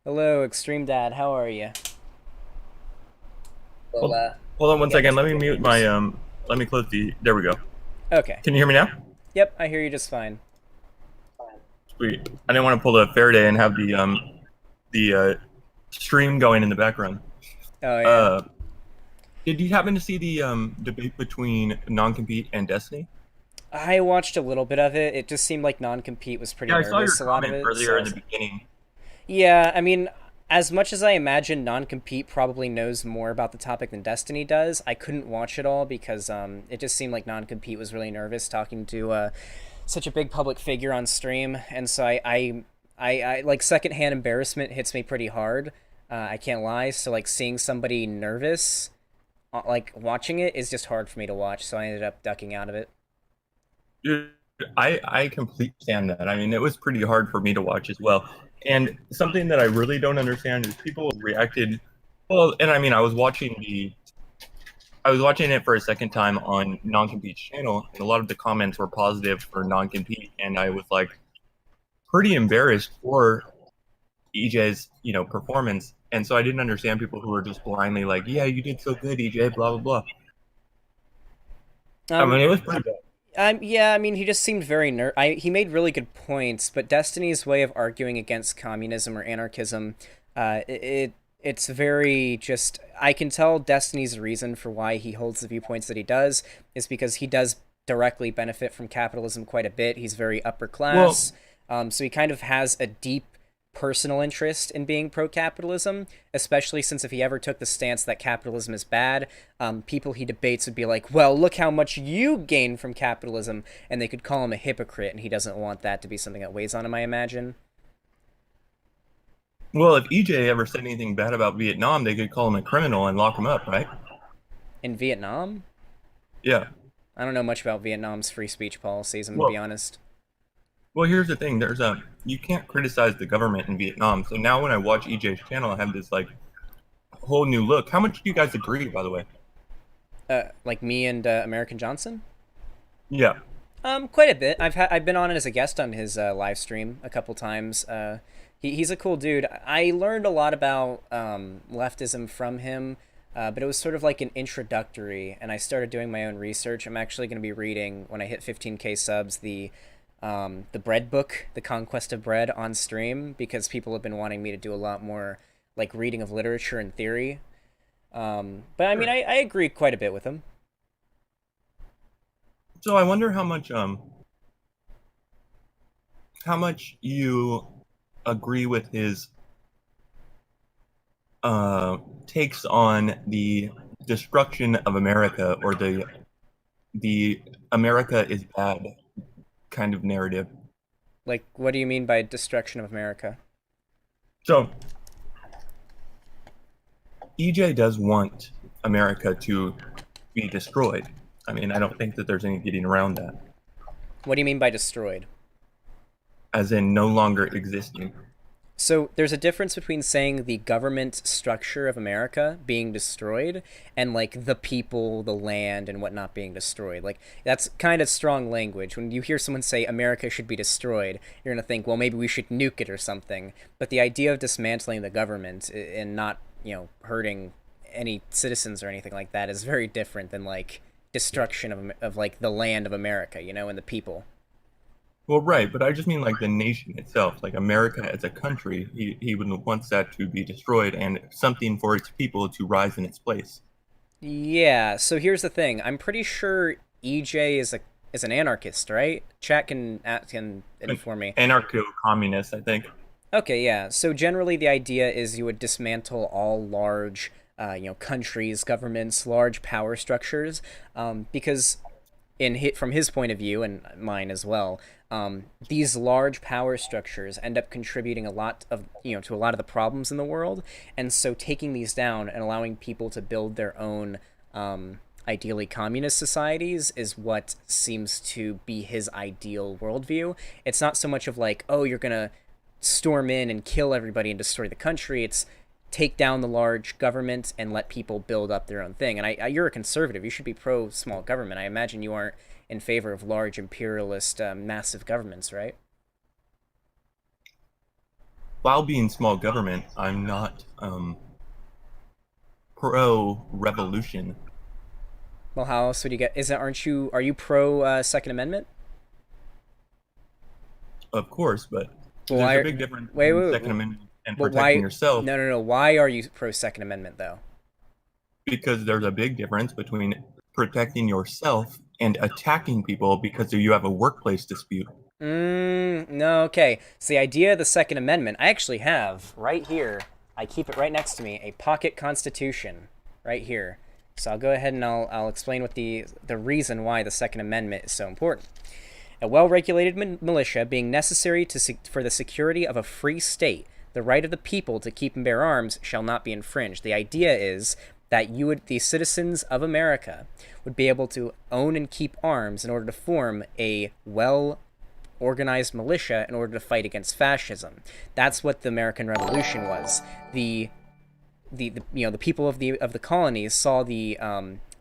Hello, ExtremeDad. How are you? Well, Hold on one get second. into Let the me mute my news. let me close the there we go. Okay. Can you hear me now? Yep, I hear you just fine. Sweet. I didn't want to pull the Faraday and have the stream going in the background. Oh yeah. Uh did you happen to see the debate between non-compete and destiny? I watched a little bit of it. It just seemed like non-compete was pretty Yeah, I saw your nervous, a lot of comment it. So earlier I in the was, beginning. yeah, I mean, as much as I imagine non-compete probably knows more about the topic than Destiny does, I couldn't watch it all because it just seemed like non-compete was really nervous talking to such a big public figure on stream, and so I like secondhand embarrassment hits me pretty hard. I can't lie. So like seeing somebody nervous like watching it is just hard for me to watch, so I ended up ducking out of it. Dude, I completely understand that. I mean, it was pretty hard for me to watch as well. And something that I really don't understand is people reacted well, and I mean, I was watching it for a second time on Non-Compete's channel, and a lot of the comments were positive for Non-Compete, and I was like pretty embarrassed for EJ's, performance. And so I didn't understand people who were just blindly like, "Yeah, you did so good, EJ," blah blah blah. I Um, mean, it was pretty bad. yeah, I mean, he just seemed very he made really good points, but Destiny's way of arguing against communism or anarchism, it's very just. I can tell Destiny's reason for why he holds the viewpoints that he does is because he does directly benefit from capitalism quite a bit. He's very upper class, Well, so he kind of has a deep personal interest in being pro-capitalism, especially since if he ever took the stance that capitalism is bad, people he debates would be like, well, look how much you gain from capitalism, and they could call him a hypocrite, and he doesn't want that to be something that weighs on him, I imagine. well, if EJ ever said anything bad about Vietnam, they could call him a criminal and lock him up, right? In Vietnam, Yeah. I don't know much about Vietnam's free speech policies, I'm gonna be Well, honest. well, here's the thing. There's a you can't criticize the government in Vietnam. So now when I watch EJ's channel, I have this like whole new look. How much do you guys agree, by the way? Like me and American Johnson. Yeah. Quite a bit. I've been on it as a guest on his live stream a couple times. He's a cool dude. I learned a lot about leftism from him, but it was sort of like an introductory, and I started doing my own research. I'm actually going to be reading when I hit 15K subs the bread book, The Conquest of Bread, on stream because people have been wanting me to do a lot more like reading of literature and theory. But I mean, Sure. I agree quite a bit with him. So I wonder how much you agree with his takes on the destruction of America or the America is bad kind of narrative. Like, what do you mean by destruction of America? So EJ does want America to be destroyed. I mean, I don't think that there's any getting around that, What do you mean by destroyed? as in no longer existing. So there's a difference between saying the government structure of America being destroyed and like the people, the land, and whatnot being destroyed. Like that's kind of strong language. When you hear someone say America should be destroyed, you're gonna think, well, maybe we should nuke it or something. But the idea of dismantling the government and not, hurting any citizens or anything like that is very different than like destruction of like the land of America, and the people. Well, right, but I just mean like the nation itself, like America as a country. He would wants that to be destroyed and something for its people to rise in its place. Yeah, so here's the thing. I'm pretty sure EJ is an anarchist, right? Chat can An inform me. anarcho-communist, I think. Okay, yeah. So generally the idea is you would dismantle all large countries, governments, large power structures, because from his point of view and mine as well, these large power structures end up contributing a lot of to a lot of the problems in the world, and so taking these down and allowing people to build their own, ideally communist societies is what seems to be his ideal worldview. It's not so much of like, oh, you're gonna storm in and kill everybody and destroy the country. It's take down the large government and let people build up their own thing. And you're a conservative. You should be pro small government. I imagine you aren't in favor of large imperialist, massive governments, right? while being small government, I'm not pro revolution, Well, how else would you get? Isn't aren't you? Are you pro Second Amendment? of course, but Well, there's why? a big difference Wait, between wait, Second wait. Amendment and But protecting why? yourself, No, no, no. Why are you pro Second Amendment though? because there's a big difference between protecting yourself and attacking people because you have a workplace dispute. No, okay. So the idea of the Second Amendment, I actually have right here. I keep it right next to me, a pocket constitution, right here. So I'll go ahead and I'll explain what the reason why the Second Amendment is so important. A well-regulated militia being necessary for the security of a free state, the right of the people to keep and bear arms shall not be infringed. The idea is that the citizens of America would be able to own and keep arms in order to form a organized militia in order to fight against fascism. That's what the American Revolution was. The people of the colonies saw the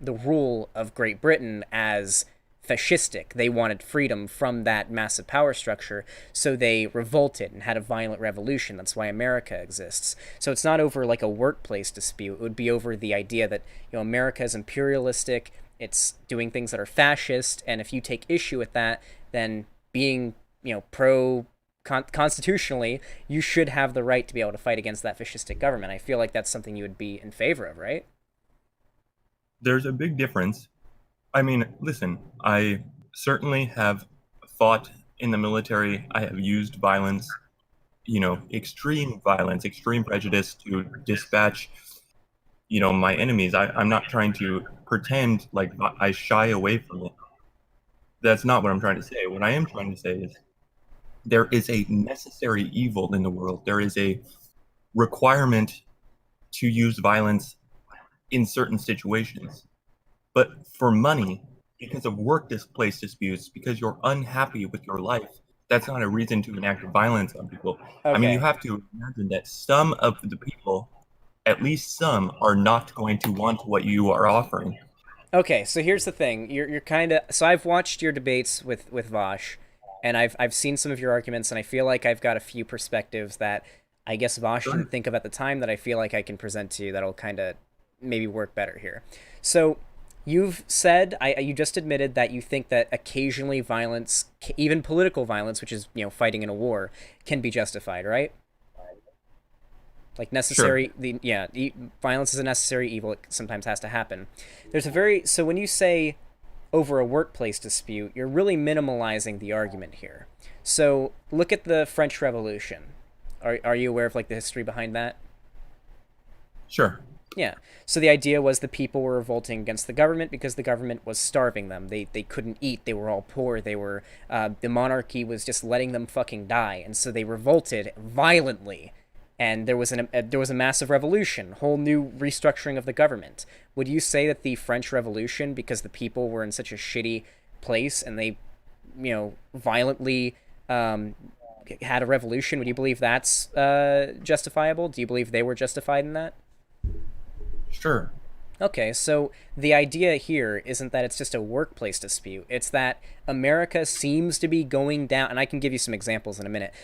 rule of Great Britain as fascistic. They wanted freedom from that massive power structure, so they revolted and had a violent revolution. That's why America exists. So it's not over like a workplace dispute. It would be over the idea that America is imperialistic. It's doing things that are fascist, and if you take issue with that, then being pro constitutionally, you should have the right to be able to fight against that fascistic government. I feel like that's something you would be in favor of, right? There's a big difference. I mean, listen, I certainly have fought in the military. I have used violence, extreme violence, extreme prejudice to dispatch, my enemies. I'm not trying to pretend like I shy away from it. That's not what I'm trying to say. What I am trying to say is there is a necessary evil in the world. There is a requirement to use violence in certain situations. But for money, because of work displace disputes, because you're unhappy with your life, that's not a reason to enact violence on people. I mean, you Okay. have to imagine that some of the people, at least some, are not going to want what you are offering. Okay, so here's the thing. You're kind of so I've watched your debates with Vosh, and I've seen some of your arguments, and I feel like I've got a few perspectives that I guess Vosh Sure. didn't think of at the time that I feel like I can present to you that'll kind of maybe work better here. So you've said you just admitted that you think that occasionally violence, even political violence, which is fighting in a war, can be justified, right? Like Sure. necessary, violence is a necessary evil. It sometimes has to happen. There's a very so when you say over a workplace dispute, you're really minimalizing the argument here. So look at the French Revolution. Are you aware of like the history behind that? Sure. Yeah. So the idea was the people were revolting against the government because the government was starving them. They couldn't eat. They were all poor. The monarchy was just letting them fucking die, and so they revolted violently. And there was a massive revolution, whole new restructuring of the government. Would you say that the French Revolution, because the people were in such a shitty place and they, violently had a revolution, would you believe that's justifiable? Do you believe they were justified in that? Sure. Okay, so the idea here isn't that it's just a workplace dispute. It's that America seems to be going down, and I can give you some examples in a minute.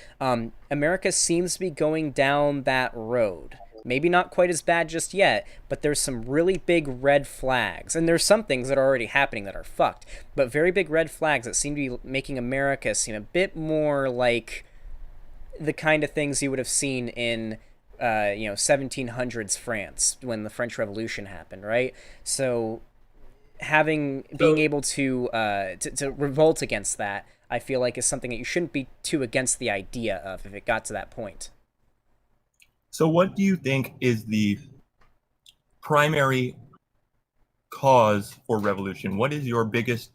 America seems to be going down that road. Maybe not quite as bad just yet, but there's some really big red flags. And there's some things that are already happening that are fucked, but very big red flags that seem to be making America seem a bit more like the kind of things you would have seen in 1700s France when the French Revolution happened, right? So being So, able to revolt against that, I feel like is something that you shouldn't be too against the idea of if it got to that point. so what do you think is the primary cause for revolution? What is your biggest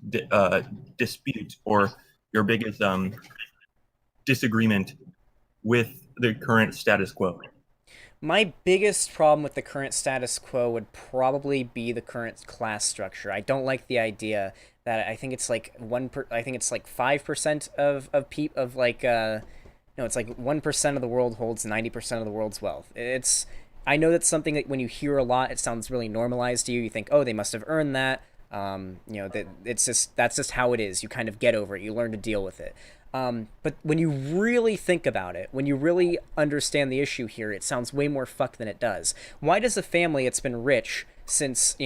dispute or your biggest disagreement with the current status quo? My biggest problem with the current status quo would probably be the current class structure. I don't like the idea that I think it's like I think it's like 5% of like no, it's like 1% of the world holds 90% of the world's wealth. It's I know that's something that when you hear a lot, it sounds really normalized to you. You think, oh, they must have earned that. That it's just that's just how it is. You kind of get over it. You learn to deal with it. But when you really think about it, when you really understand the issue here, it sounds way more fucked than it does. Why does a family that's been rich since,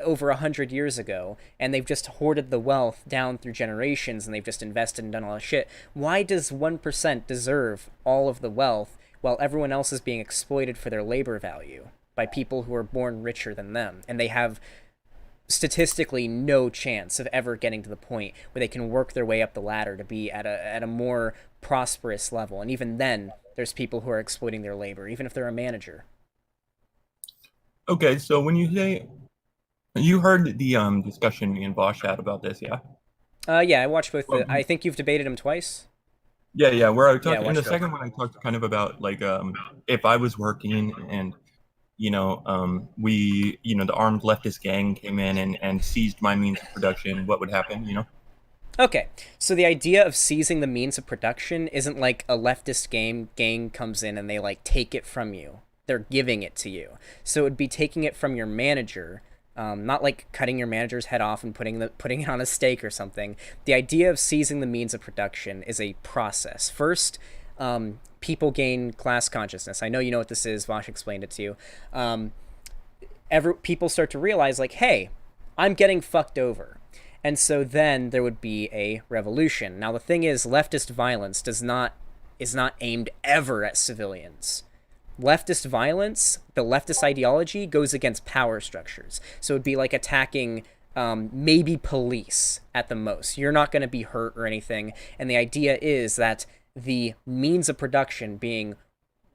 over 100 years ago, and they've just hoarded the wealth down through generations, and they've just invested and done all this shit, why does 1% deserve all of the wealth while everyone else is being exploited for their labor value by people who are born richer than them, and they have statistically no chance of ever getting to the point where they can work their way up the ladder to be at a more prosperous level? And even then, there's people who are exploiting their labor, even if they're a manager. Okay, so when you say you heard the discussion me and Vosh had about this, yeah? Yeah, I watched both. Well, I think you've debated him twice. yeah, where I Yeah, I talked in the watched both. second one I talked kind of about like if I was working and the armed leftist gang came in and seized my means of production, what would happen, you know? Okay, so the idea of seizing the means of production isn't like a leftist gang comes in and they like take it from you. They're giving it to you. So it would be taking it from your manager, not like cutting your manager's head off and putting it on a stake or something. The idea of seizing the means of production is a process. First, people gain class consciousness. I know you know what this is. Vosh explained it to you. People start to realize like, hey, I'm getting fucked over. And so then there would be a revolution. Now the thing is, leftist violence is not aimed ever at civilians. Leftist violence, the leftist ideology, goes against power structures. So it'd be like attacking maybe police at the most. You're not going to be hurt or anything. And the idea is that the means of production, being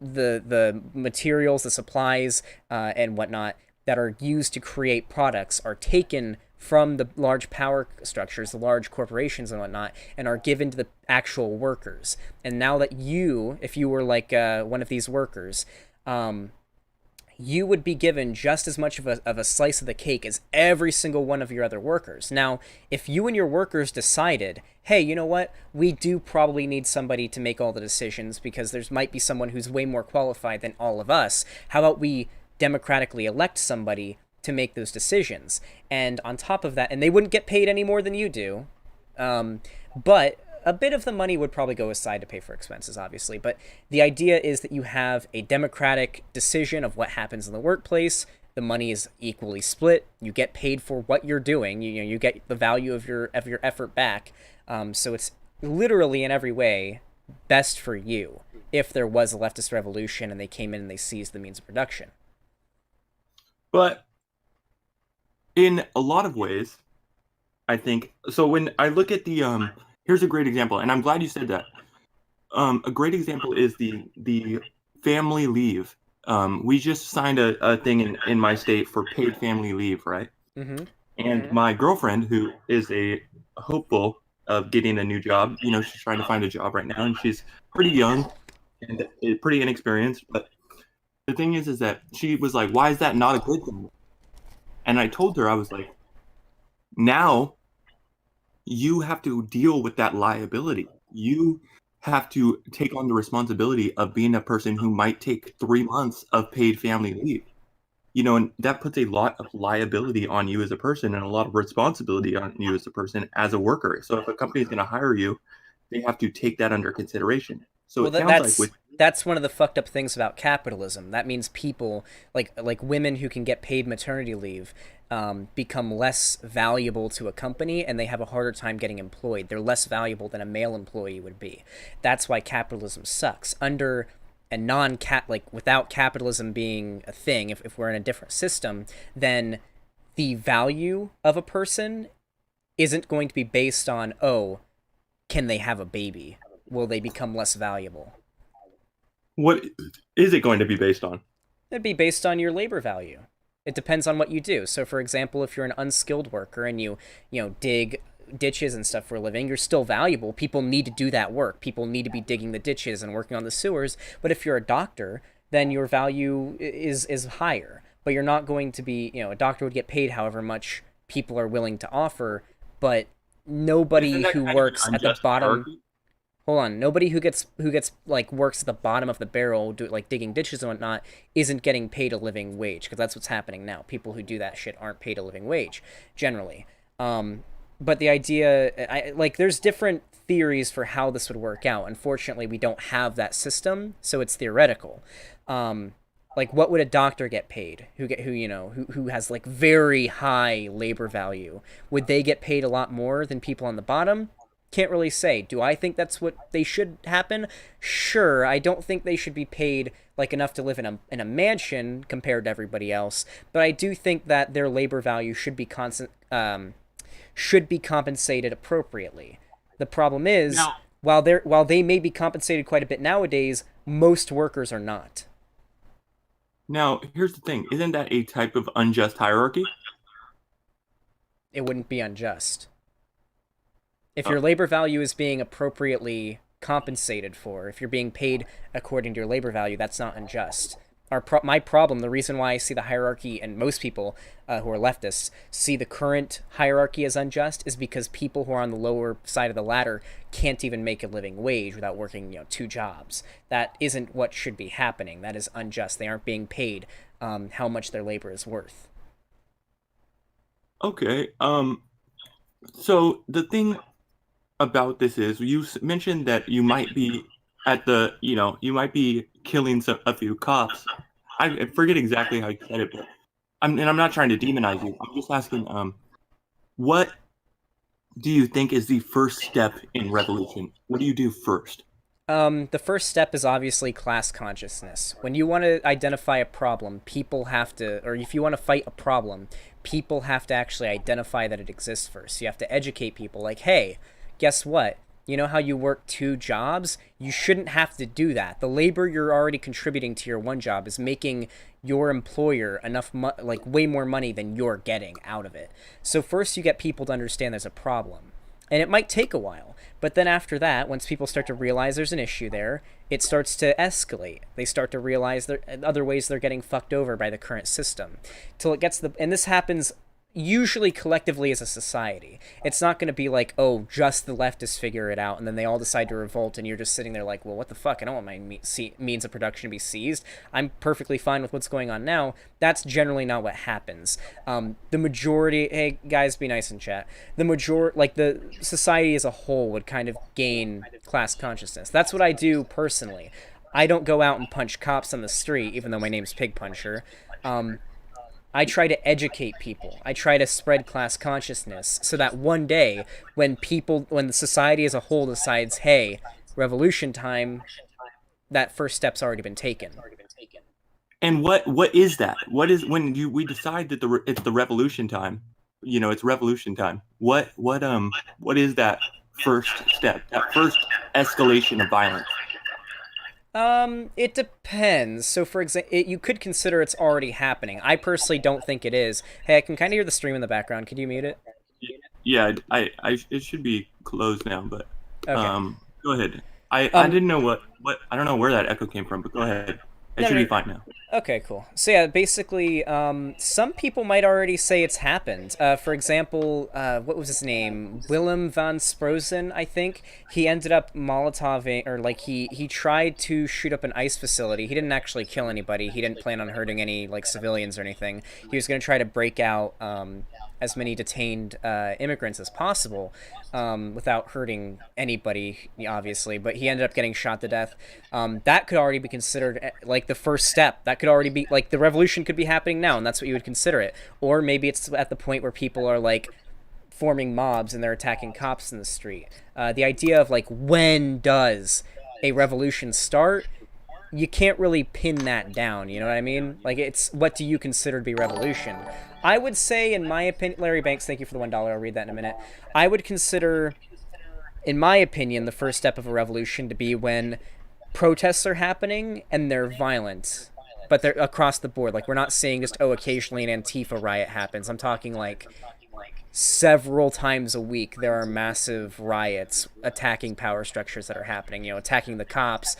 the materials, the supplies, and whatnot that are used to create products, are taken from the large power structures, the large corporations and whatnot, and are given to the actual workers. And now that if you were like one of these workers, you would be given just as much of a slice of the cake as every single one of your other workers. Now, if you and your workers decided, hey, you know what, we do probably need somebody to make all the decisions because there might be someone who's way more qualified than all of us, how about we democratically elect somebody to make those decisions? And on top of that, and they wouldn't get paid any more than you do, but a bit of the money would probably go aside to pay for expenses, obviously. But the idea is that you have a democratic decision of what happens in the workplace. The money is equally split. You get paid for what you're doing. You get the value of your effort back. So it's literally in every way best for you if there was a leftist revolution and they came in and they seized the means of production. But in a lot of ways, I think so. When I look at the here's a great example, and I'm glad you said that. A great example is the family leave. We just signed a thing in my state for paid family leave, right? Mm-hmm. And my girlfriend, who is a hopeful of getting a new job, she's trying to find a job right now, and she's pretty young and pretty inexperienced. But the thing is that she was like, "Why is that not a good thing?" And I told her, I was like, "Now you have to deal with that liability. You have to take on the responsibility of being a person who might take 3 months of paid family leave. And that puts a lot of liability on you as a person and a lot of responsibility on you as a person, as a worker. So if a company is going to hire you, they have to take that under consideration. So Well, it sounds like with that's one of the fucked up things about capitalism. That means people like women who can get paid maternity leave become less valuable to a company, and they have a harder time getting employed. They're less valuable than a male employee would be. That's why capitalism sucks. Under a without capitalism being a thing, if we're in a different system, then the value of a person isn't going to be based on, oh, can they have a baby? Will they become less valuable? what is it going to be based on? It'd be based on your labor value. It depends on what you do. So, for example, if you're an unskilled worker and you dig ditches and stuff for a living, you're still valuable. People need to do that work. People need to be digging the ditches and working on the sewers. But if you're a doctor, then your value is higher. But you're not going to be, a doctor would get paid however much people are willing to offer, but Isn't nobody that who kind of an works at the unjust bottom. hierarchy? Hold on. Nobody who gets like works at the bottom of the barrel, like digging ditches and whatnot, isn't getting paid a living wage, because that's what's happening now. People who do that shit aren't paid a living wage generally. but the idea, there's different theories for how this would work out. Unfortunately, we don't have that system, so it's theoretical. Um, like, what would a doctor get paid? Who has like very high labor value? Would they get paid a lot more than people on the bottom? Can't really say. Do I think that's what they should happen? Sure. I don't think they should be paid like enough to live in a mansion compared to everybody else, but I do think that their labor value should be compensated appropriately. The problem is, Now, while they may be compensated quite a bit nowadays, most workers are not. now here's the thing. Isn't that a type of unjust hierarchy? It wouldn't be unjust. If Uh, your labor value is being appropriately compensated for, if you're being paid according to your labor value, that's not unjust. My problem, the reason why I see the hierarchy, and most people who are leftists see the current hierarchy as unjust, is because people who are on the lower side of the ladder can't even make a living wage without working, two jobs. That isn't what should be happening. That is unjust. They aren't being paid how much their labor is worth. okay. So the thing about this is mentioned that you might be you might be killing a few cops. I forget exactly how you said it, but I'm not trying to demonize you. I'm just asking, what do you think is the first step in revolution? What do you do first? The first step is obviously class consciousness. When you want to identify a problem, people have to, or if you want to fight a problem, people have to actually identify that it exists first. You have to educate people like, hey, guess what? You know how you work two jobs? You shouldn't have to do that. The labor you're already contributing to your one job is making your employer like way more money than you're getting out of it. So first you get people to understand there's a problem. And it might take a while. But then after that, once people start to realize there's an issue there, it starts to escalate. They start to realize there other ways they're getting fucked over by the current system. Till it gets and this happens usually collectively as a society. It's not going to be like, oh, just the leftists figure it out and then they all decide to revolt and you're just sitting there like, well, what the fuck? I don't want my means of production to be seized. I'm perfectly fine with what's going on now. That's generally not what happens. The majority, hey guys, be nice in chat. The society as a whole would kind of gain class consciousness. That's what I do personally. I don't go out and punch cops on the street, even though my name's Pig Puncher. I try to educate people. I try to spread class consciousness so that one day when the society as a whole decides, hey, revolution time, that first step's already been taken. And what is that? What is when we decide that it's the revolution time? It's revolution time. What is that first step? That first escalation of violence? It depends. So, for example, you could consider it's already happening. I personally don't think it is. Hey, I can kind of hear the stream in the background. Could you mute it? Yeah, it should be closed now, but Okay. go ahead. I didn't know what I don't know where that echo came from, but go ahead. It should be fine now. Okay, cool. So yeah, basically, some people might already say it's happened. For example, what was his name? Willem van Sprozen, I think. He ended up Molotoving, or like he tried to shoot up an ice facility. He didn't actually kill anybody. He didn't plan on hurting any like civilians or anything. He was going to try to break out as many detained immigrants as possible without hurting anybody, obviously. But he ended up getting shot to death. That could already be considered like the first step. That could already be like the revolution could be happening now, and that's what you would consider it. Or maybe it's at the point where people are like forming mobs and they're attacking cops in the street. The idea of like when does a revolution start? You can't really pin that down, you know what I mean? Like, it's what do you consider to be revolution? I would say, in my opinion, Larry Banks, thank you for the $1. I'll read that in a minute. I would consider, in my opinion, the first step of a revolution to be when protests are happening and they're violent, but they're across the board. Like, we're not saying just, oh, occasionally an Antifa riot happens. I'm talking like several times a week there are massive riots attacking power structures that are happening, attacking the cops,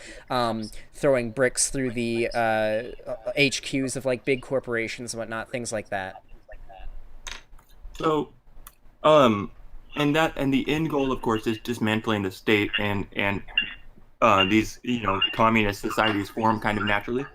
throwing bricks through the HQs of like big corporations and whatnot, things like that. So, and the end goal, of course, is dismantling the state and these communist societies form kind of naturally.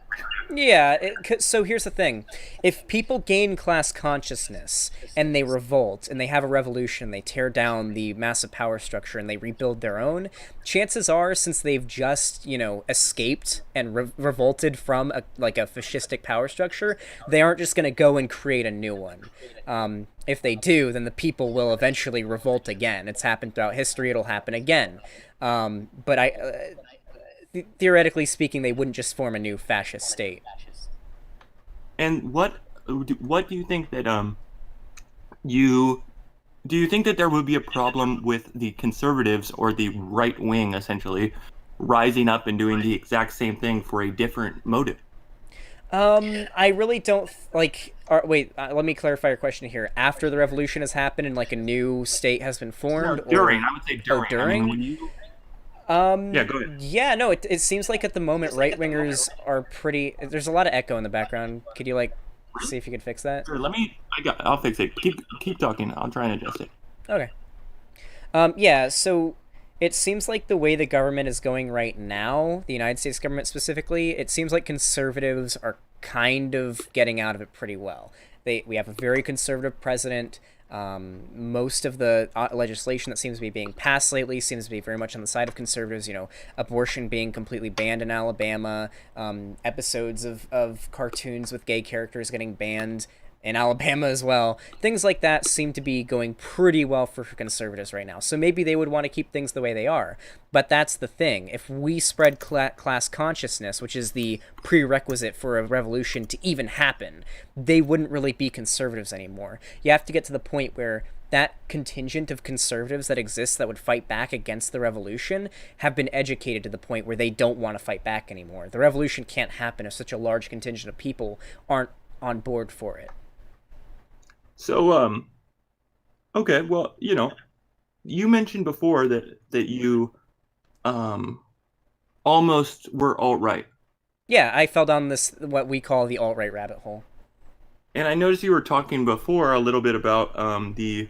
Yeah, so here's the thing. If people gain class consciousness and they revolt and they have a revolution, they tear down the massive power structure and they rebuild their own, chances are, since they've just, escaped and revolted from like a fascistic power structure, they aren't just going to go and create a new one. If they do, then the people will eventually revolt again. It's happened throughout history. It'll happen again. But theoretically speaking, they wouldn't just form a new fascist state. And what do you think that you do you think that there would be a problem with the conservatives or the right wing essentially rising up and doing the exact same thing for a different motive? I really don't like. Wait, let me clarify your question here. After the revolution has happened and like a new state has been formed, No, during. I would say during. During? I mean, when you yeah, go ahead. Yeah, no, it seems like at the moment right wingers are pretty. There's a lot of echo in the background. Could you like see if you could fix that? Sure, I'll fix it. Keep talking. I'll try and adjust it. Okay. Yeah, so it seems like the way the government is going right now, the United States government specifically, it seems like conservatives are kind of getting out of it pretty well. We have a very conservative president. Most of the legislation that seems to be being passed lately seems to be very much on the side of conservatives. Abortion being completely banned in Alabama, episodes of cartoons with gay characters getting banned in Alabama as well. Things like that seem to be going pretty well for conservatives right now. So maybe they would want to keep things the way they are. But that's the thing. If we spread class consciousness, which is the prerequisite for a revolution to even happen, they wouldn't really be conservatives anymore. You have to get to the point where that contingent of conservatives that exists that would fight back against the revolution have been educated to the point where they don't want to fight back anymore. The revolution can't happen if such a large contingent of people aren't on board for it. So, okay, well, you mentioned before that you almost were alt-right. Yeah, I fell down this, what we call the alt-right rabbit hole. And I noticed you were talking before a little bit about the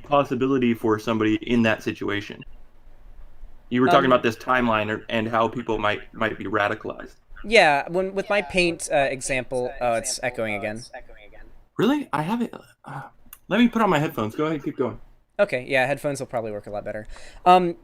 possibility for somebody in that situation. You were talking about this timeline and how people might be radicalized. Yeah, with my paint example, oh, it's echoing again. Really? I have it. Let me put on my headphones. Go ahead, keep going. Okay, yeah, headphones will probably work a lot better.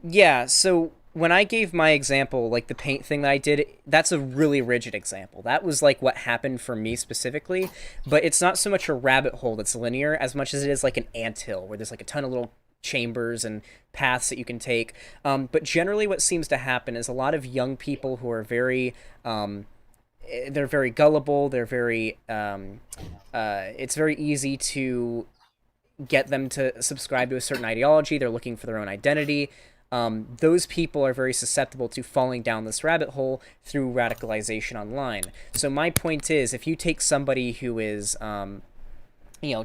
Yeah, so when I gave my example, like the paint thing that I did, that's a really rigid example. That was like what happened for me specifically, but it's not so much a rabbit hole that's linear as much as it is like an anthill where there's like a ton of little chambers and paths that you can take. But generally what seems to happen is a lot of young people who are very they're very gullible. They're very it's very easy to get them to subscribe to a certain ideology. They're looking for their own identity. Those people are very susceptible to falling down this rabbit hole through radicalization online. So my point is, if you take somebody who is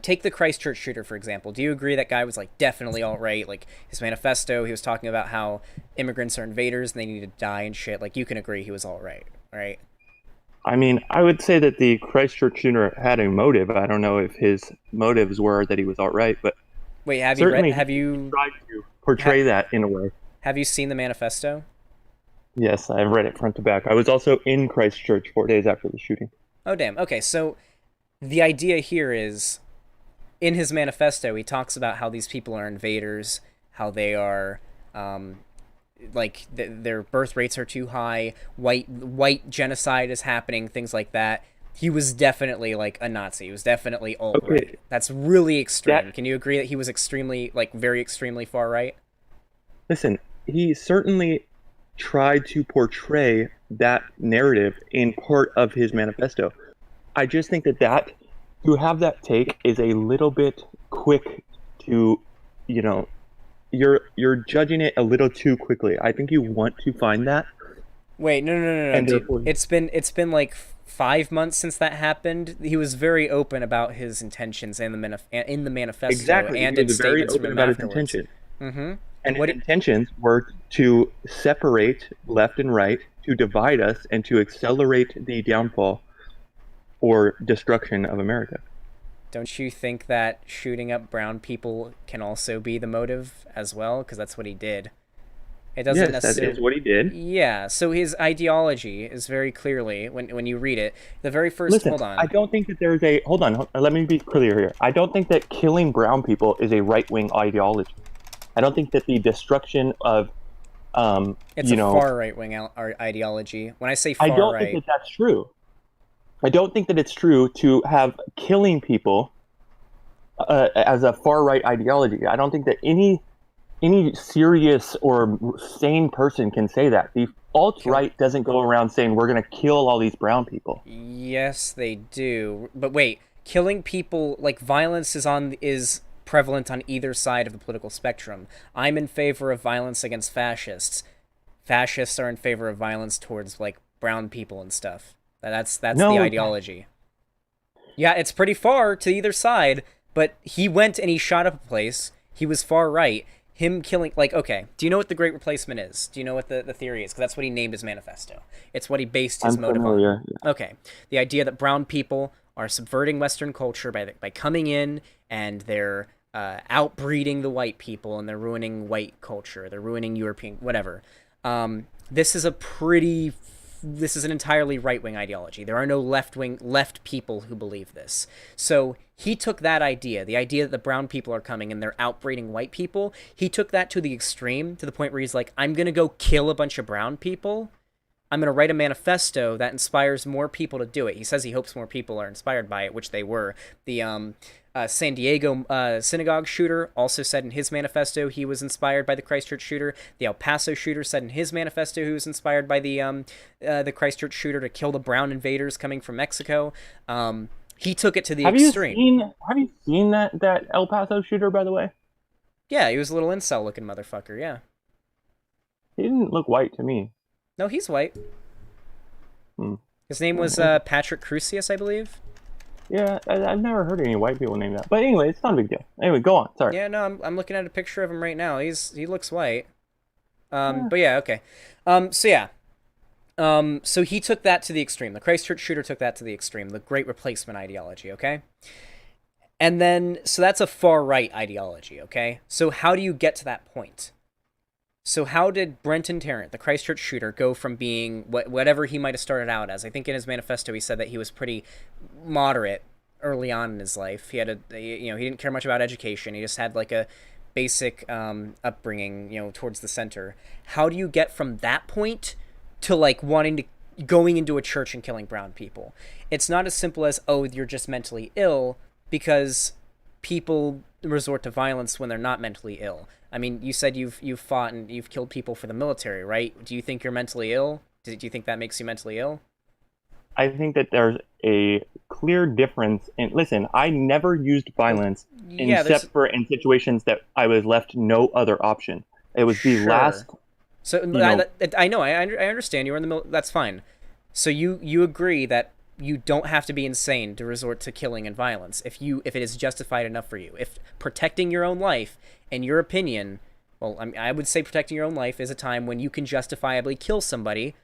take the Christchurch shooter, for example. Do you agree that guy was like definitely alt-right? Like his manifesto, he was talking about how immigrants are invaders and they need to die and shit. Like you can agree he was alt-right, right? I mean, I would say that the Christchurch shooter had a motive. I don't know if his motives were that he was alt-right, but wait, have you tried to portray that in a way? Have you seen the manifesto? Yes, I've read it front to back. I was also in Christchurch 4 days after the shooting. Oh, damn. Okay, so the idea here is, in his manifesto, he talks about how these people are invaders, how they are their birth rates are too high, white genocide is happening, things like that. He was definitely like a Nazi. He was definitely alt-right. Okay. That's really extreme. Can you agree that he was extremely, like very extremely far right? Listen, he certainly tried to portray that narrative in part of his manifesto. I just think that to have that take is a little bit quick to, you're judging it a little too quickly. I think you want to find that. Wait, no. Dude, it's been like 5 months since that happened. He was very open about his intentions in the manifesto. Exactly. And he was very open about his intentions. Mm-hmm. And his intentions were to separate left and right, to divide us, and to accelerate the downfall or destruction of America. Don't you think that shooting up brown people can also be the motive as well? Because that's what he did. It doesn't Yes, that is necessarily. what he did. Yeah, so his ideology is very clearly, when you read it, the very first. Listen, Hold I on. don't think that there's a hold on. Let me be clear here. I don't think that killing brown people is a right wing ideology. I don't think that the destruction of It's you a know, far right wing ideology. When I say I far don't think right, that that's true. I don't think that it's true to have killing people as a far right ideology. I don't think that any serious or sane person can say that. The alt kill. right doesn't go around saying we're going to kill all these brown people. Yes, they do. But wait, killing people like violence is prevalent on either side of the political spectrum. I'm in favor of violence against fascists. Fascists are in favor of violence towards like brown people and stuff. That's the No, ideology. Yeah, it's pretty far to either side, but he went and he shot up a place. He was far right. Him killing, like, okay, do you know what the Great Replacement is? Do you know what the theory is? Because that's what he named his manifesto. It's what he based his I'm motive on. familiar. Okay, the idea that brown people are subverting Western culture by coming in and they're outbreeding the white people and they're ruining white culture. They're ruining European, whatever. This is a pretty this is an entirely right wing ideology. There are no left people who believe this. So he took that idea, the idea that the brown people are coming and they're outbreeding white people, he took that to the extreme, to the point where he's like, I'm gonna go kill a bunch of brown people. I'm going to write a manifesto that inspires more people to do it. He says he hopes more people are inspired by it, which they were. The San Diego synagogue shooter also said in his manifesto he was inspired by the Christchurch shooter. The El Paso shooter said in his manifesto he was inspired by the Christchurch shooter to kill the brown invaders coming from Mexico. He took it to the extreme. Have you seen that El Paso shooter, by the way? Yeah, he was a little incel looking motherfucker. Yeah. He didn't look white to me. No, he's white. Hmm. His name was Patrick Crusius, I believe. Yeah, I've never heard any white people name that. But anyway, it's not a big deal. Anyway, go on. Sorry. Yeah, no, I'm looking at a picture of him right now. He looks white. Yeah. But yeah, okay. So yeah. So he took that to the extreme. The Christchurch shooter took that to the extreme. The Great Replacement ideology, okay? And then, so that's a far right ideology, okay? So how do you get to that point? So how did Brenton Tarrant, the Christchurch shooter, go from being whatever he might have started out as? I think in his manifesto he said that he was pretty moderate early on in his life. He had he didn't care much about education. He just had like a basic upbringing, towards the center. How do you get from that point to like going into a church and killing brown people? It's not as simple as, oh, you're just mentally ill, because people resort to violence when they're not mentally ill. I mean, you said you've fought and you've killed people for the military, right? Do you think you're mentally ill? Do you think that makes you mentally ill? I think that there's a clear difference in. Listen, I never used Well, violence yeah, there's except for in situations that I was left no other option. It was the sure. last, So you know, I know I understand you were in the middle. That's fine. So you agree that you don't have to be insane to resort to killing and violence if it is justified enough for you. If protecting your own life, in your opinion, well, I would say protecting your own life is a time when you can justifiably kill somebody,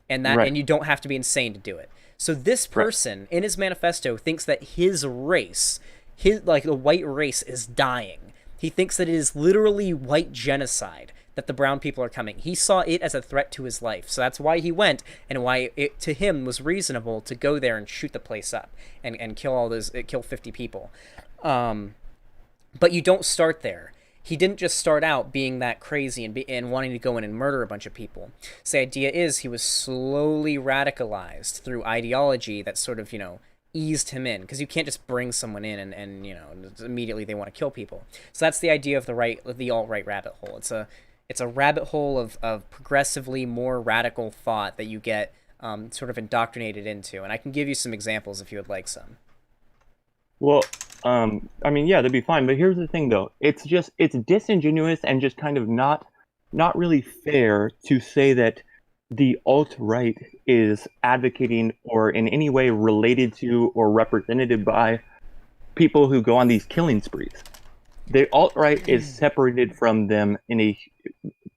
right, and you don't have to be insane to do it. So this right. person in his manifesto thinks that his race, his like the white race, is dying. He thinks that it is literally white genocide, that the brown people are coming. He saw it as a threat to his life. So that's why he went, and why it to him was reasonable to go there and shoot the place up and kill 50 people. But you don't start there. He didn't just start out being that crazy and wanting to go in and murder a bunch of people. So the idea is he was slowly radicalized through ideology that sort of, eased him in, because you can't just bring someone in and immediately they want to kill people. So that's the idea of the alt-right rabbit hole. It's a rabbit hole of progressively more radical thought that you get sort of indoctrinated into. And I can give you some examples if you would like some. Well, I mean, yeah, that'd be fine. But here's the thing, though. It's disingenuous and just kind of not really fair to say that the alt-right is advocating or in any way related to or represented by people who go on these killing sprees. The alt-right is separated from them in a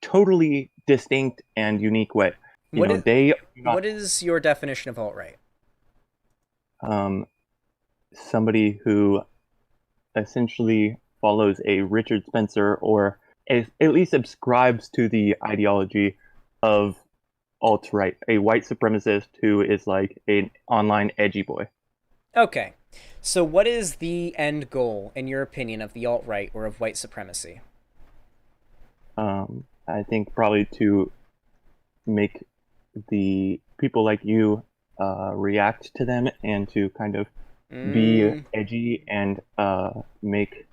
totally distinct and unique way. What is They are not what is your definition of alt-right? um, somebody who essentially follows a Richard Spencer or at least subscribes to the ideology of alt-right, a white supremacist who is like an online edgy boy. Okay. So what is the end goal, in your opinion, of the alt-right or of white supremacy? I think probably to make the people like you react to them and to kind of be Mm, edgy and make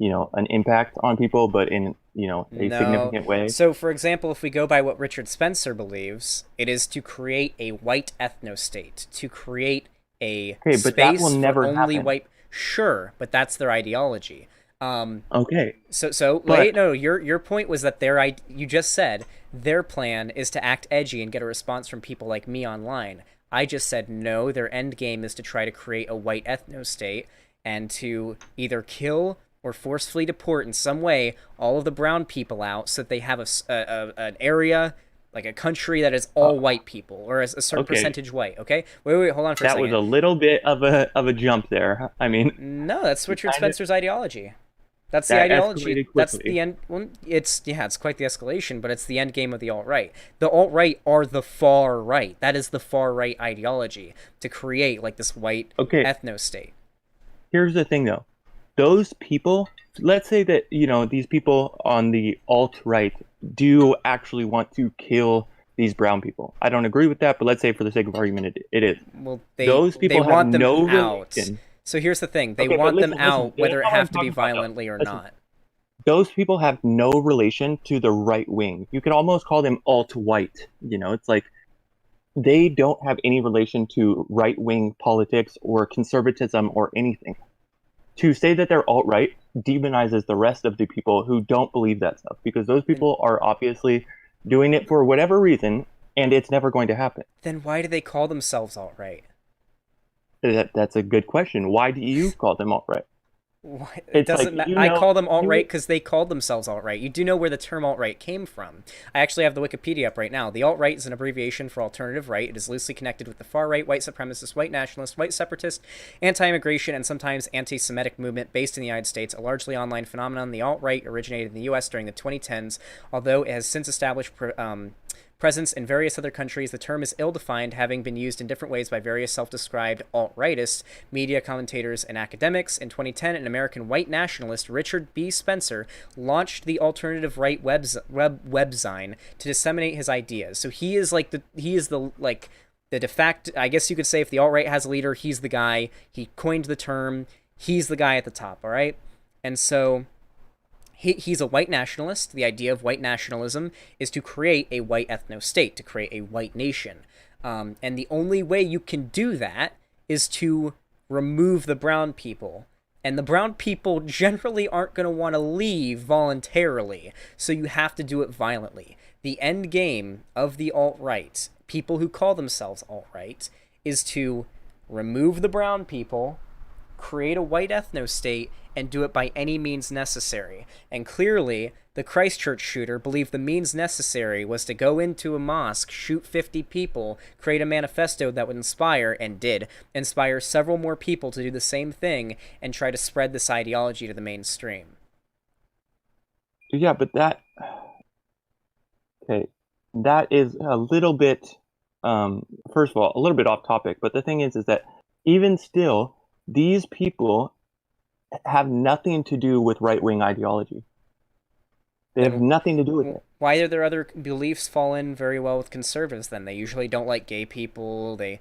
an impact on people, but in a no. significant way. So, for example, if we go by what Richard Spencer believes, it is to create a white ethno-state, to create a Okay, but that will space for never only happen. white. Sure, but that's their ideology. Um, Okay, so but wait, no, your point was that you just said their plan is to act edgy and get a response from people like me online. I just said no, their end game is to try to create a white ethno state and to either kill or forcefully deport in some way all of the brown people out so that they have an area, like a country that is uh, all white people or as a certain okay, percentage white. Okay, wait, hold on for a that was second. a little bit of a jump there. I mean, No, that's you Richard kind of Spencer's ideology. That's the that ideology. escalated That's the quickly. end. Well, it's quite the escalation, but it's the end game of the alt right. The alt right are the far right. That is the far right ideology to create like this white Okay, ethno state. here's the thing though. Those people, let's say that, these people on the alt-right do actually want to kill these brown people. I don't agree with that, but let's say for the sake of argument, it is. Well, Those they people have want them no out. relation. So here's the thing: they Okay, but want them listen, out, that's whether it not what I'm have to be talking about though. violently or Listen, not. those people have no relation to the right wing. You could almost call them alt-white. It's like they don't have any relation to right-wing politics or conservatism or anything. To say that they're alt-right demonizes the rest of the people who don't believe that stuff because those Then people are obviously doing it for whatever reason and it's never going to happen. then why do they call themselves alt right? That's a good question. Why do you call them alt-right? It It's like doesn't matter. I know call them alt right you because they called themselves alt right. You do know where the term alt right came from. I actually have the Wikipedia up right now. The alt right is an abbreviation for alternative right. It is loosely connected with the far right, white supremacist, white nationalist, white separatist, anti immigration, and sometimes anti Semitic movement based in the United States, a largely online phenomenon. The alt right originated in the US during the 2010s, although it has since established presence in various other countries. The term is ill-defined, having been used in different ways by various self-described alt-rightists, media commentators, and academics. In 2010, an American white nationalist, Richard B. Spencer, launched the alternative right webzine to disseminate his ideas. So he is the de facto. I guess you could say if the alt-right has a leader, he's the guy. He coined the term. He's the guy at the top. All right, and so he's a white nationalist. The idea of white nationalism is to create a white ethno state, to create a white nation. And the only way you can do that is to remove the brown people. And the brown people generally aren't going to want to leave voluntarily, so you have to do it violently. The end game of the alt right, people who call themselves alt right, is to remove the brown people, create a white ethno state, and do it by any means necessary. And clearly, the Christchurch shooter believed the means necessary was to go into a mosque, shoot 50 people, create a manifesto that would inspire, and did, inspire several more people to do the same thing and try to spread this ideology to the mainstream. Yeah, but okay, that is a little bit first of all, a little bit off topic, but the thing is that even still, these people have nothing to do with right-wing ideology. They have Then nothing to do with it. why do their other beliefs fall in very well with conservatives then? They usually don't like gay people. They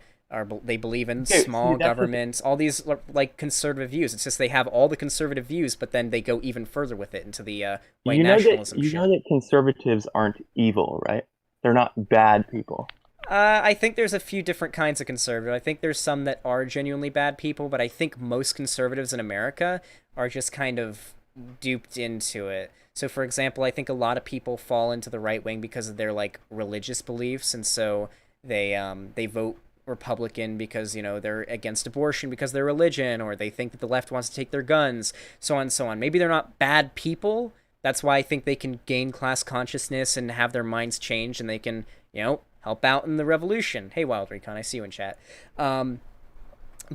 believe in Okay, see, small governments, all these like conservative views. It's just they have all the conservative views, but then they go even further with it into the white nationalism you know shit. that conservatives aren't evil, right? They're not bad people. I think there's a few different kinds of conservative. I think there's some that are genuinely bad people, but I think most conservatives in America are just kind of duped into it. So, for example, I think a lot of people fall into the right wing because of their like religious beliefs, and so they vote Republican because they're against abortion because of their religion, or they think that the left wants to take their guns, so on and so on. Maybe they're not bad people. That's why I think they can gain class consciousness and have their minds changed, and they can help out in the revolution. Hey, Wild Recon, I see you in chat.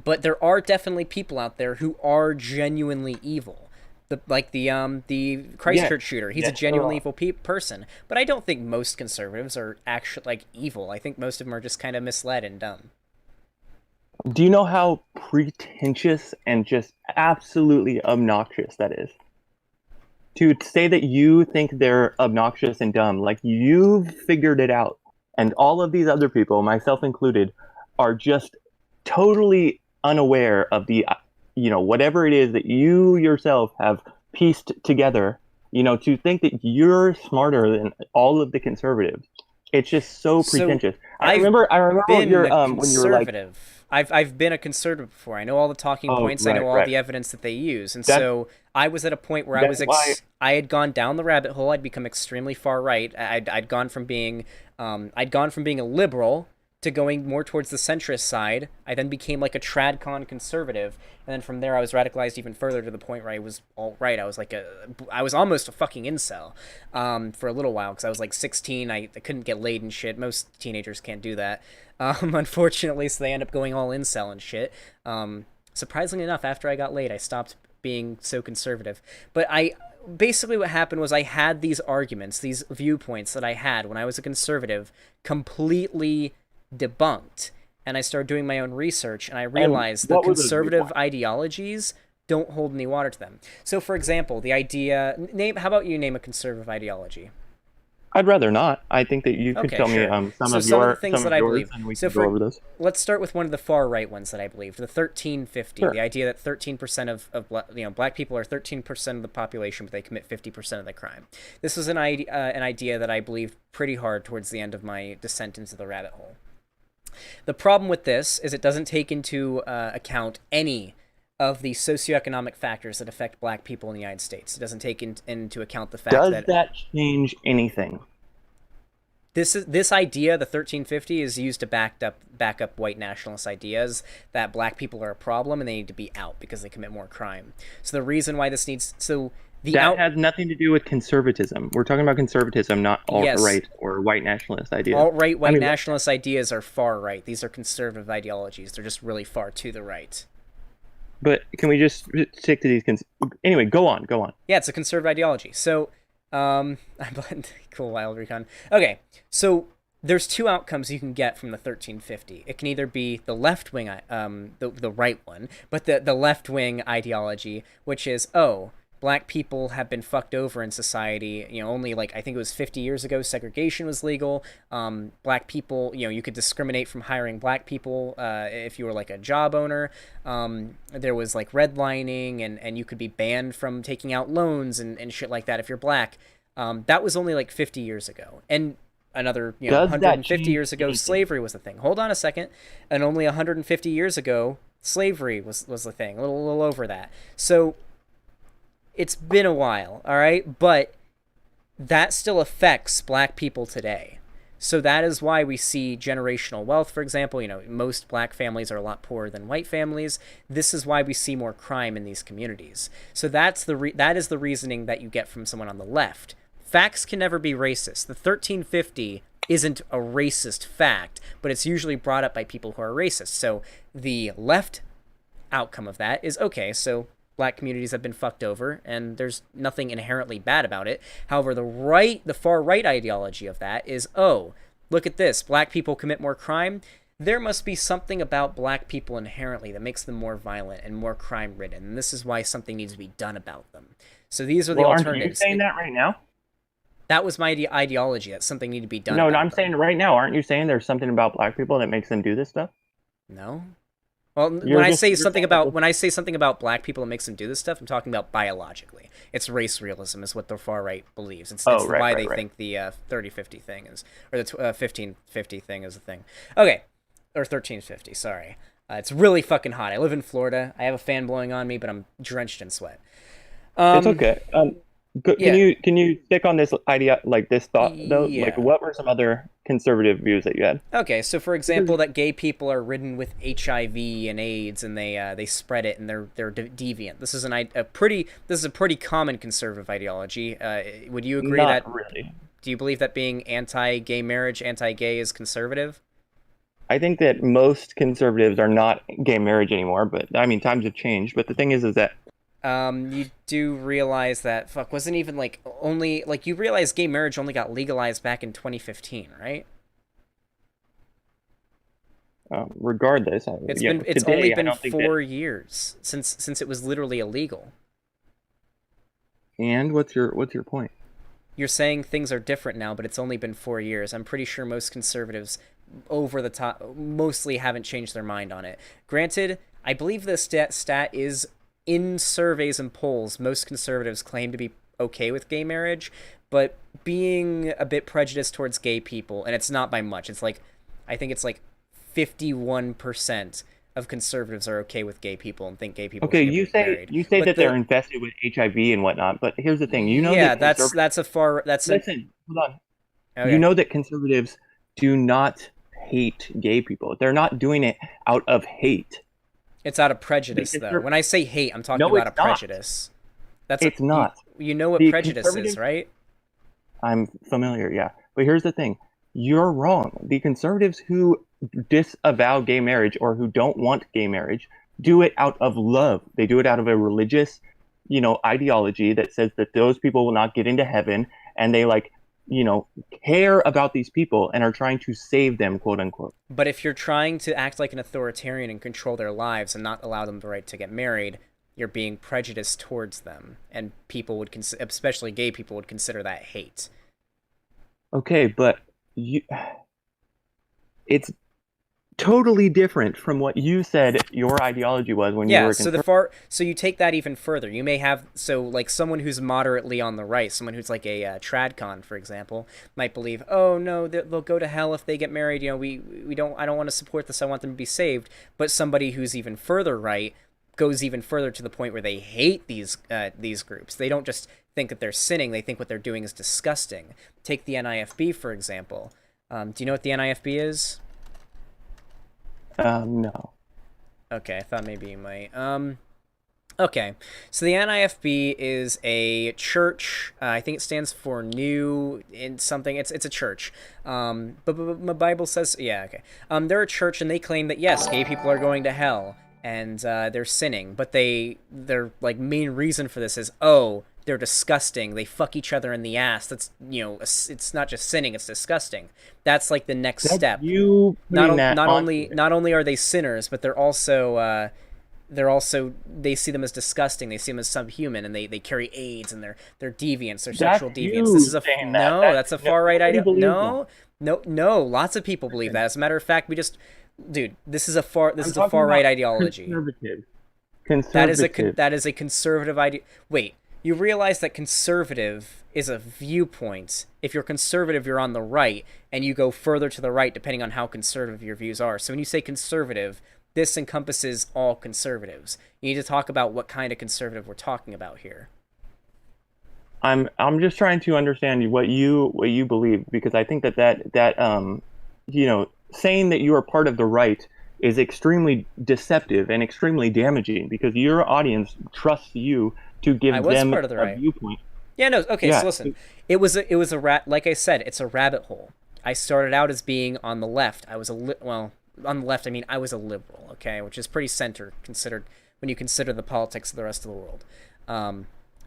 But there are definitely people out there who are genuinely evil. The Yeah, Christchurch shooter. He's a yes, there genuinely are. evil person. But I don't think most conservatives are actually like evil. I think most of them are just kind of misled and dumb. Do you know how pretentious and just absolutely obnoxious that is? To say that you think they're obnoxious and dumb, like you've figured it out, and all of these other people, myself included, are just totally unaware of the, whatever it is that you yourself have pieced together. To think that you're smarter than all of the conservatives, it's just so So pretentious. I I've remember, I remember what been you're a when you were like, conservative. I've been a conservative before. I know all the talking oh, points. I right, know all right. the evidence that they use, and That so I was at a point where that's why. I had gone down the rabbit hole. I'd become extremely far right. I'd gone from being a liberal to going more towards the centrist side. I then became like a tradcon conservative, and then from there I was radicalized even further to the point where I was alt right. I was almost a fucking incel, for a little while because I was like 16. I couldn't get laid and shit. Most teenagers can't do that, unfortunately. So they end up going all incel and shit. Surprisingly enough, after I got laid, I stopped being so conservative. But I basically what happened was I had these arguments, these viewpoints that I had when I was a conservative, completely debunked, and I started doing my own research, and I And realized the what were those conservative viewpoints? ideologies don't hold any water to them. So for example, the idea name how about you name a conservative ideology? I'd rather not. I think that you could Okay, tell me sure. So some of the things some that of I yours, believe. and we So can go for over those. let's start with one of the far right ones that I believe, the 1350. Sure. The idea that 13% of black people are 13% of the population, but they commit 50% of the crime. This was an idea that I believed pretty hard towards the end of my descent into the rabbit hole. The problem with this is it doesn't take into account any of the socioeconomic factors that affect black people in the United States. It doesn't take into account the fact Does that that change anything? this idea, the 1350, is used to back up white nationalist ideas that black people are a problem and they need to be out because they commit more crime. So the reason why this needs so the That out has nothing to do with conservatism. We're talking about conservatism, not yes, alt-right or white nationalist ideas. alt-right I white mean, nationalist ideas are far right. These are conservative ideologies. They're just really far to the right. but can we just stick to these? Anyway, go on, go on. Yeah, it's a conservative ideology. So, cool, Wild Recon. Okay, so there's two outcomes you can get from the 1350. It can either be the left wing, the right one, but the left wing ideology, which is, oh, black people have been fucked over in society. Only like I think it was 50 years ago, segregation was legal. Black people, you could discriminate from hiring black people if you were like a job owner. There was like redlining, and you could be banned from taking out loans and shit like that if you're black. That was only like 50 years ago. And another, Does that 150 change years ago, anything? slavery was the thing. Hold on a second. And only 150 years ago, slavery was the thing. A little over that. So it's been a while, all right? But that still affects black people today. So that is why we see generational wealth, for example. Most black families are a lot poorer than white families. This is why we see more crime in these communities. So that is the reasoning that you get from someone on the left. Facts can never be racist. The 1350 isn't a racist fact, but it's usually brought up by people who are racist. So the left outcome of that is, okay, so black communities have been fucked over and there's nothing inherently bad about it. However, the far right ideology of that is, oh, look at this, black people commit more crime. There must be something about black people inherently that makes them more violent and more crime ridden, and this is why something needs to be done about them. So these are the Well, aren't you alternatives. saying that right now? That was my ideology, that something needed to be done No, no, about I'm them. saying right now. Aren't you saying there's something about black people that makes them do this stuff? No. Well, You're saying that when I say something about black people that makes them do this stuff, I'm talking about biologically. It's race realism is what the far right believes. It's oh, right, why right, they right. think the 3050 thing is, or the 1550 thing is a thing. Okay, or 1350. Sorry, it's really fucking hot. I live in Florida. I have a fan blowing on me, but I'm drenched in sweat. It's Um, okay. yeah, Can you stick on this idea, like this thought though? Like, yeah. what were some other conservative views that you had? Okay, so for example, that gay people are ridden with HIV and AIDS, and they spread it, and they're deviant. This is a pretty common conservative ideology. Would you agree that? Not really. Do you believe that being anti-gay marriage, anti-gay is conservative? I think that most conservatives are not gay marriage anymore, but I mean, times have changed. But the thing is that You do realize that fuck wasn't even like only like you realize gay marriage only got legalized back in 2015, right? Regardless, It's only today I been don't think that. 4 years since it was literally illegal. And what's your point? You're saying things are different now, but it's only been 4 years. I'm pretty sure most conservatives over the top mostly haven't changed their mind on it. Granted, I believe the stat is in surveys and polls, most conservatives claim to be okay with gay marriage, but being a bit prejudiced towards gay people, and it's not by much. It's like I think it's like 51% of conservatives are okay with gay people and think gay people Okay, should get married. you say But that they're the infested with HIV and whatnot, but here's the thing. You know yeah, that that's conservatives a far that's an listen, hold on. You okay. know that conservatives do not hate gay people. They're not doing it out of hate. It's out of The prejudice, though. conser- When I say hate, I'm talking no, about a it's not. prejudice. That's a It's not. you know what The prejudice is, conservatives right? I'm familiar, yeah. But here's the thing. You're wrong. The conservatives who disavow gay marriage or who don't want gay marriage do it out of love. They do it out of a religious, ideology that says that those people will not get into heaven, and they you know, care about these people and are trying to save them, quote unquote. But if you're trying to act like an authoritarian and control their lives and not allow them the right to get married, you're being prejudiced towards them, and people would especially gay people would consider that hate. Okay, but it's totally different from what you said your ideology was when you Yeah, were a so conservative. so you take that even further. You may have like someone who's moderately on the right, someone who's like a tradcon, for example, might believe, oh no, they'll go to hell if they get married. You know, we don't. I don't want to support this. I want them to be saved. But somebody who's even further right goes even further to the point where they hate these groups. They don't just think that they're sinning; they think what they're doing is disgusting. Take the NIFB for example. Do you know what the NIFB is? No. Okay, I thought maybe you might. Okay, so the NIFB is a church. I think it stands for New in something. It's a church. But my Bible says yeah. Okay. They're a church and they claim that yes, gay people are going to hell and they're sinning. But their like main reason for this is oh they're disgusting. They fuck each other in the ass. That's it's not just sinning. It's disgusting. That's like the next That's step. you putting that onto it. Not only are they sinners, but they're also they see them as disgusting. They see them as subhuman, and they carry AIDS, and they're deviants. They're That's sexual deviants. This you is a saying that. no. That's a far right Nobody idea. believes that. No, no. Lots of people believe that. As a matter of fact, dude, this is a I'm far talking right about ideology. conservative. Conservative. That is a conservative idea. Wait, you realize that conservative is a viewpoint. If you're conservative, you're on the right, and you go further to the right depending on how conservative your views are. So when you say conservative, this encompasses all conservatives. You need to talk about what kind of conservative we're talking about here. I'm just trying to understand what you believe because I think that saying that you are part of the right is extremely deceptive and extremely damaging because your audience trusts you to I give was them part of the a right. viewpoint. Yeah, no, okay, Yeah. so listen. It was a like I said, it's a rabbit hole. I started out as being on the left. I was well, on the left, I mean, I was a liberal, okay, which is pretty center considered when you consider the politics of the rest of the world.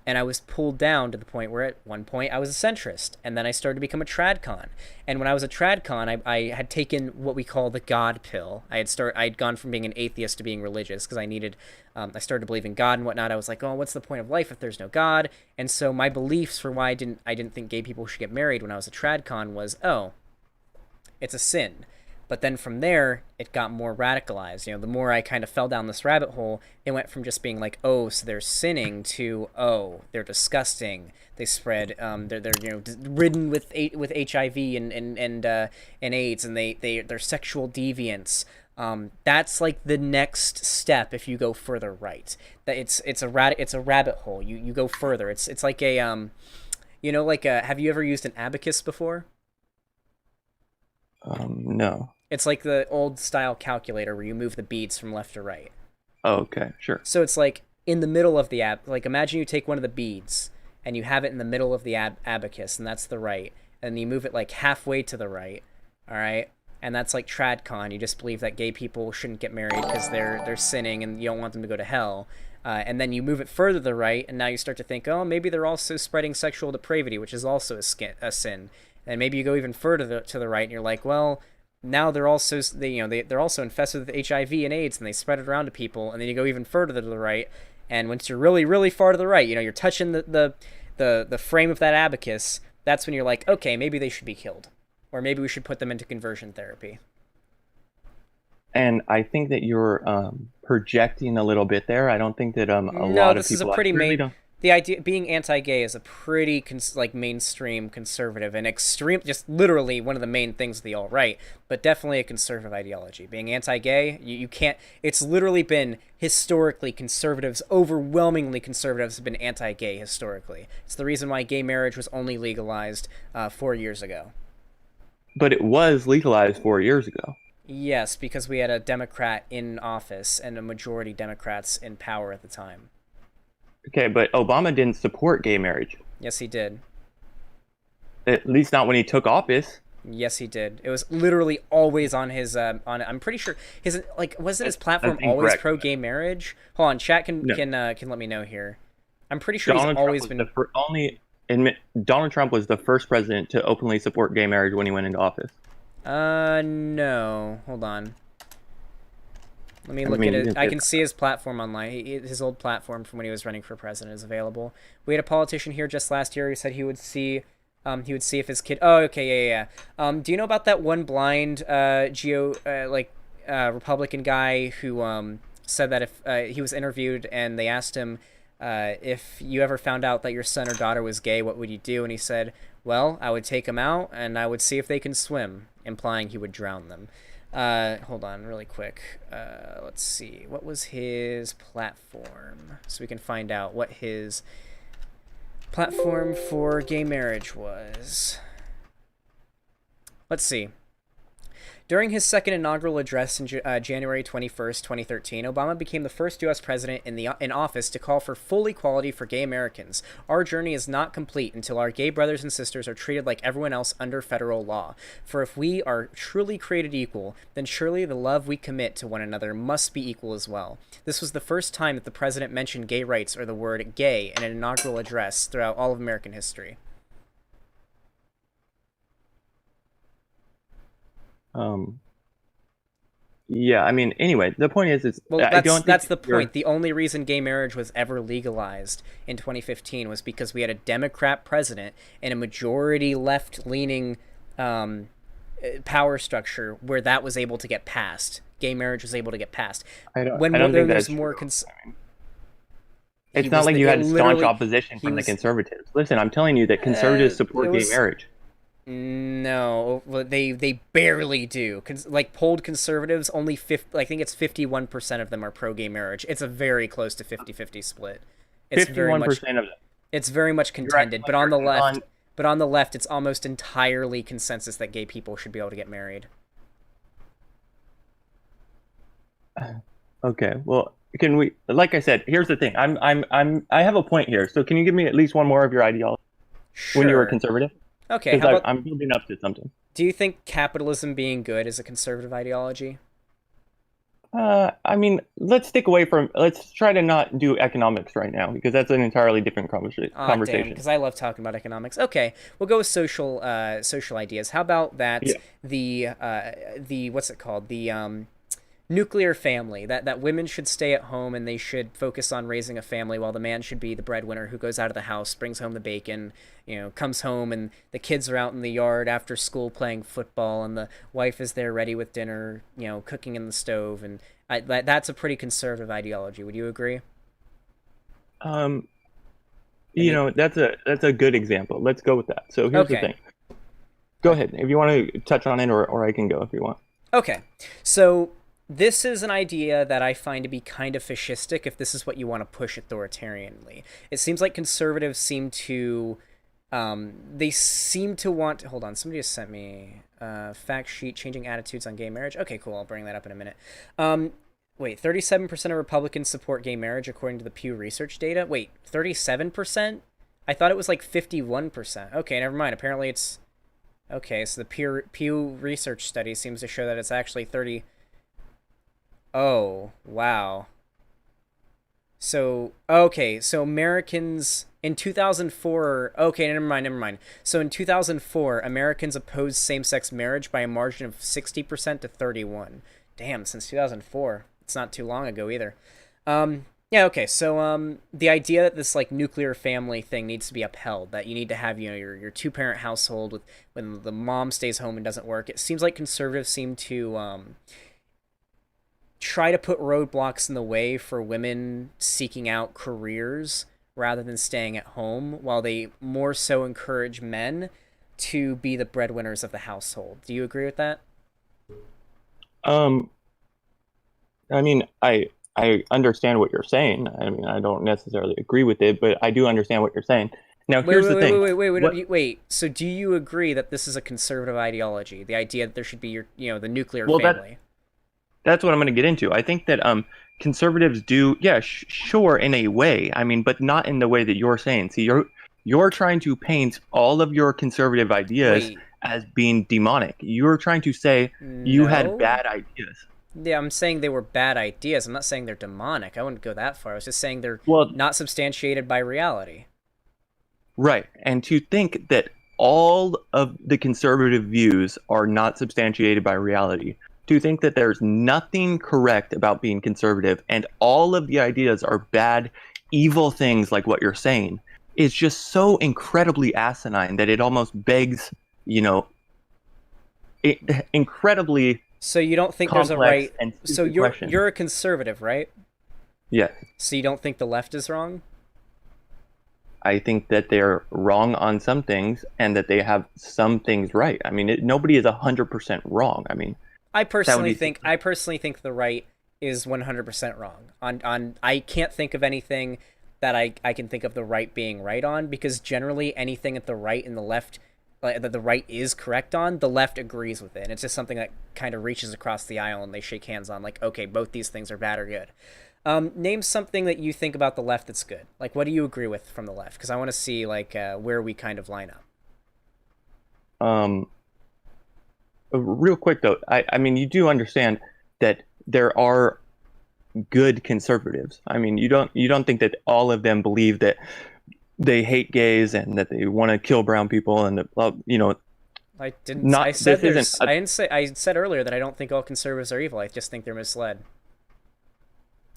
And I was pulled down to the point where at one point I was a centrist, and then I started to become a tradcon. And when I was a tradcon, I had taken what we call the God pill. I had gone from being an atheist to being religious because I started to believe in God and whatnot. I was like, oh, what's the point of life if there's no God? And so my beliefs for why I didn't think gay people should get married when I was a tradcon was, oh, it's a sin. But then from there, it got more radicalized. You know, the more I kind of fell down this rabbit hole, it went from just being like, oh, so they're sinning to, oh, they're disgusting. They spread, they're ridden with HIV and AIDS, and they're sexual deviants. That's like the next step if you go further right. That it's a rabbit hole. You go further. It's like a have you ever used an abacus before? No. It's like the old style calculator where you move the beads from left to right. Oh, okay, sure. So it's like in the middle of the like imagine you take one of the beads and you have it in the middle of the abacus, and that's the right, and you move it like halfway to the right, all right, and that's like tradcon. You just believe that gay people shouldn't get married because they're sinning and you don't want them to go to hell. And then you move it further to the right, and now you start to think, oh, maybe they're also spreading sexual depravity, which is also a sin. And maybe you go even further to the right, and you're like, well, now they're also they're also infested with HIV and AIDS, and they spread it around to people. And then you go even further to the right, and once you're really, really far to the right, you're touching the frame of that abacus. That's when you're like, okay, maybe they should be killed, or maybe we should put them into conversion therapy. And I think that you're projecting a little bit there. I don't think that a No, lot of this is a people pretty really main. don't. The idea being anti-gay is a pretty mainstream conservative and extreme, just literally one of the main things of the alt-right, but definitely a conservative ideology. Being anti-gay, you can't. It's literally been historically conservatives, overwhelmingly conservatives have been anti-gay historically. It's the reason why gay marriage was only legalized 4 years ago. But it was legalized 4 years ago. Yes, because we had a Democrat in office and a majority Democrats in power at the time. Okay, but Obama didn't support gay marriage. Yes, he did. At least not when he took office. Yes, he did. It was literally always on his I'm pretty sure his wasn't his platform That's always incorrect. pro gay marriage? Hold on, chat can No. can let me know here. I'm pretty sure Donald he's always Trump been. was the only admit Donald Trump was the first president to openly support gay marriage when he went into office. No. Hold on. Let me look at it. I can see his platform online. His old platform from when he was running for president is available. We had a politician here just last year who said he would see if his kid. Oh, okay, yeah. Do you know about that one blind Republican guy who said that if he was interviewed and they asked him if you ever found out that your son or daughter was gay, what would you do? And he said, well, I would take them out and I would see if they can swim, implying he would drown them. Hold on really quick. Let's see. What was his platform? So we can find out what his platform for gay marriage was. Let's see. During his second inaugural address in January 21st, 2013, Obama became the first U.S. president in office to call for full equality for gay Americans. Our journey is not complete until our gay brothers and sisters are treated like everyone else under federal law. For if we are truly created equal, then surely the love we commit to one another must be equal as well. This was the first time that the president mentioned gay rights or the word gay in an inaugural address throughout all of American history. Yeah, I mean, anyway, the point is well, I don't think that's the point. The only reason gay marriage was ever legalized in 2015 was because we had a Democrat president and a majority left-leaning power structure where that was able to get passed. Gay marriage was able to get passed. I don't think that's true. It's not like you had staunch opposition from the conservatives. Listen, I'm telling you that conservatives support gay marriage. No, they barely do. Like polled conservatives, only I think it's 51% of them are pro gay marriage. It's a very close to 50-50 split. It's 51% of them. It's very much contended, but on the left, it's almost entirely consensus that gay people should be able to get married. Okay, well, can we? Like I said, here's the thing. I have a point here. So can you give me at least one more of your ideology when you were a conservative? Okay, because I'm building up to something. Do you think capitalism being good is a conservative ideology? I mean, let's try to not do economics right now because that's an entirely different conversation. Because I love talking about economics. Okay, we'll go with social ideas. How about that? Yeah. The what's it called? The nuclear family, that women should stay at home and they should focus on raising a family while the man should be the breadwinner who goes out of the house, brings home the bacon, comes home and the kids are out in the yard after school playing football and the wife is there ready with dinner, cooking in the stove. And that's a pretty conservative ideology. Would you agree? That's a good example. Let's go with that. So here's the thing. Go ahead. If you want to touch on it or I can go if you want. Okay. So this is an idea that I find to be kind of fascistic if this is what you want to push authoritarianly. It seems like conservatives seem to want... Hold on, somebody just sent me a fact sheet, changing attitudes on gay marriage. Okay, cool, I'll bring that up in a minute. Wait, 37% of Republicans support gay marriage according to the Pew Research data? Wait, 37%? I thought it was like 51%. Okay, never mind. Apparently it's Okay, so the Pew Research study seems to show that it's actually 30. Oh, wow. So, okay, so Americans in 2004, okay, never mind. So in 2004, Americans opposed same-sex marriage by a margin of 60% to 31. Damn, since 2004. It's not too long ago either. Yeah, okay, so the idea that this like nuclear family thing needs to be upheld, that you need to have, your two-parent household with when the mom stays home and doesn't work. It seems like conservatives seem to try to put roadblocks in the way for women seeking out careers rather than staying at home, while they more so encourage men to be the breadwinners of the household. Do you agree with that? Um, I mean, I understand what you're saying. I mean, I don't necessarily agree with it, but I do understand what you're saying. Now, Wait, here's wait, the wait, thing. wait, wait, wait, What wait, wait. So do you agree that this is a conservative ideology? The idea that there should be the nuclear well family. that's what I'm going to get into. I think that conservatives do, yeah, sure, in a way. I mean, but not in the way that you're saying. See, you're trying to paint all of your conservative ideas Wait, as being demonic. You're trying to say you had no? bad ideas. Yeah, I'm saying they were bad ideas. I'm not saying they're demonic. I wouldn't go that far. I was just saying they're Well, not substantiated by reality. right. And to think that all of the conservative views are not substantiated by reality, to think that there's nothing correct about being conservative and all of the ideas are bad, evil things like what you're saying, is just so incredibly asinine that it almost begs, you know, incredibly So you don't think there's a complex right. and So stupid you're question. you're a conservative, right? Yes. So you don't think the left is wrong? I think that they're wrong on some things and that they have some things right. I mean, nobody is 100% wrong. I mean, I that would personally be think I personally think the right is 100% wrong. On I can't think of anything that I can think of the right being right on, because generally anything at the right and the left, that the right is correct on, the left agrees with it. And it's just something that kind of reaches across the aisle and they shake hands on, like, okay, both these things are bad or good. Name something that you think about the left that's good. Like, what do you agree with from the left? Because I want to see like where we kind of line up. um, real quick though. I mean, you do understand that there are good conservatives. I mean, you don't think that all of them believe that they hate gays and that they want to kill brown people and that, well, I didn't. I not said this isn't there's. a I didn't say. I said earlier that I don't think all conservatives are evil. I just think they're misled.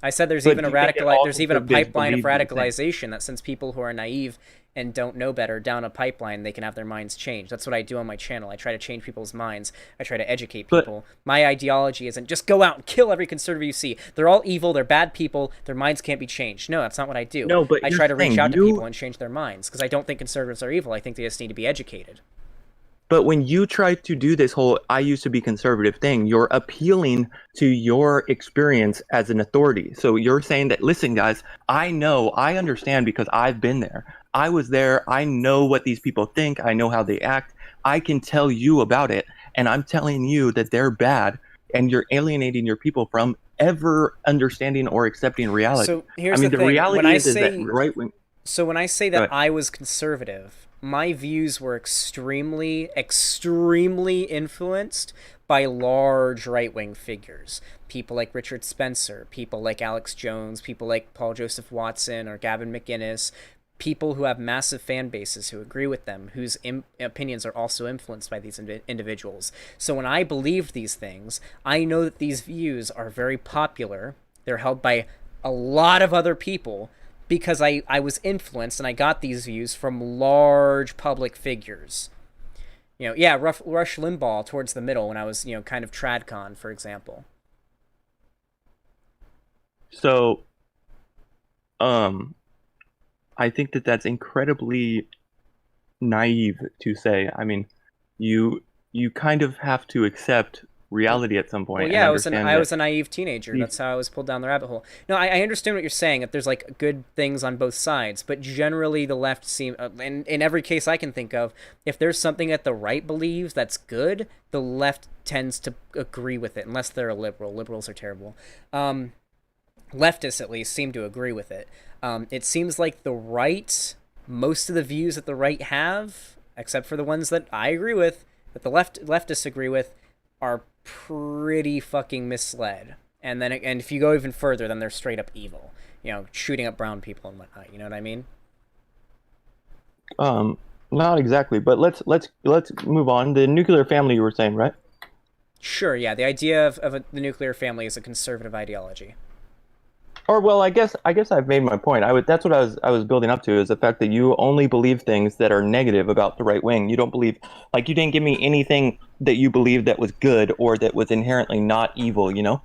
I said there's but even do you think that all there's even a conservatives pipeline of believe these things? radicalization that sends people who are naive and don't know better down a pipeline, they can have their minds changed. That's what I do on my channel. I try to change people's minds. I try to educate But people. My ideology isn't just go out and kill every conservative you see. They're all evil, they're bad people, their minds can't be changed. No, that's not what I do. no, but I here's try the to reach thing. out to You people and change their minds, because I don't think conservatives are evil. I think they just need to be educated. But when you try to do this whole I used to be conservative thing, you're appealing to your experience as an authority. So you're saying that, listen, guys, I know, I understand because I've been there. I was there. I know what these people think. I know how they act. I can tell you about it. And I'm telling you that they're bad. And you're alienating your people from ever understanding or accepting reality. So I here's the mean, the thing. reality is that right wing. So when I say Go that ahead. I was conservative, my views were extremely influenced by large right-wing figures. People like Richard Spencer, people like Alex Jones, people like Paul Joseph Watson or Gavin McInnes, people who have massive fan bases who agree with them, whose opinions are also influenced by these individuals. So when I believed these things, I know that these views are very popular. They're held by a lot of other people because I was influenced and I got these views from large public figures. Yeah, Rush Limbaugh towards the middle when I was, kind of tradcon, for example. So, um, I think that that's incredibly naive to say. I mean, you you kind of have to accept reality at some Well, point and yeah, understand I that was a naive teenager. these. That's how I was pulled down the rabbit hole. No, I understand what you're saying, that there's like good things on both sides, but generally the left seem, in every case I can think of, if there's something that the right believes that's good, the left tends to agree with it, unless they're a liberal. Liberals are terrible. Leftists at least seem to agree with it. It seems like the right, most of the views that the right have, except for the ones that I agree with, that the leftists agree with are pretty fucking misled. And if you go even further, then they're straight up evil. Shooting up brown people and whatnot. You know what I mean? Um, Not exactly, but let's move on. The nuclear family you were saying, right? Sure, yeah. The idea of the nuclear family is a conservative ideology. Or well, I guess I've made my point. That's what I was building up to, is the fact that you only believe things that are negative about the right wing. You don't believe, like, you didn't give me anything that you believed that was good or that was inherently not evil, you know?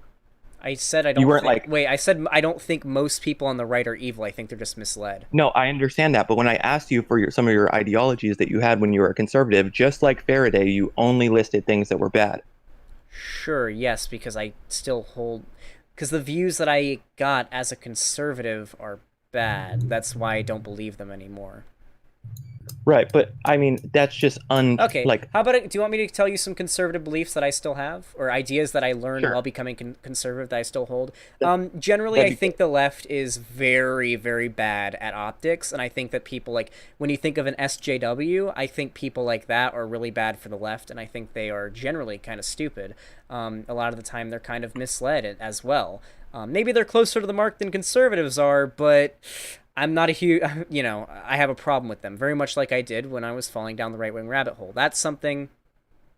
I said I don't You weren't think. like, Wait, I said I don't think most people on the right are evil. I think they're just misled. no, I understand that, but when I asked you for some of your ideologies that you had when you were a conservative, just like Faraday, you only listed things that were bad. Sure, yes, because I still hold. Because the views that I got as a conservative are bad. That's why I don't believe them anymore. Right, but I mean, that's just Okay, like, how about it? Do you want me to tell you some conservative beliefs that I still have, or ideas that I learned sure. while becoming conservative that I still hold? That, Generally, that'd I be think the left is very, very bad at optics, and I think that people like when you think of an SJW, I think people like that are really bad for the left, and I think they are generally kind of stupid. A lot of the time, they're kind of misled as well. Maybe they're closer to the mark than conservatives are, but I'm not a huge, I have a problem with them, very much like I did when I was falling down the right wing rabbit hole. That's something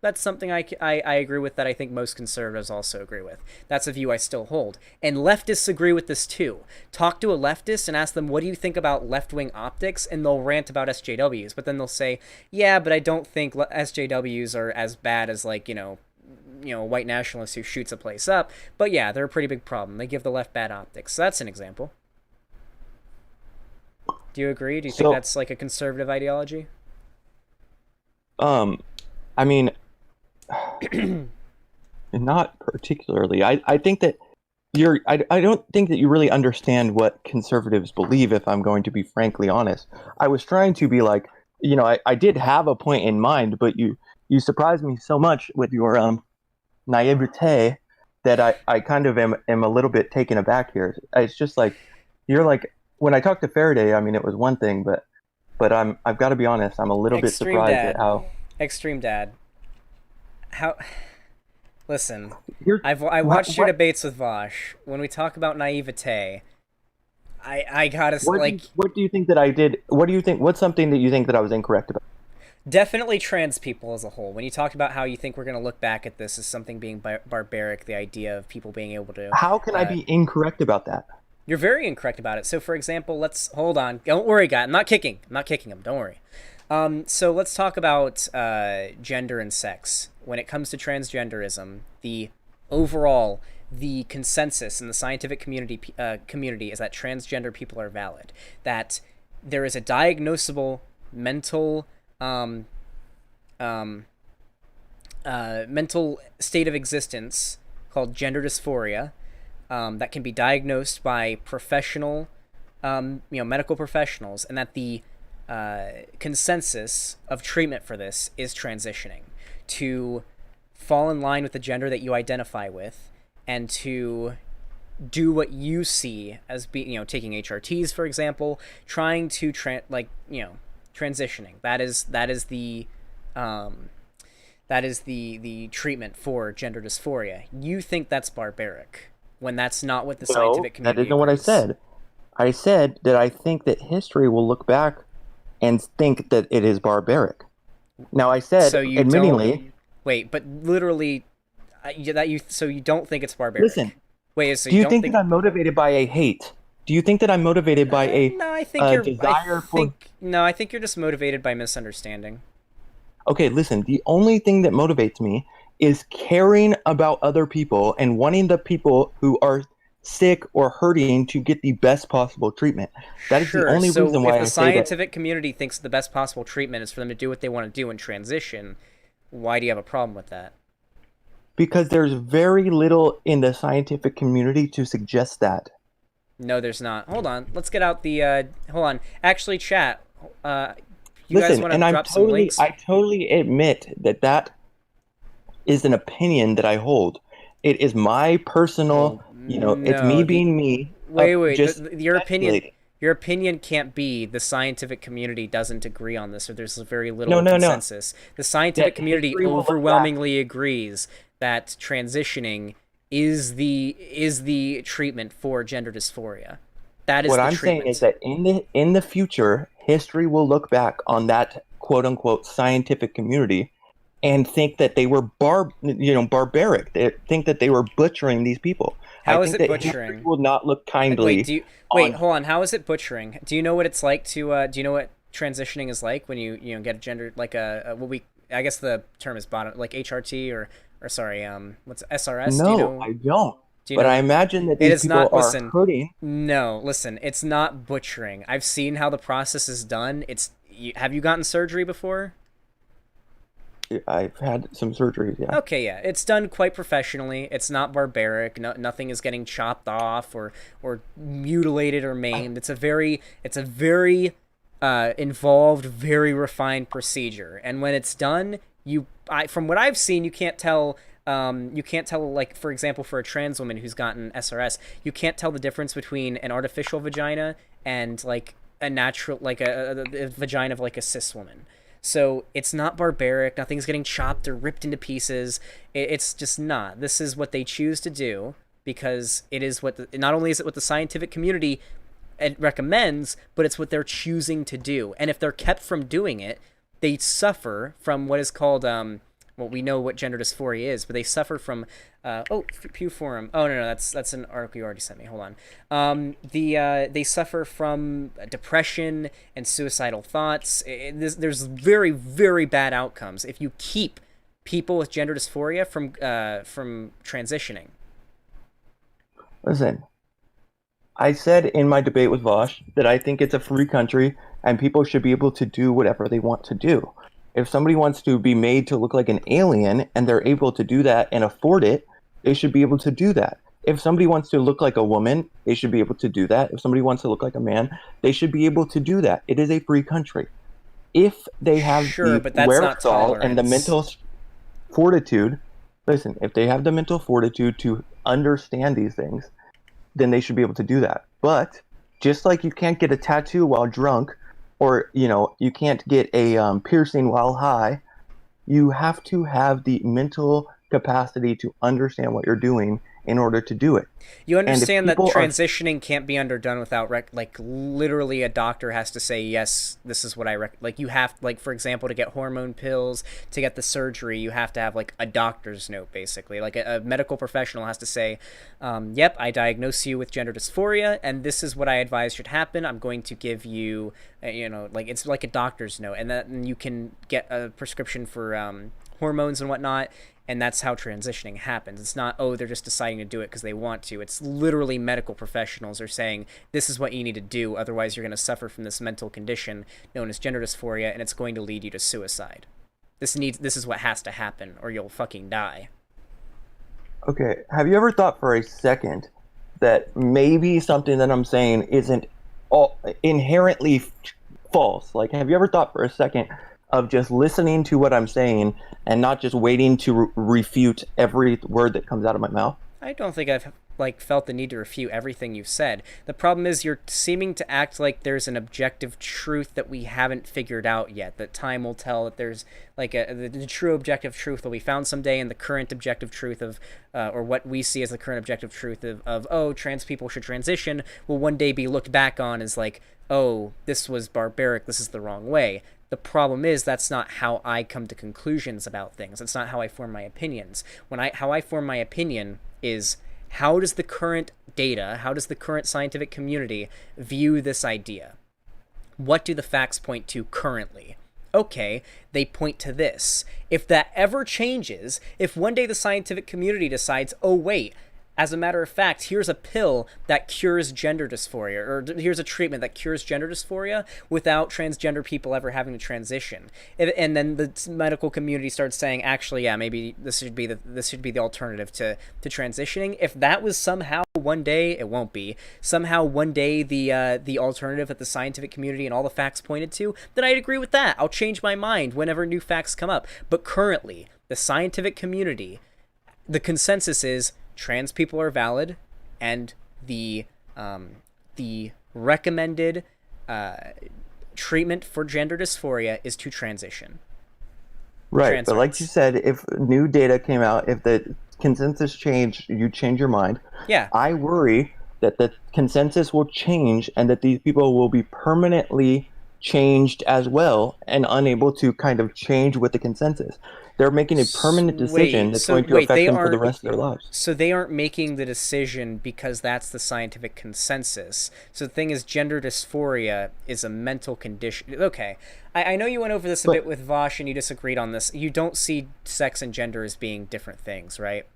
I agree with, that I think most conservatives also agree with. That's a view I still hold. And leftists agree with this too. Talk to a leftist and ask them, what do you think about left-wing optics? And they'll rant about SJWs, but then they'll say, yeah, but I don't think SJWs are as bad as, like, a white nationalist who shoots a place up. But yeah, they're a pretty big problem. They give the left bad optics. So that's an example. Do you agree? Do you think so. that's like a conservative ideology? Um, I mean, not particularly. I think that I don't think that you really understand what conservatives believe, if I'm going to be frankly honest. I was trying to be like, I did have a point in mind, but you surprised me so much with your naivete that I kind of am a little bit taken aback here. It's just like, you're like, when I talked to Faraday, I mean, it was one thing, but I've got to be honest, I'm a little bit Extreme surprised at Dad. how Extreme Dad. How? Listen, you're I watched your what debates with Vosh. When we talk about naivete, I gotta what do you think that I did? What do you think? What's something that you think that I was incorrect about? definitely trans people as a whole. When you talked about how you think we're gonna look back at this as something being barbaric, the idea of people being able to, How can I uh, be incorrect about that? you're very incorrect about it. So, for example, let's hold on. Don't worry, guy. I'm not kicking. I'm not kicking him. Don't worry. So let's talk about gender and sex. When it comes to transgenderism, the consensus in the scientific community is that transgender people are valid. That there is a diagnosable mental um, mental state of existence called gender dysphoria, that can be diagnosed by medical professionals, and that the consensus of treatment for this is transitioning to fall in line with the gender that you identify with, and to do what you see as being, taking HRTs, for example, trying to transitioning. Um, that is the treatment for gender dysphoria. You think that's barbaric when that's not what the No, scientific that community isn't what I agrees. said. I said that I think that history will look back and think that it is barbaric. Now, I said, So you don't admittingly, wait, but literally, so you don't think it's listen, barbaric. Wait, so do you you don't think that think? I'm motivated by a hate? Do you think that I'm motivated by No, I think a you're. I desire for. think no, I think you're just motivated by misunderstanding. Okay, listen, the only thing that motivates me is caring about other people and wanting the people who are sick or hurting to get the best possible treatment. That is the Sure. only So reason if why the I say that. scientific community thinks the best possible treatment is for them to do what they want to do and transition, why do you have a problem with that? Because there's very little in the scientific community to suggest that. No, there's not. Hold on. Let's get out the. Hold on. Actually, chat. Uh, you guys Listen, want to and drop some links? I totally admit that that is an opinion that I hold. It is my Well, personal, it's me no. The being me, wait, wait. just Your opinion. speculating. Your opinion can't be the scientific community doesn't agree on this, or there's very little No. consensus. The scientific That community history will look back. overwhelmingly agrees that transitioning is the treatment for gender dysphoria. That is What the I'm treatment. saying is that in the future, history will look back on that quote unquote scientific community and think that they were barbaric. They think that they were butchering these people. I How is think it that history butchering? will not look Wait, kindly wait? on. Hold on. How is it butchering? Do you know what it's like to? Do you know what transitioning is like when you get a gender like a what we? I guess the term is bottom like HRT or sorry what's SRS? Do you No, know? I don't. Do you But I know? imagine that It these is people not. are Listen. hurting. No, listen. It's not butchering. I've seen how the process is done. Have you gotten surgery before? I've had some surgeries, yeah. Okay, yeah, it's done quite professionally. It's not barbaric. Nothing is getting chopped off or mutilated or maimed. It's a very involved, very refined procedure. And when it's done, from what I've seen, you can't tell. You can't tell, like, for example, for a trans woman who's gotten SRS, you can't tell the difference between an artificial vagina and like a natural, like a vagina of like a cis woman. So it's not barbaric. Nothing's getting chopped or ripped into pieces. It's just not. This is what they choose to do because it is not only is it what the scientific community recommends, but it's what they're choosing to do. And if they're kept from doing it, they suffer from what is called well, we know what gender dysphoria is, but they suffer from Pew Forum. Oh no, that's an article you already sent me. Hold on. They suffer from depression and suicidal thoughts. There's very very bad outcomes if you keep people with gender dysphoria from transitioning. Listen, I said in my debate with Vosh that I think it's a free country and people should be able to do whatever they want to do. If somebody wants to be made to look like an alien and they're able to do that and afford it, they should be able to do that. If somebody wants to look like a woman, they should be able to do that. If somebody wants to look like a man, they should be able to do that. It is a free country. If they have Sure, but that's not wherewithal and the tolerance. mental fortitude, listen, if they have the mental fortitude to understand these things, then they should be able to do that. But just like you can't get a tattoo while drunk, or you can't get a piercing while high, you have to have the mental capacity to understand what you're doing in order to do it. You understand that transitioning can't be underdone without like literally a doctor has to say yes, this is what I like you have, like, for example, to get hormone pills, to get the surgery, you have to have like a doctor's note, basically. Like a medical professional has to say, yep, I diagnose you with gender dysphoria and this is what I advise should happen. I'm going to give you like it's like a doctor's note, and then you can get a prescription for hormones and whatnot. And that's how transitioning happens. It's not, oh, they're just deciding to do it because they want to. It's literally medical professionals are saying, this is what you need to do, otherwise you're going to suffer from this mental condition known as gender dysphoria, and it's going to lead you to suicide. This is what has to happen, or you'll fucking die. Okay, have you ever thought for a second that maybe something that I'm saying isn't inherently false? Like, have you ever thought for a second of just listening to what I'm saying and not just waiting to refute every word that comes out of my mouth? I don't think I've felt the need to refute everything you've said. The problem is you're seeming to act like there's an objective truth that we haven't figured out yet. That time will tell that there's like the true objective truth will be found someday, and the current objective truth of or what we see as the current objective truth of oh, trans people should transition will one day be looked back on as like, oh, this was barbaric, this is the wrong way. The problem is that's not how I come to conclusions about things. It's not how I form my opinions. How I form my opinion is, how does the current data, how does the current scientific community view this idea? What do the facts point to currently? Okay, they point to this. If that ever changes, if one day the scientific community decides, oh wait, as a matter of fact, here's a pill that cures gender dysphoria, or here's a treatment that cures gender dysphoria without transgender people ever having to transition. And then the medical community starts saying, actually, yeah, maybe this should be the alternative to transitioning. If that was somehow one day, it won't be, somehow one day the alternative that the scientific community and all the facts pointed to, then I'd agree with that. I'll change my mind whenever new facts come up. But currently, the scientific community, the consensus is trans people are valid, and the recommended treatment for gender dysphoria is to transition. Right, but like you Transrights. said, if new data came out, if the consensus changed, you change your mind. Yeah. I worry that the consensus will change and that these people will be permanently changed as well and unable to kind of change with the consensus. They're making a permanent decision that's going to Wait, affect them for the rest of their lives. so they aren't making the decision because that's the scientific consensus. So the thing is, gender dysphoria is a mental condition. Okay, I know you went over this a bit with Vosh and you disagreed on this. You don't see sex and gender as being different things, right?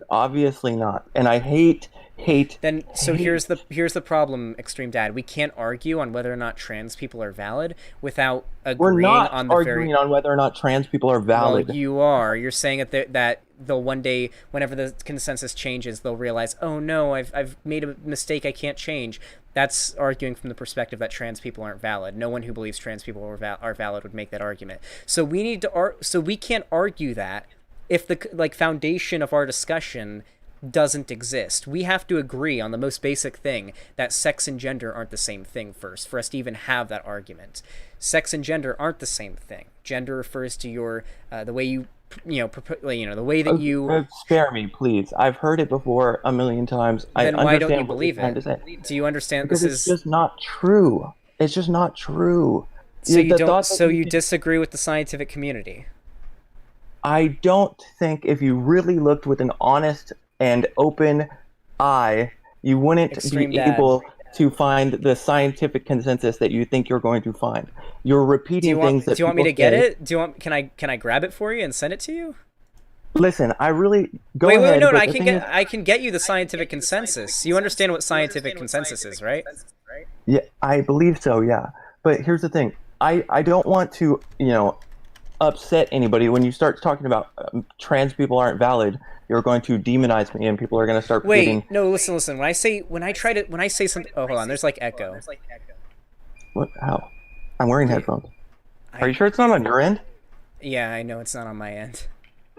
Obviously not. And I hate. Here's the problem, ExtremeDad. We can't argue on whether or not trans people are valid without We're agreeing not on the arguing on whether or not trans people are valid. Well, you are. You're saying that they'll one day, whenever the consensus changes, they'll realize, oh no, I've made a mistake. I can't change. That's arguing from the perspective that trans people aren't valid. No one who believes trans people are valid would make that argument. So we can't argue that if the foundation of our discussion doesn't exist. We have to agree on the most basic thing, that sex and gender aren't the same thing first, for us to even have that argument. Sex and gender aren't the same thing. Gender refers to your the way you the way that you. Spare me, please. I've heard it before a million times. Then I why don't you understand what believe you're trying it? to say. Do you understand Because this it's is? just not true. It's just not true. So you The don't. thought that So you you can- disagree with the scientific community? I don't think if you really looked with an honest and open eye, you wouldn't Extreme be Dad. able to find the scientific consensus that you think you're going to find. You're repeating things that Do you want me to people get say. it? Do you want? Can I grab it for you and send it to you? Listen, I really go Wait, ahead. no, but I the can thing get is- I can get you the scientific consensus. You understand what scientific consensus is, right? Yeah, I believe so. Yeah, but here's the thing. I don't want to upset anybody. When you start talking about trans people aren't valid, you're going to demonize me, and people are going to start getting. Wait, no, listen. When I say something, oh, hold on. There's like echo. What? How? I'm wearing headphones. I- Are you sure it's not on your end? Yeah, I know it's not on my end.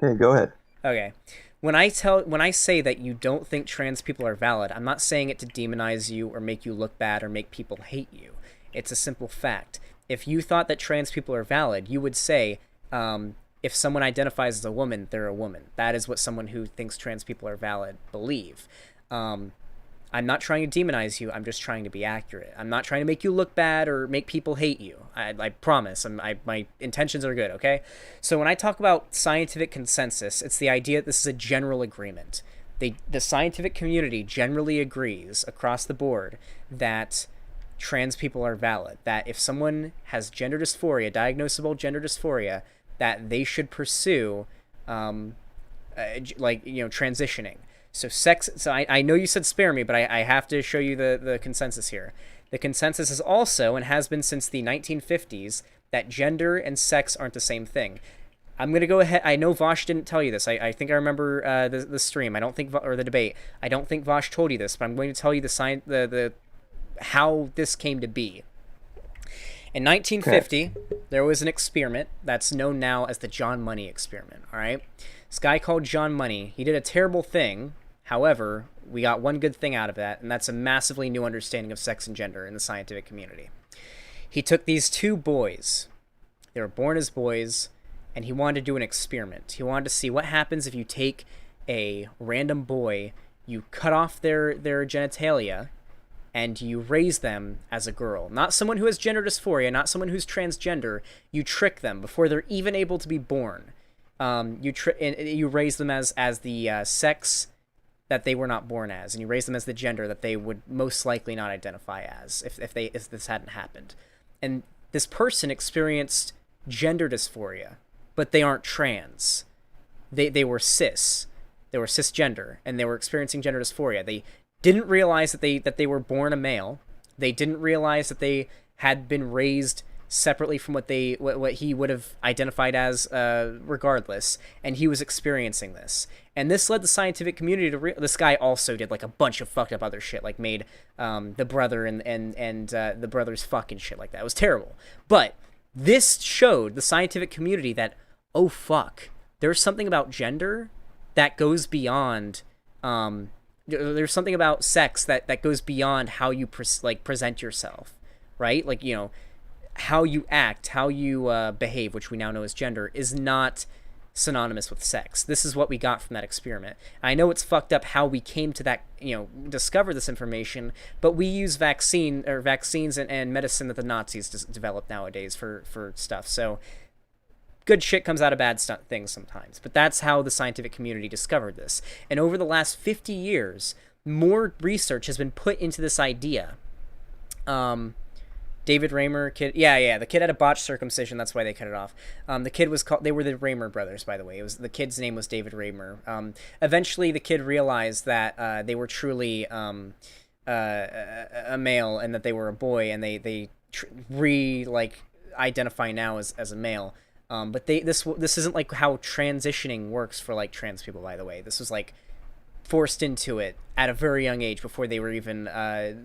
Okay, go ahead. Okay. When I say that you don't think trans people are valid, I'm not saying it to demonize you or make you look bad or make people hate you. It's a simple fact. If you thought that trans people are valid, you would say, if someone identifies as a woman, they're a woman. That is what someone who thinks trans people are valid believe. I'm not trying to demonize you. I'm just trying to be accurate. I'm not trying to make you look bad or make people hate you. I promise. My intentions are good, okay? So when I talk about scientific consensus, it's the idea that this is a general agreement. The scientific community generally agrees across the board that trans people are valid. That if someone has gender dysphoria, diagnosable gender dysphoria, that they should pursue, transitioning. So I know you said spare me, but I have to show you the consensus here. The consensus is also, and has been since the 1950s, that gender and sex aren't the same thing. I'm going to go ahead. I know Vosh didn't tell you this. I think I remember the stream. I don't think, or the debate. I don't think Vosh told you this, but I'm going to tell you the how this came to be. In 1950, there was an experiment that's known now as the John Money experiment, all right? This guy called John Money, he did a terrible thing. However, we got one good thing out of that, and that's a massively new understanding of sex and gender in the scientific community. He took these two boys. They were born as boys, and he wanted to do an experiment. He wanted to see what happens if you take a random boy, you cut off their genitalia, and you raise them as a girl. Not someone who has gender dysphoria, not someone who's transgender. You trick them before they're even able to be born. You raise them as the sex that they were not born as, and you raise them as the gender that they would most likely not identify as if this hadn't happened. And this person experienced gender dysphoria, but they aren't trans. They were cis. They were cisgender, and they were experiencing gender dysphoria. They didn't realize that they were born a male. They didn't realize that they had been raised separately from what he would have identified as regardless, and he was experiencing this. And this led the scientific community to this guy also did like a bunch of fucked up other shit, like made the brother and the brothers fucking shit like that. It was terrible. But this showed the scientific community that, oh fuck, there's something about gender that goes beyond there's something about sex that goes beyond how you present yourself, right? Like, you know, how you act, how you behave, which we now know as gender, is not synonymous with sex. This is what we got from that experiment. I know it's fucked up how we came to that, you know, discover this information, but we use vaccines and medicine that the Nazis developed nowadays for stuff. So good shit comes out of bad things sometimes. But that's how the scientific community discovered this. And over the last 50 years, more research has been put into this idea. David Raymer kid, the kid had a botched circumcision. That's why they cut it off. The kid was called. They were the Raymer brothers, by the way. The kid's name was David Raymer. Eventually, the kid realized that they were truly a male and that they were a boy, and they identify now as a male. But this isn't like how transitioning works for like trans people, by the way. This was like forced into it at a very young age before they were even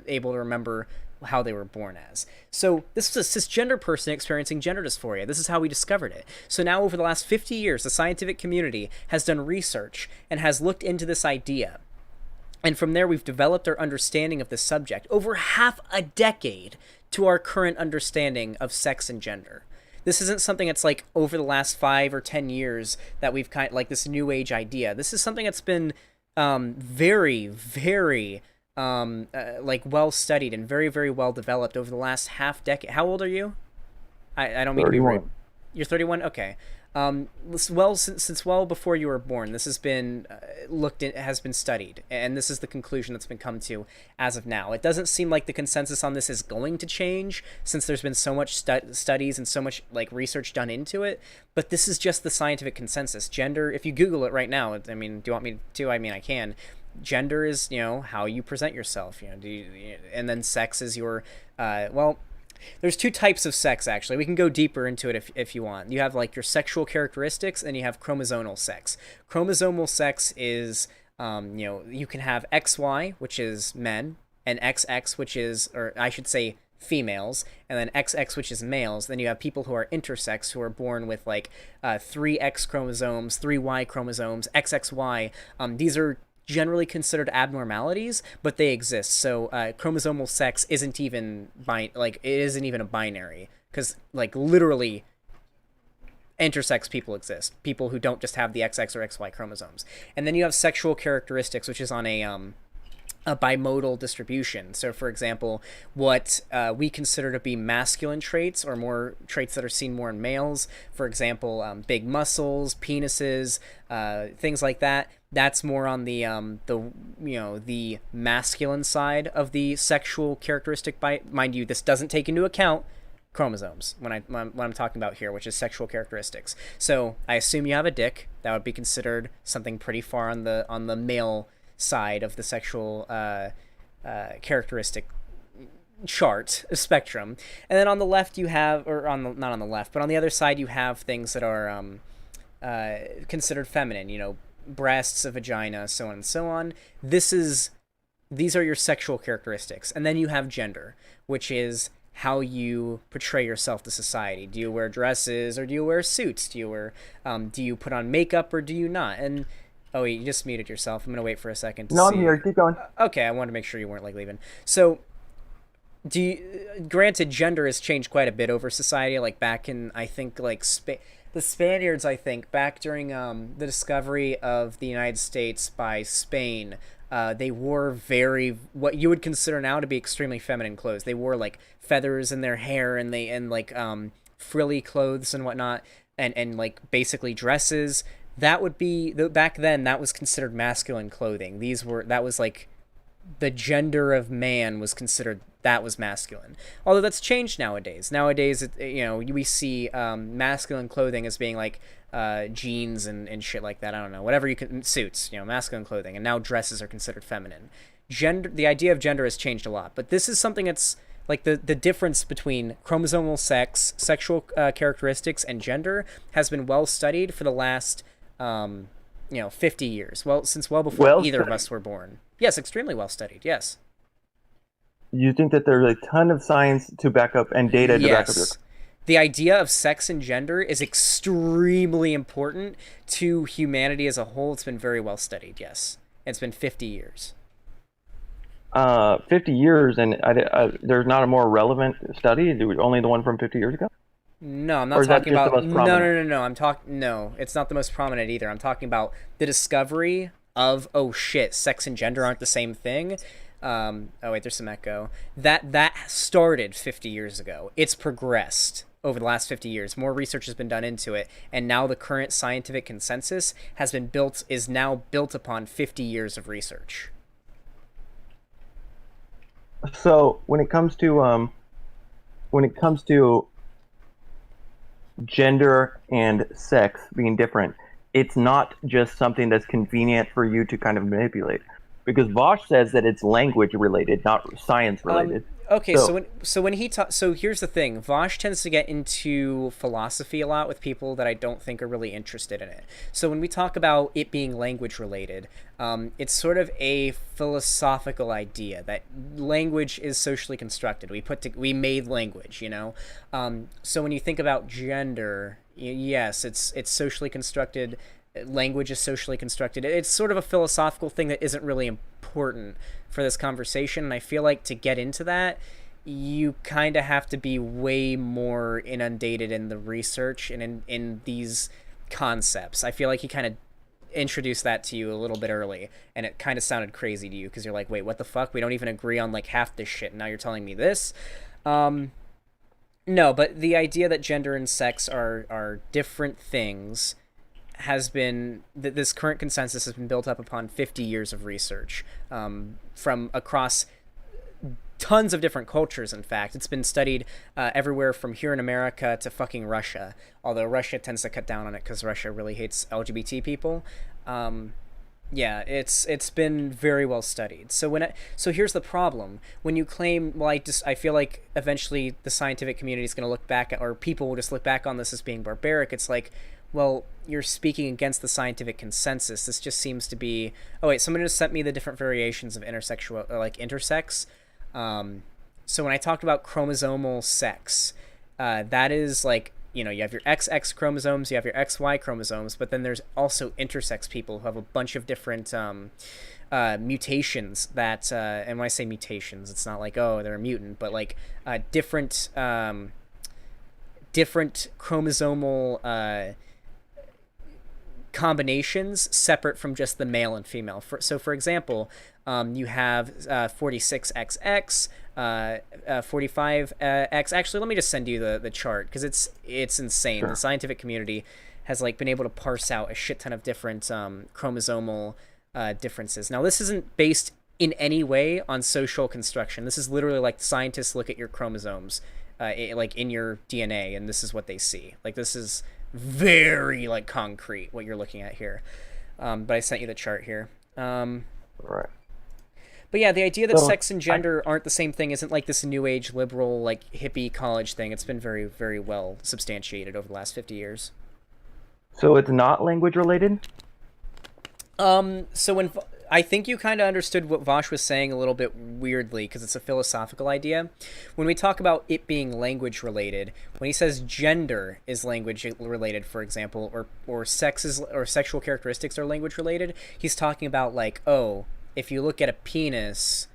able to remember how they were born as. So this was a cisgender person experiencing gender dysphoria. This is how we discovered it. So now over the last 50 years, the scientific community has done research and has looked into this idea. And from there, we've developed our understanding of the subject over half a decade to our current understanding of sex and gender. This isn't something that's like over the last 5 or 10 years that we've kind of like this new age idea. This is something that's been very, very like well studied and very, very well developed over the last half decade. How old are you? I don't mean 31. To be rude. You're 31? Okay. Since well before you were born, this has been has been studied, and this is the conclusion that's been come to as of now. It doesn't seem like the consensus on this is going to change since there's been so much studies and so much like research done into it, but this is just the scientific consensus. Gender, if you Google it right now, I mean, do you want me to? I mean, I can. Gender is, you know, how you present yourself, you know, and then sex is your, there's two types of sex, actually. We can go deeper into it if you want. You have like your sexual characteristics, and you have chromosomal sex. Chromosomal sex is, you know, you can have XY, which is men, and XX, which is, or I should say, females, and then XX, which is males. Then you have people who are intersex, who are born with like 3 X chromosomes, 3 Y chromosomes, XXY. These are generally considered abnormalities, but they exist. So chromosomal sex isn't even it isn't even a binary, because like literally intersex people exist, people who don't just have the XX or XY chromosomes. And then you have sexual characteristics, which is on a bimodal distribution. So for example, what we consider to be masculine traits, or more traits that are seen more in males, for example, big muscles, penises, things like that, that's more on the the masculine side of the sexual characteristic. Mind you, this doesn't take into account chromosomes when I'm talking about here, which is sexual characteristics. So I assume you have a dick. That would be considered something pretty far on the male side of the sexual characteristic chart spectrum. And then on the left you have, or not on the left, but on the other side you have things that are considered feminine, you know, breasts, a vagina, so on and so on. These are your sexual characteristics. And then you have gender, which is how you portray yourself to society. Do you wear dresses, or do you wear suits? Do you put on makeup, or do you not? And oh, you just muted yourself. I'm gonna wait for a second to see. No, I'm here. Keep going. Okay, I wanted to make sure you weren't like leaving. So, granted, gender has changed quite a bit over society. Like back in, I think, like the Spaniards, I think, back during the discovery of the United States by Spain, they wore what you would consider now to be extremely feminine clothes. They wore like feathers in their hair, and like frilly clothes and whatnot, and like basically dresses. That would be, back then, that was considered masculine clothing. That was like the gender of man was considered, that was masculine. Although that's changed nowadays. Nowadays, we see masculine clothing as being like jeans and shit like that. I don't know, whatever suits, masculine clothing. And now dresses are considered feminine. The idea of gender has changed a lot. But this is something that's like the difference between chromosomal sex, sexual characteristics, and gender has been well studied for the last 50 years. Well, since well before either of us were born. Yes, extremely well studied. Yes. You think that there's a ton of science to back up and data to back up your... The idea of sex and gender is extremely important to humanity as a whole. It's been very well studied. Yes. It's been 50 years. 50 years, and there's not a more relevant study. Only the one from 50 years ago, No, I'm or not is that talking just the about. most No, no, prominent? no, no. I'm talking. No, it's not the most prominent either. I'm talking about the discovery of, oh shit, sex and gender aren't the same thing. Oh wait, there's some echo. That started 50 years ago. It's progressed over the last 50 years. More research has been done into it, and now the current scientific consensus is now built upon 50 years of research. So when it comes to gender and sex being different, it's not just something that's convenient for you to kind of manipulate. Because Vosh says that it's language related, not science related. Okay, So, so when he so here's the thing. Vosh tends to get into philosophy a lot with people that I don't think are really interested in it. So when we talk about it being language related, it's sort of a philosophical idea that language is socially constructed. We made language, you know. So when you think about gender, yes, it's socially constructed. Language is socially constructed. It's sort of a philosophical thing that isn't really important for this conversation, and I feel like to get into that, you kind of have to be way more inundated in the research and in these concepts. I feel like he kind of introduced that to you a little bit early, and it kind of sounded crazy to you because you're like, wait, what the fuck? We don't even agree on like half this shit, and now you're telling me this. No, but the idea that gender and sex are different things has been this current consensus has been built up upon 50 years of research, from across tons of different cultures. In fact, it's been studied everywhere from here in America to fucking Russia, although Russia tends to cut down on it because Russia really hates LGBT people. Yeah, it's been very well studied. So here's the problem: when you claim, well, I feel like eventually the scientific community is going to look back at, or people will just look back on this as being barbaric. It's like, well, you're speaking against the scientific consensus. This just seems to be. Oh wait, someone just sent me the different variations of intersexual, or like intersex. So when I talked about chromosomal sex, that is like, you know, you have your XX chromosomes, you have your XY chromosomes, but then there's also intersex people who have a bunch of different mutations that, and when I say mutations, it's not like, oh, they're a mutant, but like different chromosomal combinations separate from just the male and female. So for example, you have 46XX, 45X. Actually, let me just send you the chart because it's insane. sure. The scientific community has like been able to parse out a shit ton of different chromosomal differences. Now, this isn't based in any way on social construction. This is literally like scientists look at your chromosomes, like in your DNA, and this is what they see. Like, this is very like concrete what you're looking at here. But I sent you the chart here. Right. But yeah, the idea that So sex and gender aren't the same thing isn't like this new age liberal like hippie college thing. It's been very, very well substantiated over the last 50 years. so it's not language related. So when I think you kind of understood what Vosh was saying a little bit weirdly because it's a philosophical idea. When we talk about it being language related, when he says gender is language related, for example, or sexual characteristics are language related, he's talking about like, oh, if you look at a penis,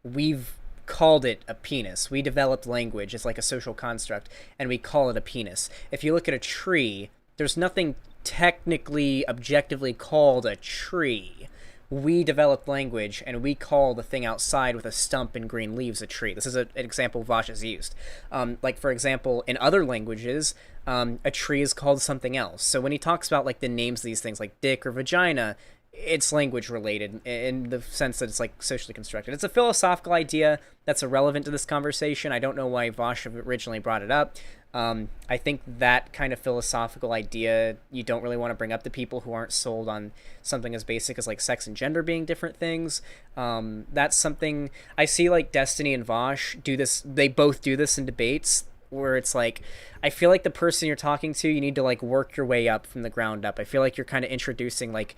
we've called it a penis. We developed language as like a social construct, and we call it a penis. If you look at a tree, there's nothing technically, objectively called a tree. We developed language, and we call the thing outside with a stump and green leaves a tree. This is an example Vosh has used. Like, for example, in other languages, a tree is called something else. So when he talks about like the names of these things, like dick or vagina, it's language related in the sense that it's like socially constructed. It's a philosophical idea that's irrelevant to this conversation. I don't know why Vosh originally brought it up. I think that kind of philosophical idea you don't really want to bring up to people who aren't sold on something as basic as like sex and gender being different things. That's something I see like Destiny and Vosh do this. They both do this in debates where it's like, I feel like the person you're talking to, you need to like work your way up from the ground up. I feel like you're kind of introducing like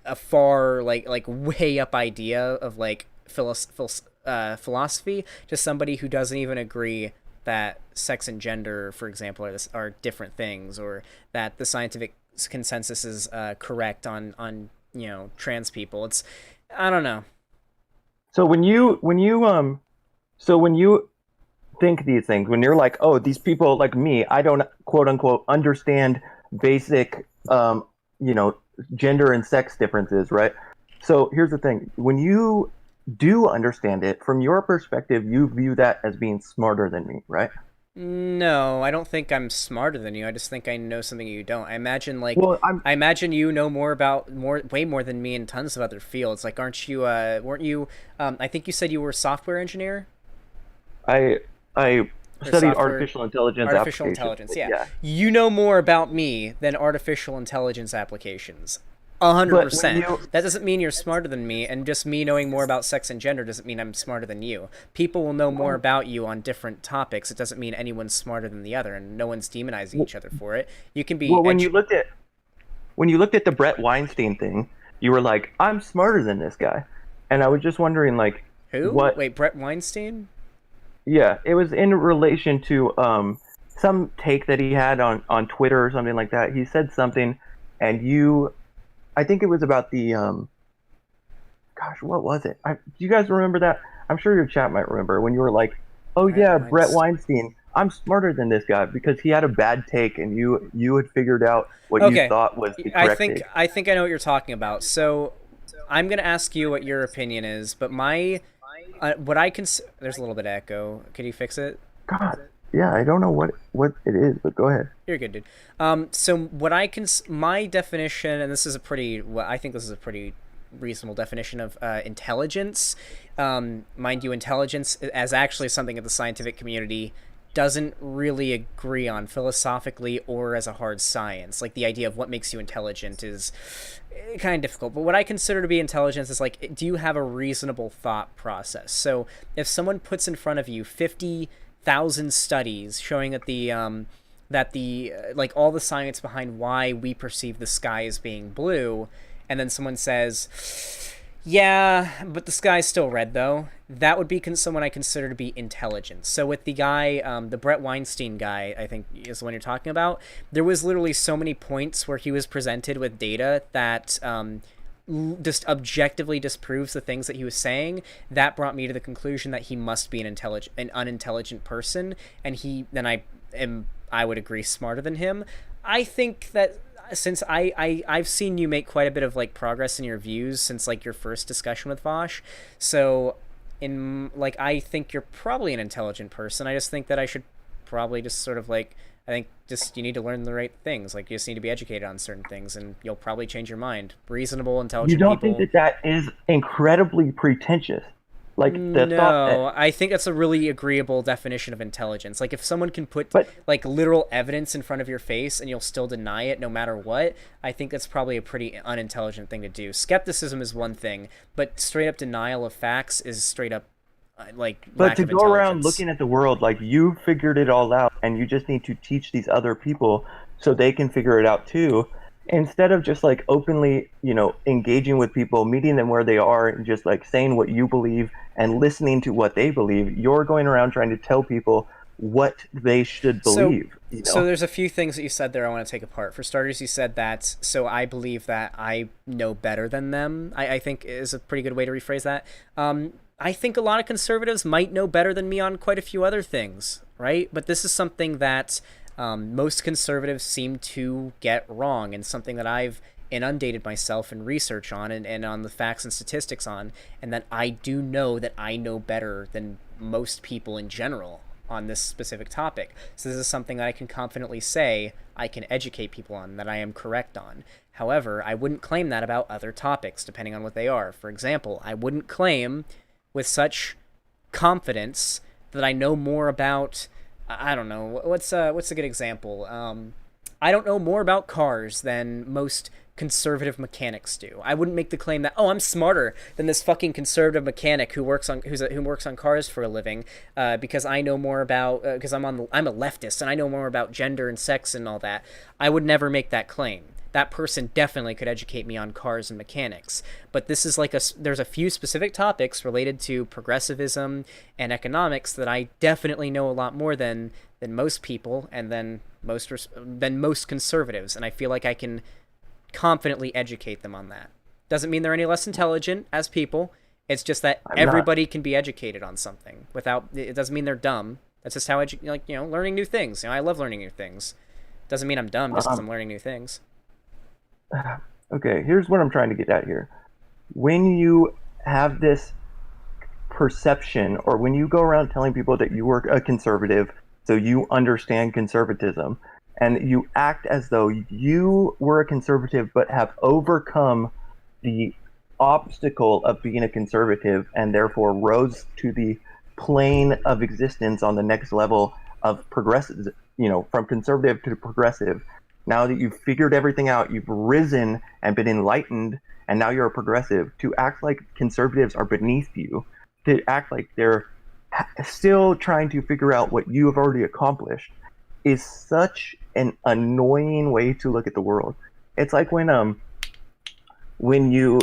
a far like way up idea of like philosophy to somebody who doesn't even agree that sex and gender, for example, are different things, or that the scientific consensus is correct on you know, trans people. It's, I don't know. So when you think these things, when you're like, oh, these people like me, I don't quote unquote understand basic, you know, gender and sex differences, right? So here's the thing: when you do understand it, from your perspective, you view that as being smarter than me, right? No, I don't think I'm smarter than you. I just think I know something you don't. Well, I'm I imagine you know way more than me in tons of other fields. Like, aren't you? Weren't you? I think you said you were a software engineer I I or studied software artificial intelligence artificial applications. intelligence. Yeah, Yeah, you know more about me than artificial intelligence applications. A hundred but when percent. you That doesn't mean you're smarter than me, and just me knowing more about sex and gender doesn't mean I'm smarter than you. People will know more about you on different topics. It doesn't mean anyone's smarter than the other, and no one's demonizing each other for it. You can be well, when you looked at the Brett Weinstein thing, you were like, I'm smarter than this guy, and I was just wondering, like, who? what? Wait, Brett Weinstein? Yeah, it was in relation to some take that he had on Twitter or something like that. He said something, and I think it was about the gosh, what was it? Do you guys remember that? I'm sure your chat might remember when you were like, "Oh Brett yeah, Brett Weinstein. Weinstein. I'm smarter than this guy because he had a bad take, and you had figured out what you Okay, thought was the correct take." I think I know what you're talking about. So I'm gonna ask you what your opinion is, but my what I can there's a little bit of echo. Could you fix it? God, yeah, I don't know what it is, but go ahead. You're good, dude. So what I can my definition, and this is a pretty well, I think this is a pretty reasonable definition of intelligence. Mind you, intelligence as actually something that the scientific community doesn't really agree on philosophically or as a hard science. Like, the idea of what makes you intelligent is kind of difficult. But what I consider to be intelligence is, like, do you have a reasonable thought process? So if someone puts in front of you 50,000 studies showing that the like all the science behind why we perceive the sky as being blue, and then someone says, yeah, but the sky's still red, though, that would be someone I consider to be intelligent. So with the guy, the Brett Weinstein guy, I think is the one you're talking about, there was literally so many points where he was presented with data that just objectively disproves the things that he was saying. That brought me to the conclusion that he must be an unintelligent person, and I would agree, smarter than him. I think that since I've seen you make quite a bit of, like, progress in your views since, like, your first discussion with Vosh, so I think you're probably an intelligent person. I just think that I should probably just sort of, like, I think just you need to learn the right things. Like, you just need to be educated on certain things, and you'll probably change your mind. Reasonable, You intelligent don't think people. that is incredibly pretentious? Like the thought that, No, I think that's a really agreeable definition of intelligence. Like, if someone can put, but like, literal evidence in front of your face and you'll still deny it no matter what, I think that's probably a pretty unintelligent thing to do. Skepticism is one thing, but straight up denial of facts is straight up, like, But lack to of go around intelligence. looking at the world like you figured it all out and you just need to teach these other people so they can figure it out too, instead of just like openly, engaging with people, meeting them where they are and just like saying what you believe and listening to what they believe, you're going around trying to tell people what they should So, believe, so there's a few things that you said there I want to take apart. For starters, you said that, so I believe that I know better than them, I think is a pretty good way to rephrase that. I think a lot of conservatives might know better than me on quite a few other things, right? But this is something that most conservatives seem to get wrong, and something that I've inundated myself in research on, and on the facts and statistics on, and that I do know that I know better than most people in general on this specific topic. So this is something that I can confidently say I can educate people on, that I am correct on. However, I wouldn't claim that about other topics, depending on what they are. For example, I wouldn't claim with such confidence that I know more about, I don't know, what's a good example? I don't know more about cars than most conservative mechanics do. I wouldn't make the claim that, oh, I'm smarter than this fucking conservative mechanic who works on cars for a living, because I know more about, because I'm a leftist and I know more about gender and sex and all that. I would never make that claim. That person definitely could educate me on cars and mechanics. But this is like there's a few specific topics related to progressivism and economics that I definitely know a lot more than most people, and than most conservatives, and I feel like I can confidently educate them on that. Doesn't mean they're any less intelligent as people. It's just that I'm not. everybody can be educated on something without. It doesn't mean they're dumb. That's just how learning new things. I love learning new things. Doesn't mean I'm dumb just because Um, I'm learning new things. okay, here's what I'm trying to get at here. When you have this perception, or when you go around telling people that you were a conservative, so you understand conservatism, and you act as though you were a conservative but have overcome the obstacle of being a conservative and therefore rose to the plane of existence on the next level of progressive, from conservative to progressive. Now that you've figured everything out, you've risen and been enlightened, and now you're a progressive. To act like conservatives are beneath you, to act like they're still trying to figure out what you have already accomplished, is such an annoying way to look at the world. It's like when you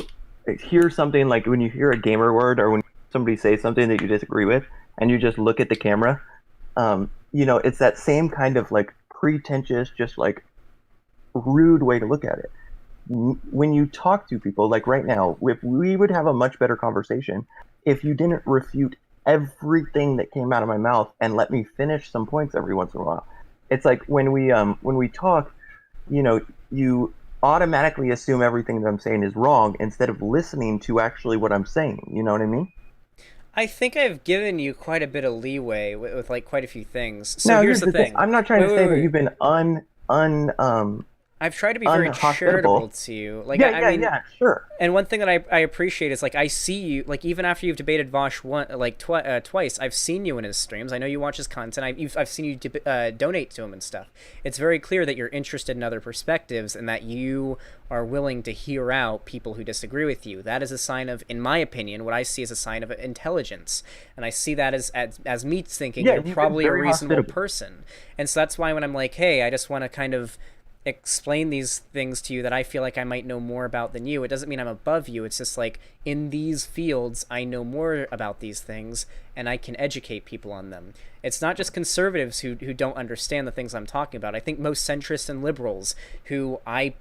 hear something, like when you hear a gamer word, or when somebody says something that you disagree with and you just look at the camera. It's that same kind of like pretentious, just like rude way to look at it. When you talk to people, like right now, if we would have a much better conversation if you didn't refute everything that came out of my mouth and let me finish some points every once in a while. It's like when we talk, you automatically assume everything that I'm saying is wrong instead of listening to actually what I'm saying. You know what I mean? I think I've given you quite a bit of leeway with like quite a few things. So Now, here's here's the the thing. thing. I'm not trying Wait, to wait, say wait, that wait. you've been I've tried to be very charitable unhospitable. to you. Like, Yeah, I yeah, mean, yeah, sure. and one thing that I appreciate is like I see you, like even after you've debated Vosh twice, I've seen you in his streams. I know you watch his content. I've seen you donate to him and stuff. It's very clear that you're interested in other perspectives and that you are willing to hear out people who disagree with you. That is a sign of, in my opinion, what I see as a sign of intelligence, and I see that as me thinking Yeah, you're you've been probably a very reasonable hospitable. person. And so that's why when I'm like, hey, I just want to kind of explain these things to you that I feel like I might know more about than you. It doesn't mean I'm above you. It's just like in these fields, I know more about these things and I can educate people on them. It's not just conservatives who don't understand the things I'm talking about. I think most centrists and liberals who I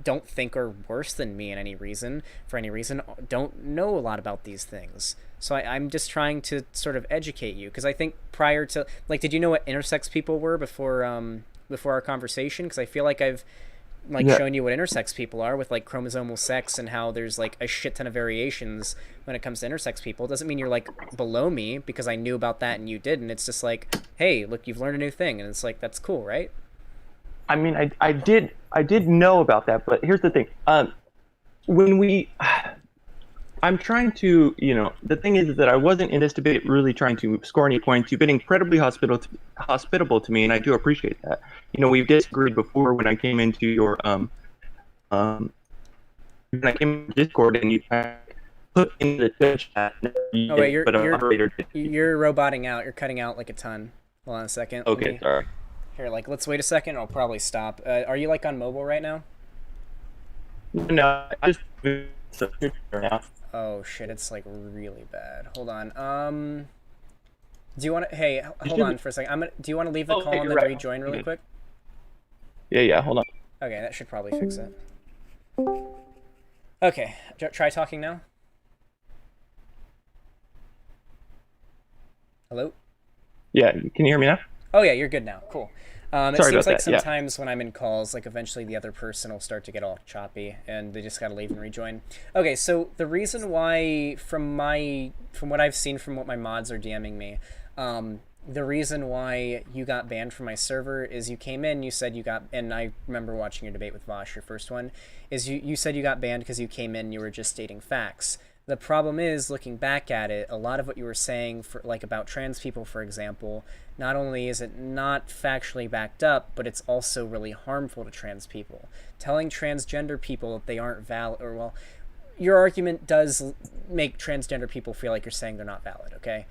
don't think are worse than me for any reason, don't know a lot about these things. So I'm just trying to sort of educate you because I think prior to, like, did you know what intersex people were before our conversation? Because I feel like I've like Yeah. shown you what intersex people are with like chromosomal sex and how there's like a shit ton of variations when it comes to intersex people. It doesn't mean you're like below me because I knew about that and you didn't. It's just like, hey, look, you've learned a new thing, and it's like that's cool, right? I mean, I did know about that, but here's the thing. When we, I'm trying to, the thing is that I wasn't in this debate really trying to score any points. You've been incredibly hospitable to me, and I do appreciate that. We've disagreed before when I came into your um when I came to Discord and you put in the chat. Oh wait, But a moderator did. you're roboting out. You're cutting out like a ton. Hold on a second. Okay, sorry. Here, like, let's wait a second. I'll probably stop. Are you like on mobile right now? No, I just now. Oh shit, it's like really bad. Hold on. Do you want to? Hey, hold should on be- for a second. Do you want to leave the Oh, call yeah, and you're then right. rejoin really quick? Yeah, hold on. Okay, that should probably fix it. Okay, try talking now. Hello? Yeah, can you hear me now? Oh yeah, you're good now. Cool. It Sorry seems about like that, yeah. sometimes when I'm in calls, like eventually the other person will start to get all choppy, and they just gotta leave and rejoin. Okay, so the reason why, from what I've seen from what my mods are DMing me, the reason why you got banned from my server is you came in, you said you got, and I remember watching your debate with Vosh, your first one, is you said you got banned because you came in and you were just stating facts. The problem is, looking back at it, a lot of what you were saying, for like about trans people, for example, not only is it not factually backed up, but it's also really harmful to trans people. Telling transgender people that they aren't valid, or well, your argument does make transgender people feel like you're saying they're not valid, okay?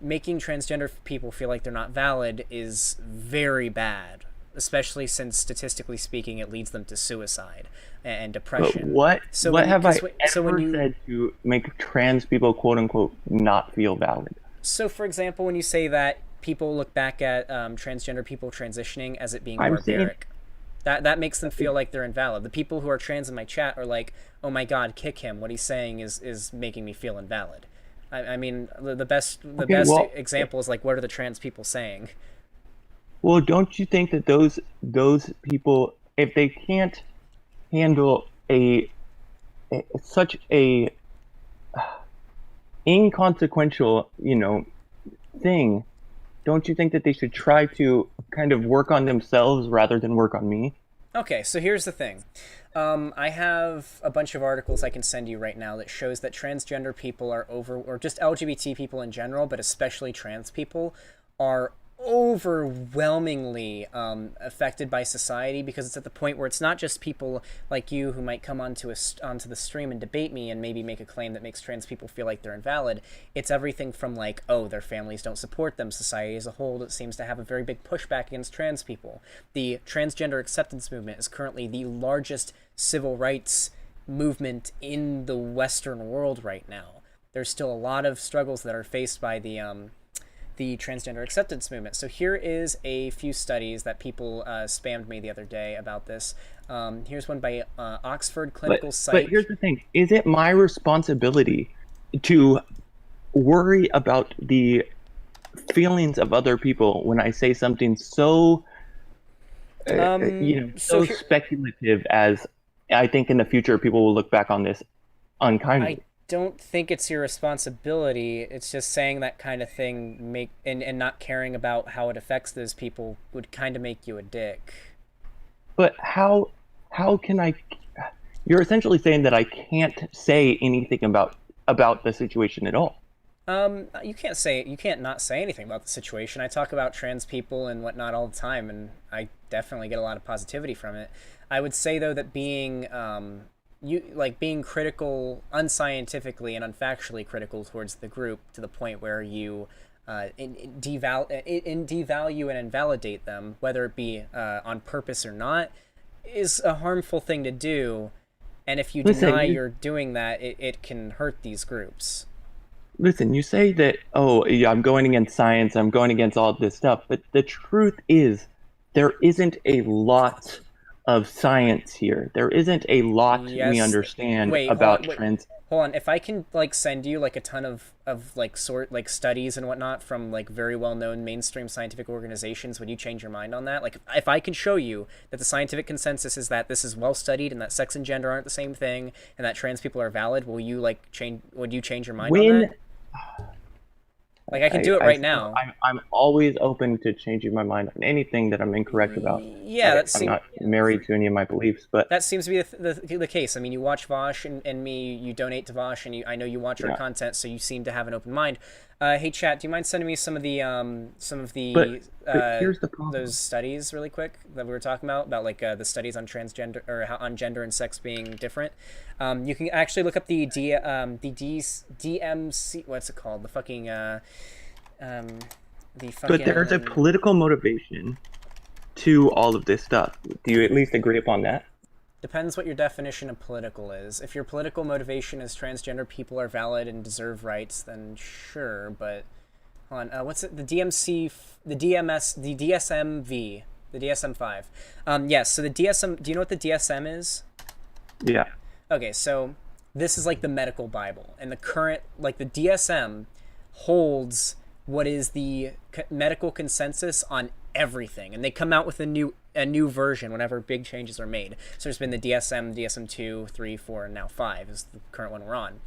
Making transgender people feel like they're not valid is very bad, especially since statistically speaking, it leads them to suicide and But depression. what have I So when ever you said to make trans people quote unquote not feel valid? So, for example, when you say that people look back at transgender people transitioning as it being I'm saying barbaric. That makes them feel like they're invalid. The people who are trans in my chat are like, oh my god, kick him. What he's saying is making me feel invalid. I mean, the best example is like, what are the trans people saying? Well, don't you think that those people, if they can't handle such a inconsequential, thing, don't you think that they should try to kind of work on themselves rather than work on me? Okay, so here's the thing. I have a bunch of articles I can send you right now that shows that transgender people are or just LGBT people in general, but especially trans people, are overwhelmingly affected by society, because it's at the point where it's not just people like you who might come onto the stream and debate me and maybe make a claim that makes trans people feel like they're invalid. It's everything from like, oh, their families don't support them, society as a whole that seems to have a very big pushback against trans people. The transgender acceptance movement is currently the largest civil rights movement in the Western world right now. There's still a lot of struggles that are faced by the transgender acceptance movement. So here is a few studies that people spammed me the other day about this. Here's one by Oxford Clinical Psych. But here's the thing. Is it my responsibility to worry about the feelings of other people when I say something so, speculative as I think in the future people will look back on this unkindly? Don't think it's your responsibility. It's just saying that kind of thing and not caring about how it affects those people would kind of make you a dick. But how can I? You're essentially saying that I can't say anything about the situation at all. You can't not say anything about the situation. I talk about trans people and whatnot all the time, and I definitely get a lot of positivity from it. I would say though that being critical, unscientifically and unfactually critical towards the group to the point where you devalue and invalidate them, whether it be on purpose or not, is a harmful thing to do. And if you deny you're doing that, it can hurt these groups. Listen, you say that, oh, yeah, I'm going against science, I'm going against all this stuff, but the truth is there isn't a lot of science here. There isn't a lot we understand about trans. Hold on, if I can send you a ton of studies and whatnot from very well-known mainstream scientific organizations, would you change your mind on that? If I can show you that the scientific consensus is that this is well studied and that sex and gender aren't the same thing and that trans people are valid, would you change your mind on that? I can do it right now. I'm always open to changing my mind on anything that I'm incorrect about. Yeah, I'm not married to any of my beliefs, but that seems to be the case. I mean, you watch Vosh and me, you donate to Vosh, and I know you watch our content, so you seem to have an open mind. Hey, chat, do you mind sending me some of the but here's the problem. Those studies really quick that we were talking about the studies on transgender or on gender and sex being different? You can actually look up the DMC. What's it called? The fucking But there's a political motivation to all of this stuff. Do you at least agree upon that? Depends what your definition of political is. If your political motivation is transgender people are valid and deserve rights, then sure, but hold on, what's it? The DMC, the DMS, the DSMV, the DSM-5. Yes, so the DSM, do you know what the DSM is? Yeah. Okay, so this is the medical Bible, and the current, the DSM holds what is the medical consensus on everything, and they come out with a new version whenever big changes are made. So there's been the DSM, DSM-2, 3, 4, and now 5 is the current one we're on.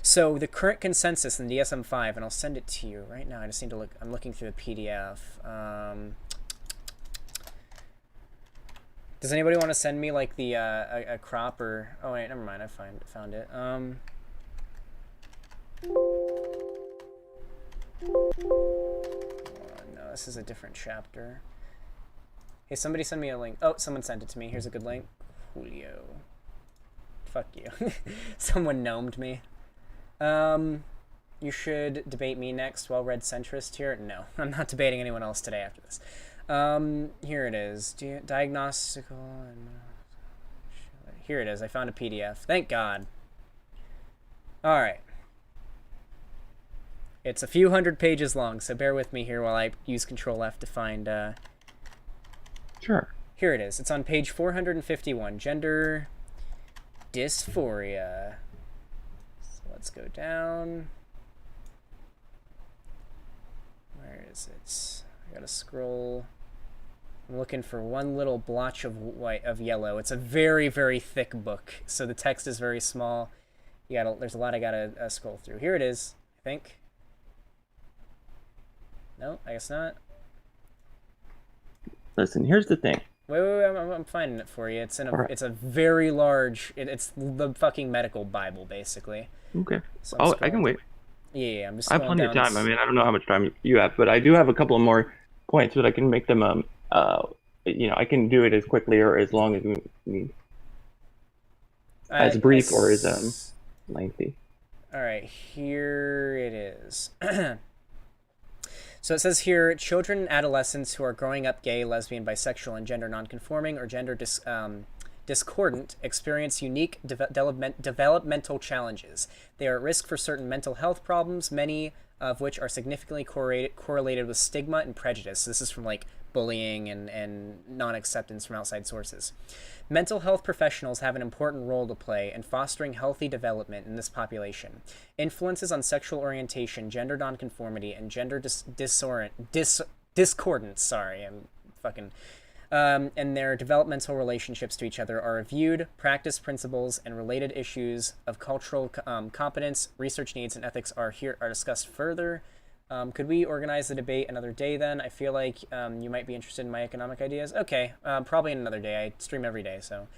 So the current consensus in DSM-5, and I'll send it to you right now. I just need to look. I'm looking through the PDF. Does anybody want to send me the a crop or? Oh wait, never mind. I found it. No, this is a different chapter. Hey, somebody send me a link. Oh, someone sent it to me. Here's a good link. Julio. Fuck you. Someone gnomed me. You should debate me next. Well-read centrist here. No, I'm not debating anyone else today after this. Here it is. Diagnostical. Here it is. I found a PDF. Thank God. All right. It's a few hundred pages long, so bear with me here while I use Control F to find. Sure. Here it is. It's on page 451. Gender dysphoria. So let's go down. Where is it? I gotta scroll. I'm looking for one little blotch of yellow. It's a very, very thick book, so the text is very small. There's a lot I gotta scroll through. Here it is, I think. No, I guess not. Listen, here's the thing. Wait, I'm finding it for you. It's a very large. It's the fucking medical Bible, basically. Okay. So I can wait. Yeah, I'm just. I have plenty of time. I mean, I don't know how much time you have, but I do have a couple of more points, but I can make them. I can do it as quickly or as long as we need. As brief or as lengthy. All right, here it is. So it says here, children and adolescents who are growing up gay, lesbian, bisexual, and gender nonconforming or gender discordant experience unique developmental challenges. They are at risk for certain mental health problems, many of which are significantly correlated with stigma and prejudice. This is from like bullying and non-acceptance from outside sources. Mental health professionals have an important role to play in fostering healthy development in this population. Influences on sexual orientation, gender nonconformity, and gender discordance, and their developmental relationships to each other are reviewed. Practice principles and related issues of cultural competence, research needs, and ethics are discussed further. Could we organize the debate another day then? I feel like you might be interested in my economic ideas. Okay, probably another day. I stream every day, so.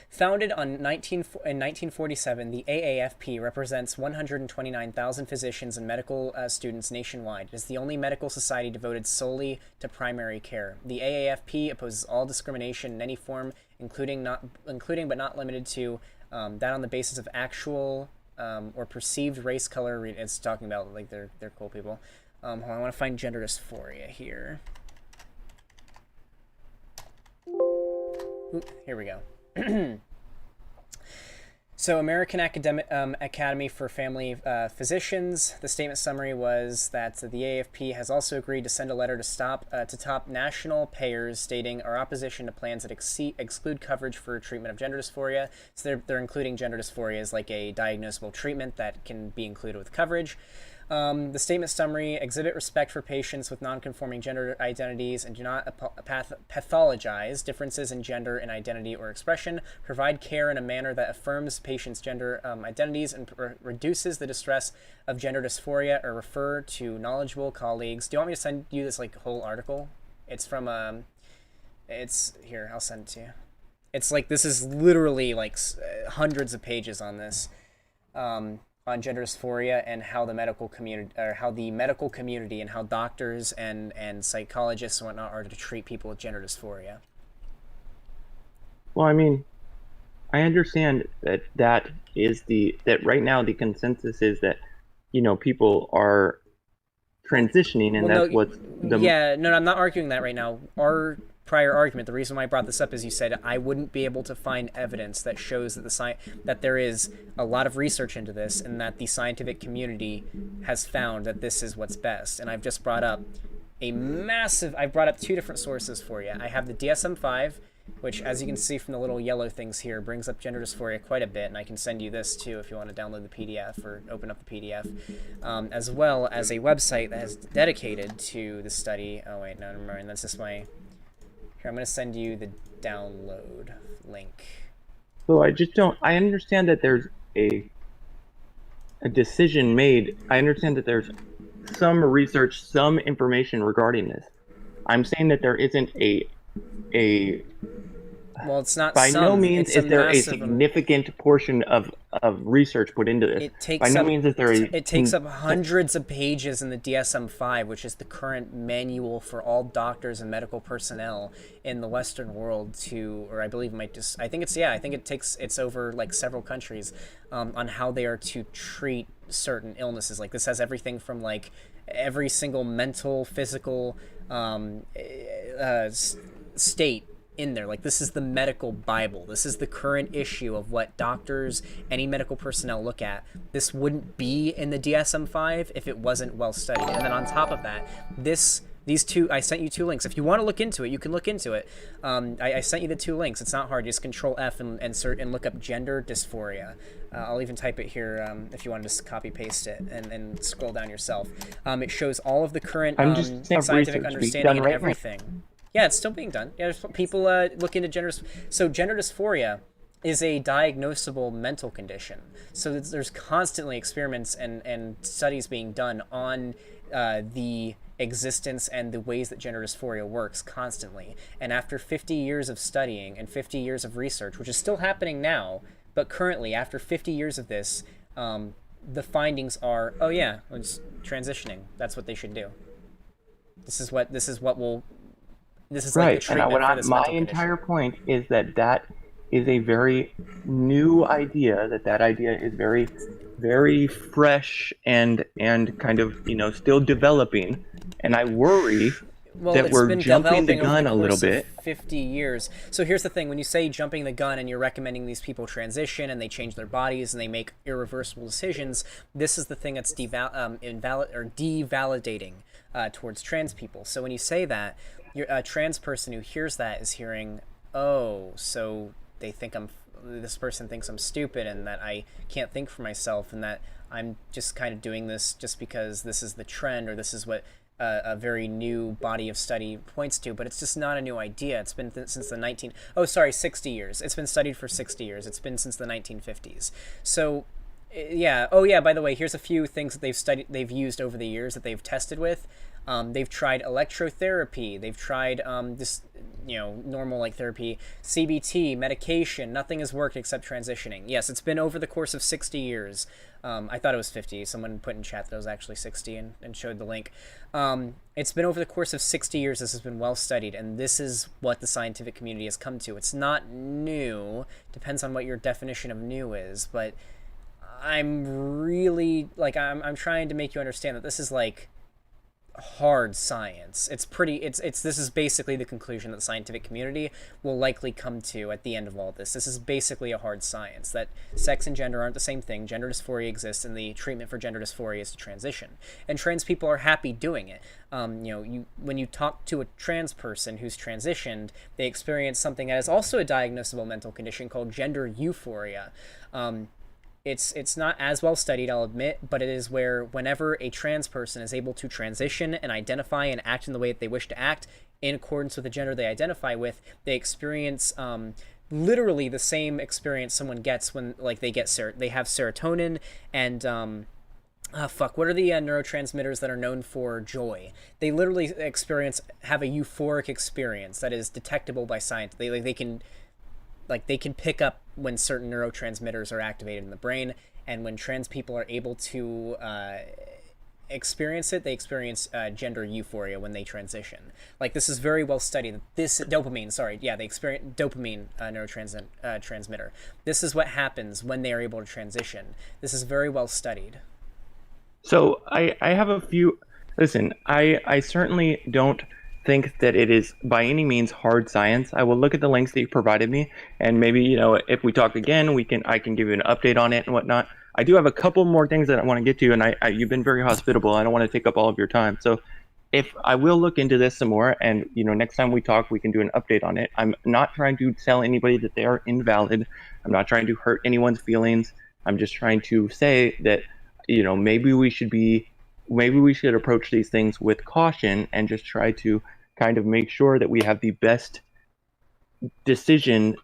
Founded in 1947, the AAFP represents 129,000 physicians and medical students nationwide. It is the only medical society devoted solely to primary care. The AAFP opposes all discrimination in any form, including but not limited to that on the basis of actual or perceived race, color. It's talking about like they're cool people. Hold on, I want to find gender dysphoria here. Ooh, here we go. So American Academy for Family Physicians, the statement summary was that the AAFP has also agreed to send a letter to top national payers stating our opposition to plans that exclude coverage for treatment of gender dysphoria. So they're including gender dysphoria as like a diagnosable treatment that can be included with coverage. The statement summary: exhibit respect for patients with non-conforming gender identities and do not pathologize differences in gender and identity or expression. Provide care in a manner that affirms patients' gender identities and reduces the distress of gender dysphoria, or refer to knowledgeable colleagues. Do you want me to send you this like whole article? It's from it's here. I'll send it to you. It's like this is literally like hundreds of pages on this. On gender dysphoria and how the medical community and how doctors and psychologists and whatnot are to treat people with gender dysphoria. Well, I mean, I understand that that right now the consensus is that, people are transitioning, and that's what's the... Yeah, no, I'm not arguing that right now. Our prior argument, the reason why I brought this up is you said I wouldn't be able to find evidence that shows that that there is a lot of research into this and that the scientific community has found that this is what's best. And I've just brought up I've brought up two different sources for you. I have the DSM-5, which, as you can see from the little yellow things here, brings up gender dysphoria quite a bit, and I can send you this too if you want to download the PDF or open up the PDF, as well as a website that is dedicated to the study. Oh wait, no, never mind, that's just my... Here, I'm going to send you the download link. So I understand that there's a decision made. I understand that there's some research, some information regarding this. I'm saying that there isn't well, it's not by no means is there a massive significant portion of research put into this. It takes up hundreds of pages in the DSM-5, which is the current manual for all doctors and medical personnel in the Western world or I believe it's over like several countries on how they are to treat certain illnesses. Like this has everything from like every single mental, physical state in there. Like this is the medical Bible. This is the current issue of what doctors, any medical personnel look at. This wouldn't be in the DSM-5 if it wasn't well studied. And then on top of that, this These two, I sent you 2 links. If you want to look into it, you can look into it. I sent you the 2 links. It's not hard. Just Control F and look up gender dysphoria. I'll even type it here if you want to just copy paste it and scroll down yourself. It shows all of the current scientific understanding and everything. Yeah, it's still being done. Yeah, there's people look into gender. So gender dysphoria is a diagnosable mental condition. So there's constantly experiments and studies being done on the existence and the ways that gender dysphoria works constantly. And after 50 years of studying and 50 years of research, which is still happening now, but currently after 50 years of this, the findings are, oh yeah, it's transitioning. That's what they should do. This is like the treatment for this my mental entire condition. point is that is a very new idea. That idea is very, very fresh and kind of still developing. And I worry that we're jumping the gun a little bit. 50 years. So here's the thing: when you say jumping the gun and you're recommending these people transition and they change their bodies and they make irreversible decisions, this is the thing that's devalidating towards trans people. So when you say that, a trans person who hears that is hearing, oh, so they think this person thinks I'm stupid and that I can't think for myself and that I'm just kind of doing this just because this is the trend or this is what a very new body of study points to, but it's just not a new idea. It's been since the 60 years. It's been studied for 60 years. It's been since the 1950s. So, yeah. Oh, yeah, by the way, here's a few things that they've used over the years that they've tested with. They've tried electrotherapy. They've tried normal like therapy, CBT, medication. Nothing has worked except transitioning. Yes, it's been over the course of 60 years. I thought it was 50. Someone put in chat that it was actually 60 and showed the link. It's been over the course of 60 years. This has been well studied, and this is what the scientific community has come to. It's not new. Depends on what your definition of new is, but I'm really I'm trying to make you understand that this is like hard science. This is basically the conclusion that the scientific community will likely come to at the end of all this. This is basically a hard science, that sex and gender aren't the same thing. Gender dysphoria exists, and the treatment for gender dysphoria is to transition. And trans people are happy doing it. When you talk to a trans person who's transitioned, they experience something that is also a diagnosable mental condition called gender euphoria. It's not as well studied, I'll admit, but it is where whenever a trans person is able to transition and identify and act in the way that they wish to act in accordance with the gender they identify with, they experience literally the same experience someone gets when they have serotonin and what are the neurotransmitters that are known for joy? They literally have a euphoric experience that is detectable by science. They can pick up when certain neurotransmitters are activated in the brain, and when trans people are able to experience it, they experience gender euphoria when they transition. This is very well studied. This dopamine, they experience dopamine neurotransmitter. This is what happens when they are able to transition. This is very well studied. So I have a few. Listen, I certainly don't think that it is by any means hard science. I will look at the links that you provided me, and maybe if we talk again, I can give you an update on it and whatnot. I do have a couple more things that I want to get to, and you've been very hospitable. I don't want to take up all of your time, so if I will look into this some more, and next time we talk, we can do an update on it. I'm not trying to tell anybody that they are invalid. I'm not trying to hurt anyone's feelings. I'm just trying to say that maybe we should approach these things with caution and just try to kind of make sure that we have the best decision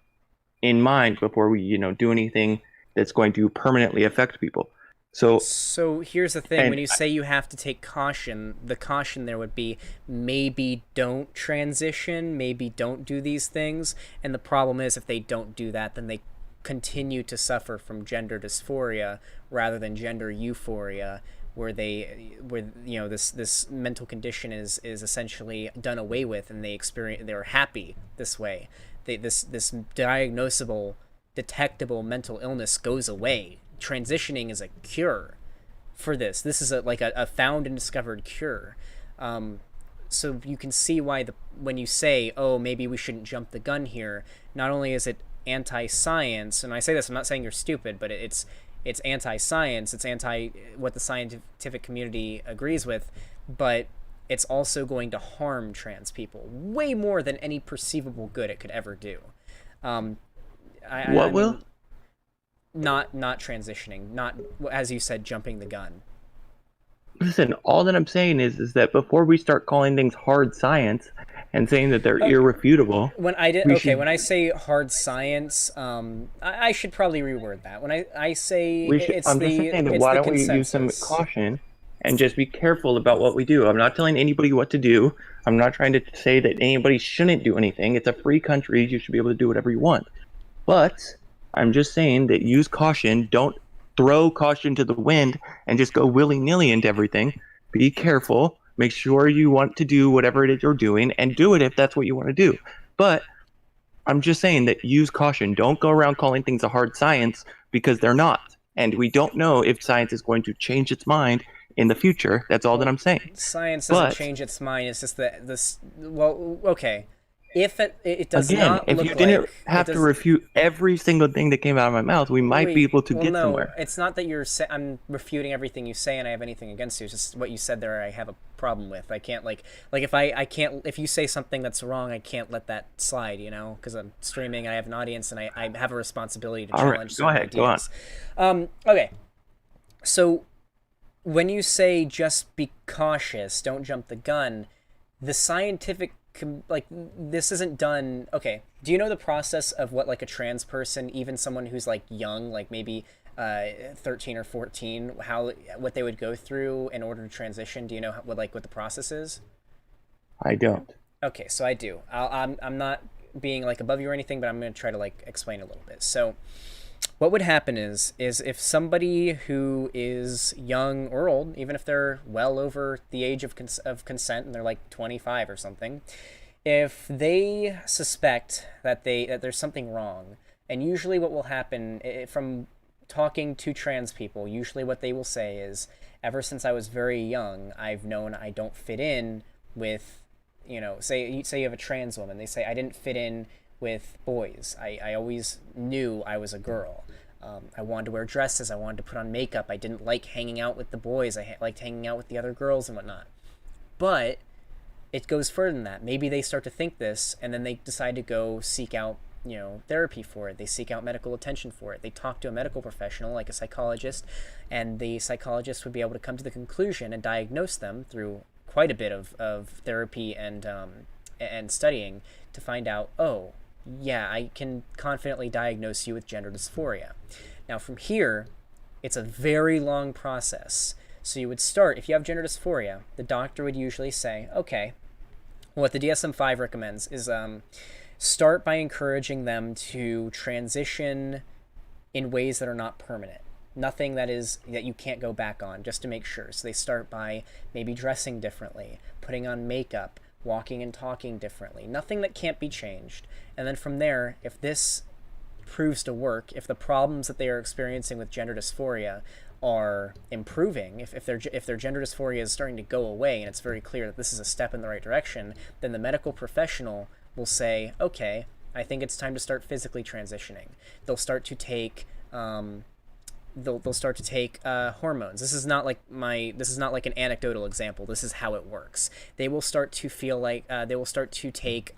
in mind before we, do anything that's going to permanently affect people. So here's the thing: when you say you have to take caution, the caution there would be maybe don't transition, maybe don't do these things. And the problem is, if they don't do that, then they continue to suffer from gender dysphoria rather than gender euphoria, where this mental condition is essentially done away with, and they're happy this way. This diagnosable, detectable mental illness goes away. Transitioning is a cure for this. This is a found and discovered cure. So you can see why when you say, oh, maybe we shouldn't jump the gun here, not only is it anti-science, and I say this, I'm not saying you're stupid, but it's anti-science, it's anti what the scientific community agrees with, but it's also going to harm trans people way more than any perceivable good it could ever do. What will? Not transitioning, not, as you said, jumping the gun. Listen, all that I'm saying is that before we start calling things hard science and saying that they're irrefutable, when I say hard science, I should probably reword that. When I say I'm just saying that why don't we use some caution and just be careful about what we do. I'm not telling anybody what to do. I'm not trying to say that anybody shouldn't do anything. It's a free country. You should be able to do whatever you want. But I'm just saying that use caution. Don't throw caution to the wind and just go willy-nilly into everything. Be careful. Make sure you want to do whatever it is you're doing, and do it if that's what you want to do. But I'm just saying that use caution. Don't go around calling things a hard science, because they're not. And we don't know if science is going to change its mind in the future. That's all that I'm saying. Science doesn't change its mind. It's just that this. Well, okay. If it does not if look you didn't like, have to refute every single thing that came out of my mouth, we might be able to get somewhere. It's not that I'm refuting everything you say and I have anything against you. It's just what you said there I have a problem with. I can't like if you say something that's wrong, I can't let that slide, because I'm streaming, I have an audience, and I have a responsibility to challenge certain ideas. Go on. Okay. So when you say just be cautious, don't jump the gun, the scientific this isn't done. Okay, do you know the process of what like a trans person, even someone who's like young, like maybe 13 or 14, what they would go through in order to transition? Do you know what the process is? I don't. Okay, so I do. I'm not being like above you or anything, but I'm going to try to like explain a little bit. So what would happen is if somebody who is young or old, even if they're well over the age of consent and they're like 25 or something, if they suspect that there's something wrong, and usually what will happen from talking to trans people, usually what they will say is, ever since I was very young, I've known I don't fit in with, say you have a trans woman, they say, I didn't fit in with boys. I always knew I was a girl. I wanted to wear dresses. I wanted to put on makeup. I didn't like hanging out with the boys. I liked hanging out with the other girls and whatnot. But it goes further than that. Maybe they start to think this, and then they decide to go seek out, therapy for it. They seek out medical attention for it. They talk to a medical professional, like a psychologist, and the psychologist would be able to come to the conclusion and diagnose them through quite a bit of therapy and studying to find out, oh, yeah, I can confidently diagnose you with gender dysphoria. Now from here, it's a very long process. So you would start, if you have gender dysphoria, the doctor would usually say, okay, what the DSM-5 recommends is start by encouraging them to transition in ways that are not permanent. Nothing that you can't go back on, just to make sure. So they start by maybe dressing differently, putting on makeup, walking and talking differently, nothing that can't be changed. And then from there, if this proves to work, if the problems that they are experiencing with gender dysphoria are improving, if their gender dysphoria is starting to go away, and it's very clear that this is a step in the right direction, then the medical professional will say, okay, I think it's time to start physically transitioning. They'll start to take they'll start to take hormones. This is not like an anecdotal example. This is how it works. They will start to feel like they will start to take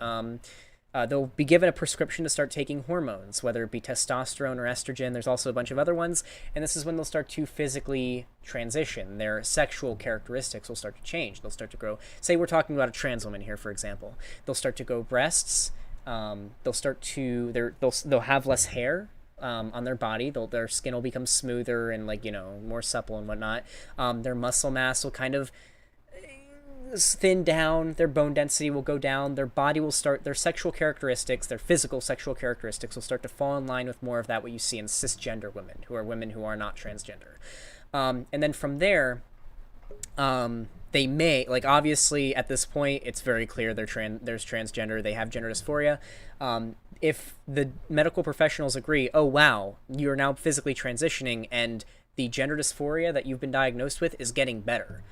they'll be given a prescription to start taking hormones, whether it be testosterone or estrogen. There's also a bunch of other ones, and this is when they'll start to physically transition. Their sexual characteristics will start to change. They'll start to grow. Say we're talking about a trans woman here, for example. They'll start to grow breasts. They'll have less hair on their body. Their skin will become smoother and more supple and whatnot. Their muscle mass will kind of thin down. Their bone density will go down. Their body will start. Their sexual characteristics, their physical sexual characteristics, will start to fall in line with more of that what you see in cisgender women, who are not transgender. And then from there, they may, obviously at this point it's very clear there's transgender. They have gender dysphoria. If the medical professionals agree, oh wow, you're now physically transitioning and the gender dysphoria that you've been diagnosed with is getting better,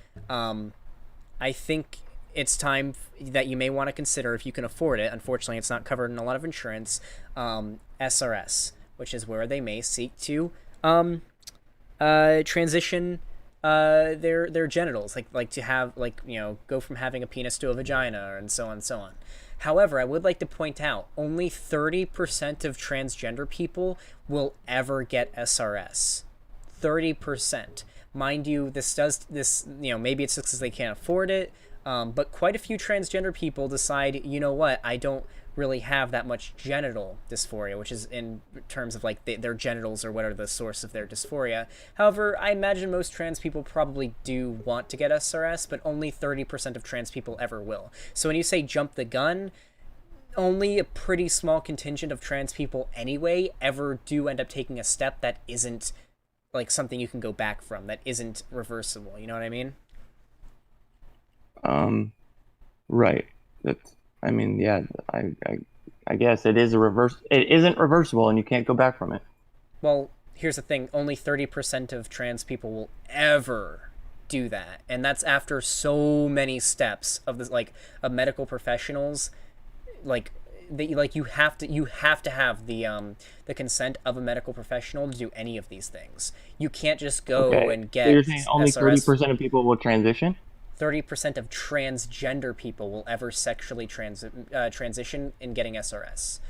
I think it's time that you may want to consider, if you can afford it, unfortunately it's not covered in a lot of insurance, SRS, which is where they may seek to transition their genitals, like to have, like, go from having a penis to a vagina, and so on and so on. However, I would like to point out only 30% of transgender people will ever get SRS. 30%. Mind you, maybe it's just because they can't afford it, but quite a few transgender people decide, you know what, I don't really have that much genital dysphoria, which is in terms of like their genitals or what are the source of their dysphoria. However, I imagine most trans people probably do want to get SRS, but only 30% of trans people ever will. So when you say jump the gun, only a pretty small contingent of trans people anyway ever do end up taking a step that isn't like something you can go back from, that isn't reversible. You know what I mean? Right. I mean, yeah, I guess it isn't reversible and you can't go back from it. Well, here's the thing. Only 30% of trans people will ever do that. And that's after so many steps of this, like, of medical professionals. Like, you have to have the consent of a medical professional to do any of these things. You can't just go and get. So you're saying only SRS. 30% of people will transition? 30% of transgender people will ever sexually transition in getting SRS.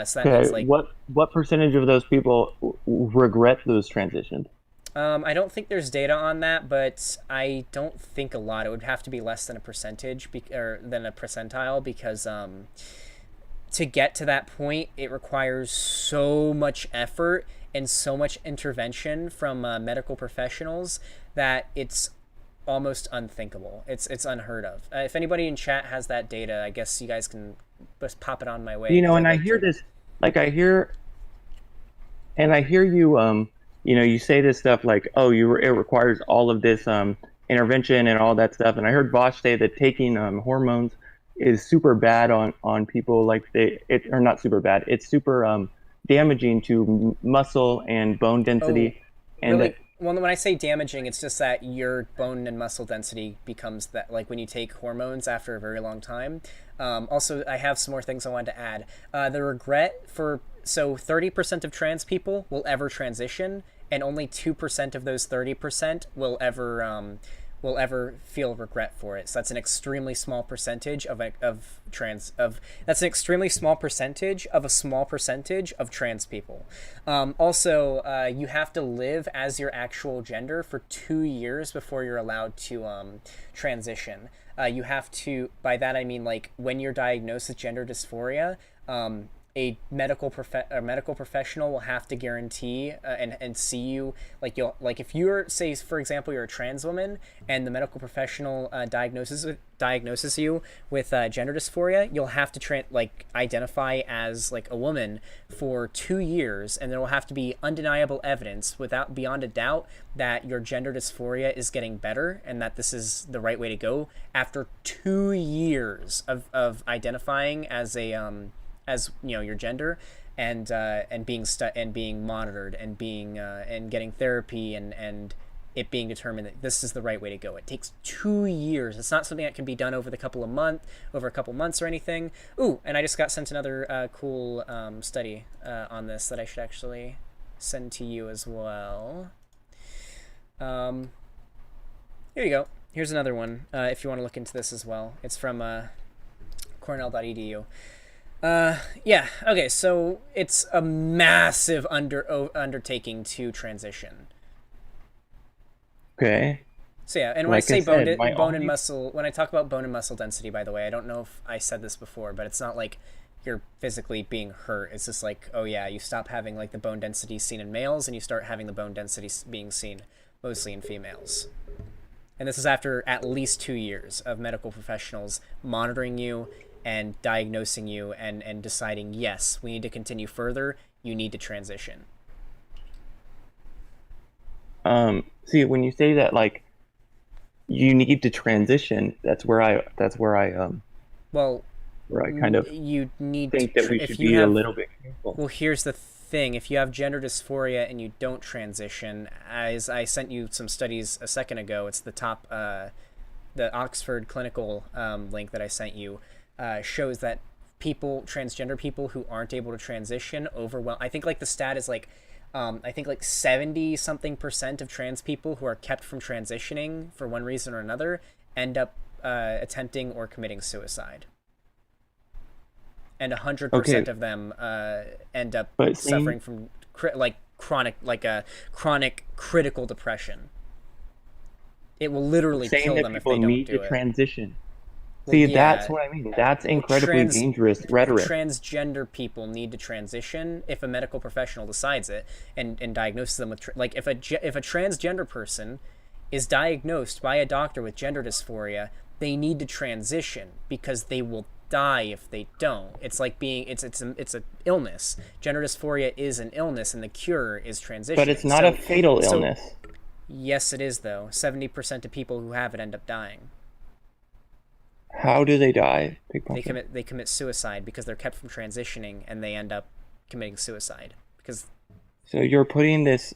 So that means, like, what percentage of those people regret those transitions? I don't think there's data on that, but I don't think a lot. It would have to be less than a percentage or than a percentile, because to get to that point, it requires so much effort and so much intervention from medical professionals that it's almost unthinkable. It's unheard of. If anybody in chat has that data, I guess you guys can just pop it on my way. And I hear this, like, I hear you, you say this stuff like, oh, it requires all of this intervention and all that stuff. And I heard Bosch say that taking hormones is super bad on people, like or not super bad. It's super damaging to muscle and bone density. And really? Well, when I say damaging, it's just that your bone and muscle density becomes that, like, when you take hormones after a very long time. Also, I have some more things I wanted to add. The regret so 30% of trans people will ever transition, and only 2% of those 30% will ever feel regret for it. So that's an extremely small percentage that's an extremely small percentage of a small percentage of trans people. Also, you have to live as your actual gender for 2 years before you're allowed to transition. You have to, by that I mean, like, when you're diagnosed with gender dysphoria, a medical professional will have to guarantee and see you, like, if you're, say, for example, you're a trans woman and the medical professional diagnoses you with gender dysphoria, you'll have to identify as, like, a woman for 2 years, and there will have to be undeniable evidence beyond a doubt that your gender dysphoria is getting better and that this is the right way to go after 2 years of identifying as your gender, and being monitored and being and getting therapy and it being determined that this is the right way to go. It takes 2 years. It's not something that can be done over a couple months or anything. Ooh, and I just got sent another cool study on this that I should actually send to you as well. Here you go. Here's another one if you want to look into this as well. It's from cornell.edu. Yeah, okay, so it's a massive undertaking to transition. Okay. So yeah, and when I say bone and muscle, when I talk about bone and muscle density, by the way, I don't know if I said this before, but it's not like you're physically being hurt. It's just like, oh yeah, you stop having, like, the bone density seen in males and you start having the bone density being seen mostly in females. And this is after at least 2 years of medical professionals monitoring you and diagnosing you and deciding, yes, we need to continue further, you need to transition. See, when you say that, like, you need to transition, that's where I kind of you need think that we should be a little bit careful. Well, here's the thing. If you have gender dysphoria and you don't transition, as I sent you some studies a second ago, it's the top, the Oxford clinical link that I sent you, shows that transgender people who aren't able to transition I think, like, the stat is like I think like 70 something percent of trans people who are kept from transitioning for one reason or another end up attempting or committing suicide. And 100% Okay, of them end up but suffering from chronic critical depression. It will literally saying kill that them if people they don't need to do it. transition. Well, See, that's yeah, what I mean. That's well, incredibly dangerous rhetoric. transgender people need to transition if a medical professional decides it and diagnoses them with like if a transgender person is diagnosed by a doctor with gender dysphoria, they need to transition because they will die if they don't. It's like being it's a illness. Gender dysphoria is an illness, and the cure is But it's transitioning. not a So fatal so illness. yes, it is though. 70% of people who have it end up dying. How do they die? Big question. They commit suicide because they're kept from transitioning, and they end up committing suicide because So you're putting this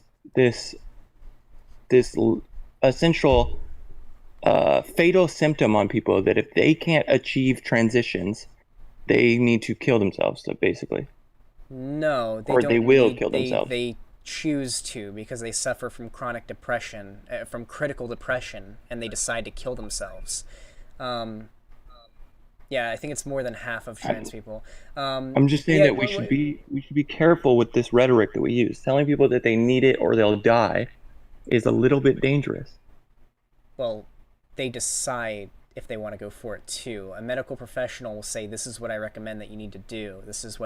essential fatal symptom on people that if they can't achieve transitions, they need to kill themselves. So basically, no, they or they don't will need kill themselves. they choose to because they suffer from chronic depression, from critical depression, and they decide to kill themselves. Um, yeah, I think it's more than half of trans people. I'm just saying Yeah, that we should be careful with this rhetoric that we use. Telling people that they need it or they'll die is a little bit dangerous. well, they decide if they want to go for it too. A medical professional will say, "This is what I recommend that you need to do. This is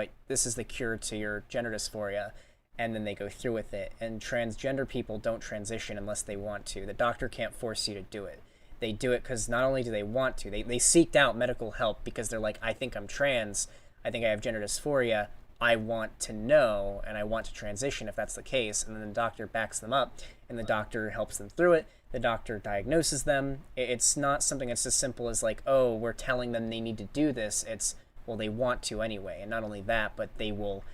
the cure to your gender dysphoria," and then they go through with it. And transgender people don't transition unless they want to. The doctor can't force you to do it. They do it because not only do they want to, they seeked out medical help because they're like, "I think I'm trans. I think I have gender dysphoria. I want to know and I want to transition if that's the case." And then the doctor backs them up and the doctor helps them through it. The doctor diagnoses them. It's not something that's as simple as like, oh, we're telling them they need to do this. It's, well, they want to anyway. And not only that, but they will,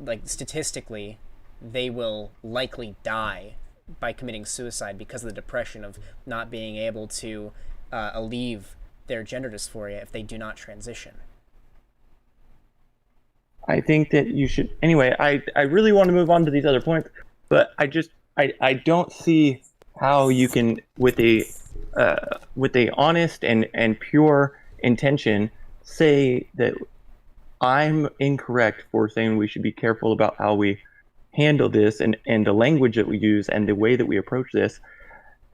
like, statistically, they will likely die by committing suicide because of the depression of not being able to alleviate their gender dysphoria if they do not transition. I think that you should. Anyway, I really want to move on to these other points, but I don't see how you can with a honest and pure intention say that I'm incorrect for saying we should be careful about how we handle this and the language that we use and the way that we approach this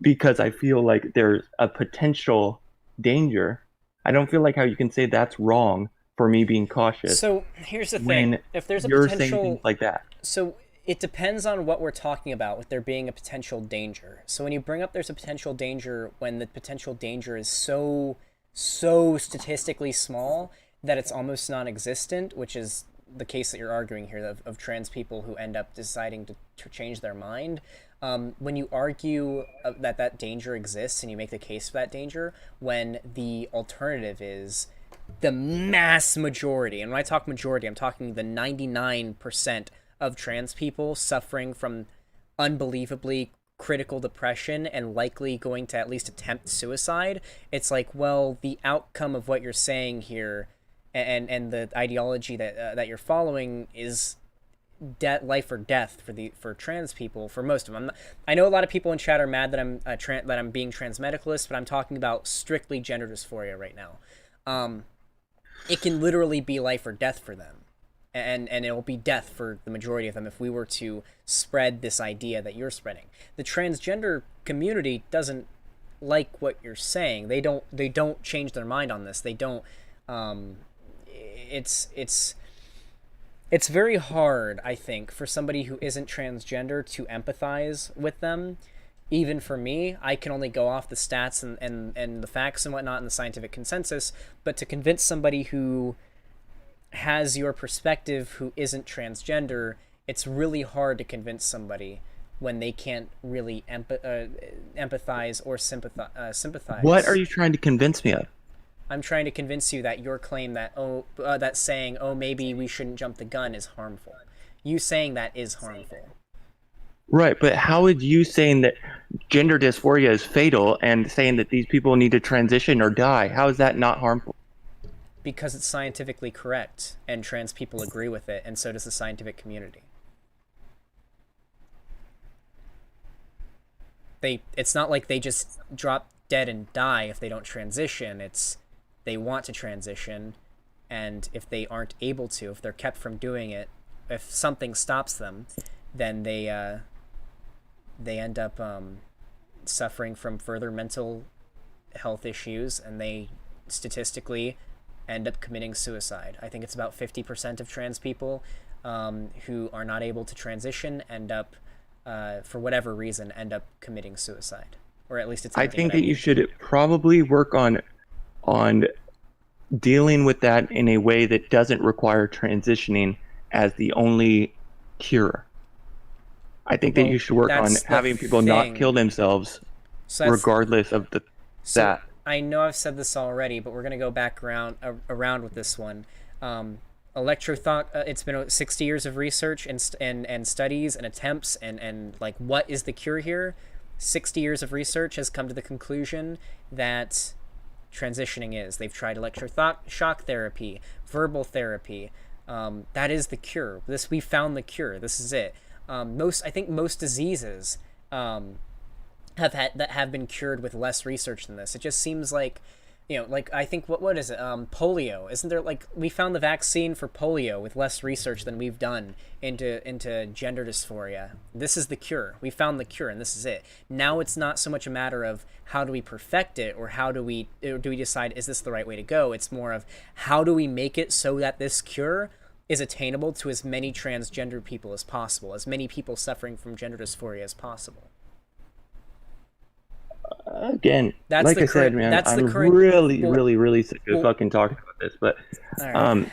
because I feel like there's a potential danger. I don't feel like how you can say that's wrong for me being cautious So here's the thing: when if there's a you're saying things potential, like that. so it depends on what we're talking about with there being a potential danger. So when you bring up there's a potential danger when the potential danger is so statistically small that it's almost non-existent, which is the case that you're arguing here of trans people who end up deciding to change their mind. When you argue that that danger exists and you make the case for that danger, when the alternative is the mass majority, and when I talk majority, I'm talking the 99% of trans people suffering from unbelievably critical depression and likely going to at least attempt suicide. It's like, well, the outcome of what you're saying here and the ideology that you're following is life or death for trans people, for most of them. I know a lot of people in chat are mad that I'm being transmedicalist, but I'm talking about strictly gender dysphoria right now. It can literally be life or death for them, and it'll be death for the majority of them if we were to spread this idea that you're spreading. The transgender community doesn't like what you're saying. They don't change their mind on this. They don't. It's very hard, I think, for somebody who isn't transgender to empathize with them. Even for me, I can only go off the stats and the facts and whatnot and the scientific consensus, but to convince somebody who has your perspective who isn't transgender, it's really hard to convince somebody when they can't really empathize or sympathize. What are you trying to convince me of? I'm trying to convince you that your claim that that saying, oh, maybe we shouldn't jump the gun is harmful. You saying that is harmful. Right, but how would you saying that gender dysphoria is fatal and saying that these people need to transition or die, how is that not harmful? Because it's scientifically correct and trans people agree with it, and so does the scientific community. it's not like they just drop dead and die if they don't transition. It's they want to transition, and if they aren't able to, if they're kept from doing it, if something stops them, then they end up suffering from further mental health issues, and they statistically end up committing suicide. I think it's about 50% of trans people who are not able to transition end up, for whatever reason, end up committing suicide. Or at least it's. I think that you should probably work on dealing with that in a way that doesn't require transitioning as the only cure. I think that you should work on having people not kill themselves, regardless of that. I know I've said this already, but we're going to go back around with this one. Electrothought, it's been 60 years of research and studies and attempts and like, what is the cure here? 60 years of research has come to the conclusion that transitioning is. They've tried shock therapy, verbal therapy. That is the cure. We found the cure. This is it. I think most diseases have been cured with less research than this. It just seems like, like, I think what is it? Polio. Isn't there, like, we found the vaccine for polio with less research than we've done into gender dysphoria. This is the cure. We found the cure, and this is it. Now it's not so much a matter of how do we perfect it, or do we decide, is this the right way to go? It's more of how do we make it so that this cure is attainable to as many transgender people as possible, as many people suffering from gender dysphoria as possible. Again, like I said, man, I'm really sick of fucking talking about this. But right.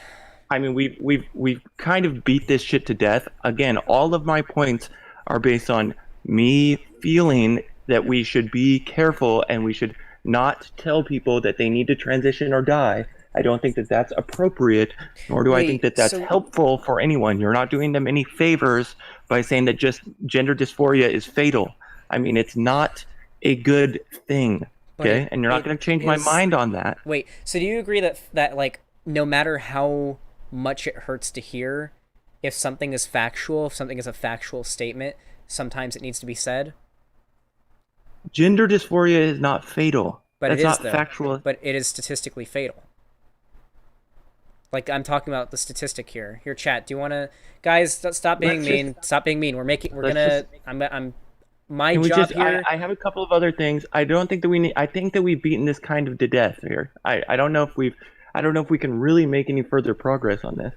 I mean, we've kind of beat this shit to death. Again, all of my points are based on me feeling that we should be careful and we should not tell people that they need to transition or die. I don't think that that's appropriate, nor do I think that that's helpful for anyone. You're not doing them any favors by saying that just gender dysphoria is fatal. I mean, it's not a good thing, okay? And you're not going to change my mind on that. Wait, so do you agree that like, no matter how much it hurts to hear, if something is factual, if something is a factual statement, sometimes it needs to be said? Gender dysphoria is not fatal. But that's it is, not though. Factual. But it is statistically fatal. Like, I'm talking about the statistic here. Here, chat, do you want to... Guys, stop being mean. Stop being mean. My job here... I have a couple of other things. I don't think that we need... I think that we've beaten this kind of to death here. I don't know if we can really make any further progress on this.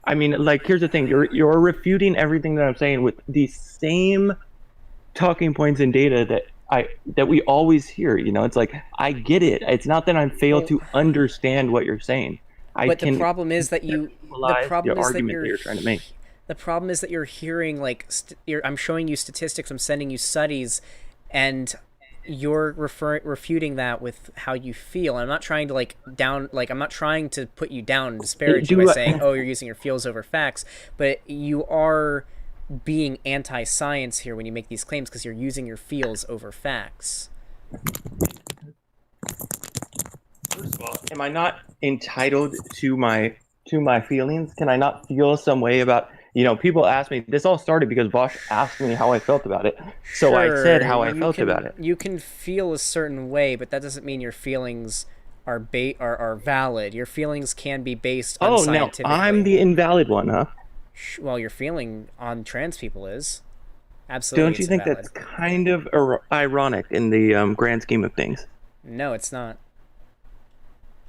I mean, like, here's the thing. You're refuting everything that I'm saying with the same talking points and data that we always hear. It's like, I get it. It's not that I'm failed to understand what you're saying. But the problem is that you're trying to make. The problem is that you're hearing, like, I'm showing you statistics, I'm sending you studies, and you're refuting that with how you feel. I'm not trying to I'm not trying to put you down and disparage you by saying, oh, you're using your feels over facts, but you are being anti-science here when you make these claims because you're using your feels over facts. First of all, am I not entitled to my feelings? Can I not feel some way about, people ask me, this all started because Bosch asked me how I felt about it. So I said how I felt about it. You can feel a certain way, but that doesn't mean your feelings are valid. Your feelings can be based on scientific. Oh, no, I'm the invalid one, huh? Well, your feeling on trans people is. Absolutely. Don't you think that's kind of ironic in the grand scheme of things? No, it's not.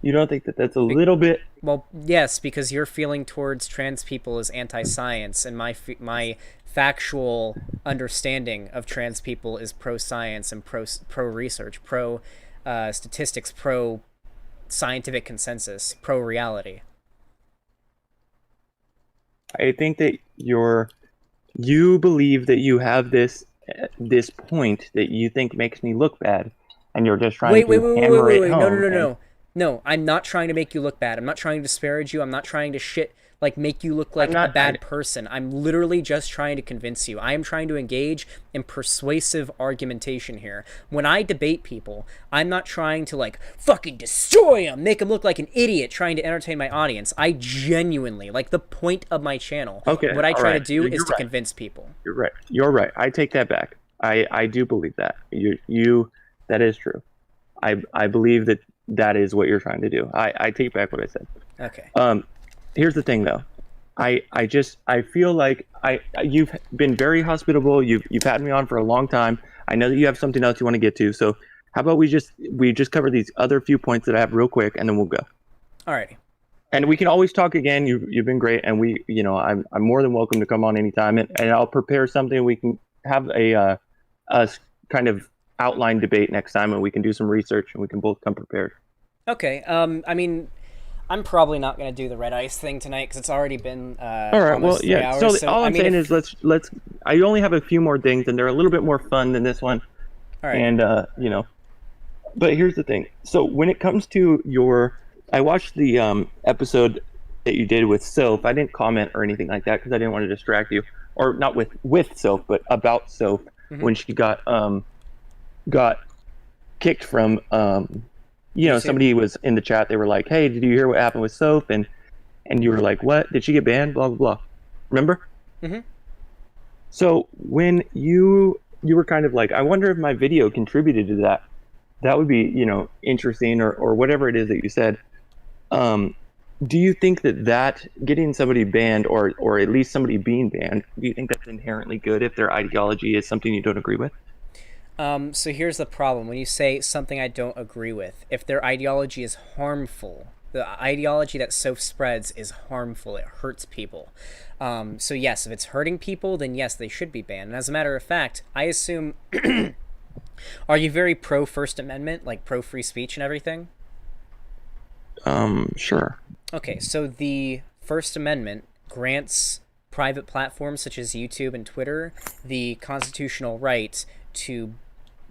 You don't think that that's a little bit... Well, yes, because your feeling towards trans people is anti-science, and my factual understanding of trans people is pro-science and pro-research, pro-statistics, pro-scientific consensus, pro-reality. I think that you believe that you have this point that you think makes me look bad, and you're just trying to hammer it home. No, I'm not trying to make you look bad. I'm not trying to disparage you. I'm not trying to make you look like a bad person. I'm literally just trying to convince you. I am trying to engage in persuasive argumentation here. When I debate people, I'm not trying to fucking destroy them, make them look like an idiot trying to entertain my audience. I genuinely, the point of my channel, what I try to do is to convince people. You're right. I take that back. I do believe that. That is true. I believe that is what you're trying to do. I take back what I said. Okay. Here's the thing though. I feel like you've been very hospitable. You've had me on for a long time. I know that you have something else you want to get to. So how about we just cover these other few points that I have real quick, and then we'll go. Alrighty. And we can always talk again. You've been great, and I'm more than welcome to come on anytime, and I'll prepare something. We can have a kind of outline debate next time, and we can do some research, and we can both come prepared. Okay. I mean, I'm probably not going to do the red ice thing tonight because it's already been all right. Well, yeah. hours, So all I'm saying is let's. I only have a few more things, and they're a little bit more fun than this one. All right. And but here's the thing. So when it comes to I watched the episode that you did with Soph. I didn't comment or anything like that because I didn't want to distract you, or not with Soph, but about Soph when she got kicked from somebody was in the chat. They were like, "Hey, did you hear what happened with Soph?" And you were like, "What? Did she get banned?" Blah blah blah. Remember? Mm-hmm. So when you were kind of like, I wonder if my video contributed to that. That would be, interesting, or whatever it is that you said. Do you think that getting somebody banned, or at least somebody being banned, do you think that's inherently good if their ideology is something you don't agree with? So here's the problem. When you say something I don't agree with, if their ideology is harmful, the ideology that Soph spreads is harmful. It hurts people. So yes, if it's hurting people, then yes, they should be banned. And as a matter of fact, I assume... Are you very pro First Amendment, like pro free speech and everything? Sure. Okay, so the First Amendment grants private platforms such as YouTube and Twitter the constitutional right to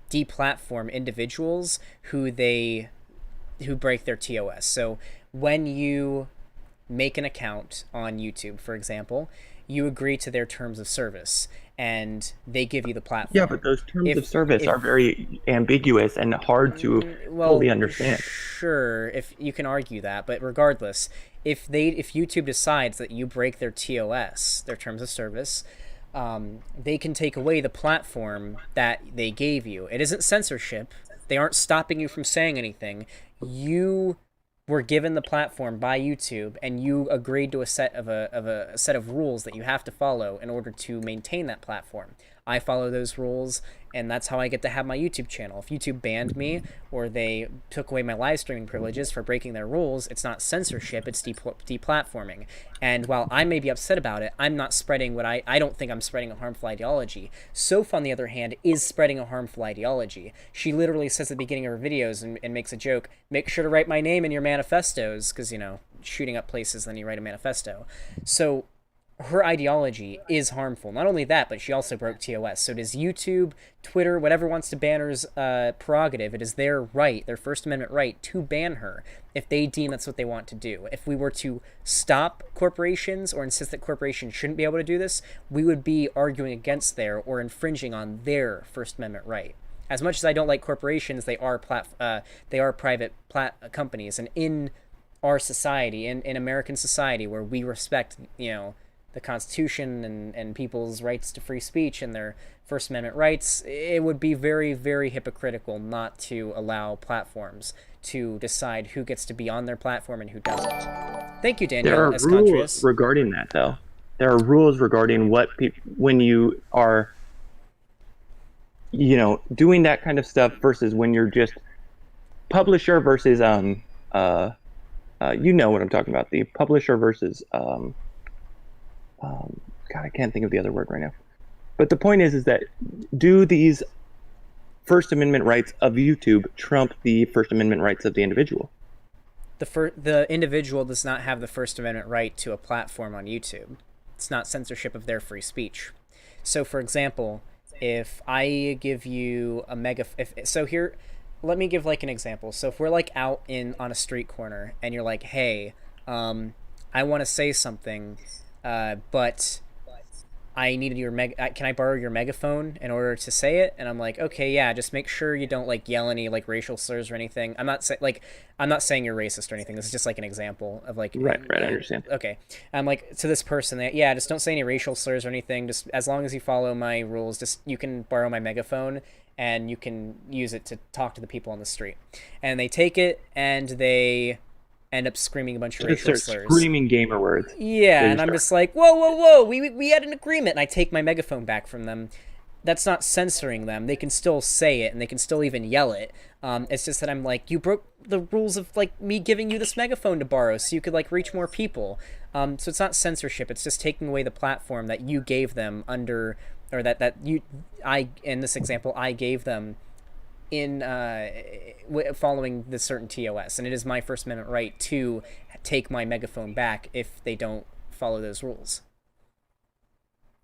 deplatform individuals who break their TOS. So when you make an account on YouTube, for example, you agree to their terms of service and they give you the platform. Yeah, but those terms of service are very ambiguous and hard to fully understand. Sure, if you can argue that, but regardless, if YouTube decides that you break their TOS, their terms of service, they can take away the platform that they gave you. It isn't censorship. They aren't stopping you from saying anything. You were given the platform by YouTube, and you agreed to a set of rules that you have to follow in order to maintain that platform. I follow those rules, and that's how I get to have my YouTube channel. If YouTube banned me or they took away my live streaming privileges for breaking their rules, it's not censorship, it's deplatforming. And while I may be upset about it, I'm not spreading what I don't think I'm spreading a harmful ideology. Soph, on the other hand, is spreading a harmful ideology. She literally says at the beginning of her videos and makes a joke, make sure to write my name in your manifestos, because, shooting up places, then you write a manifesto. So her ideology is harmful. Not only that, but she also broke TOS. So it is YouTube, Twitter, whatever wants to ban her's prerogative. It is their right, their First Amendment right, to ban her if they deem that's what they want to do. If we were to stop corporations or insist that corporations shouldn't be able to do this, we would be arguing against their or infringing on their First Amendment right. As much as I don't like corporations, they are private companies, and in our society, in American society, where we respect, the Constitution and people's rights to free speech and their First Amendment rights, it would be very, very hypocritical not to allow platforms to decide who gets to be on their platform and who doesn't. Thank you, Daniel. There are rules regarding that, though. There are rules regarding when you are, doing that kind of stuff versus when you're just publisher versus what I'm talking about, the publisher versus God, I can't think of the other word right now. But the point is that do these First Amendment rights of YouTube trump the First Amendment rights of the individual? The individual does not have the First Amendment right to a platform on YouTube. It's not censorship of their free speech. So, for example, if I give you a let me give like an example. So if we're like out on a street corner and you're like, hey, I want to say something, but I needed your can I borrow your megaphone in order to say it? And I'm like, okay, yeah, just make sure you don't like yell any like racial slurs or anything. I'm not saying you're racist or anything. This is just like an example of like, Right, I understand. Okay, I'm like to this person that, yeah, just don't say any racial slurs or anything. Just as long as you follow my rules, just you can borrow my megaphone and you can use it to talk to the people on the street. And they take it and they end up screaming a bunch of racial slurs. Screaming gamer words. Yeah, and I'm just like, whoa, we had an agreement, and I take my megaphone back from them. That's not censoring them. They can still say it, and they can still even yell it. It's just that I'm like, you broke the rules of like me giving you this megaphone to borrow, so you could like reach more people. So it's not censorship. It's just taking away the platform that you gave them under, or in this example, I gave them in following this certain TOS, and it is my First Amendment right to take my megaphone back if they don't follow those rules.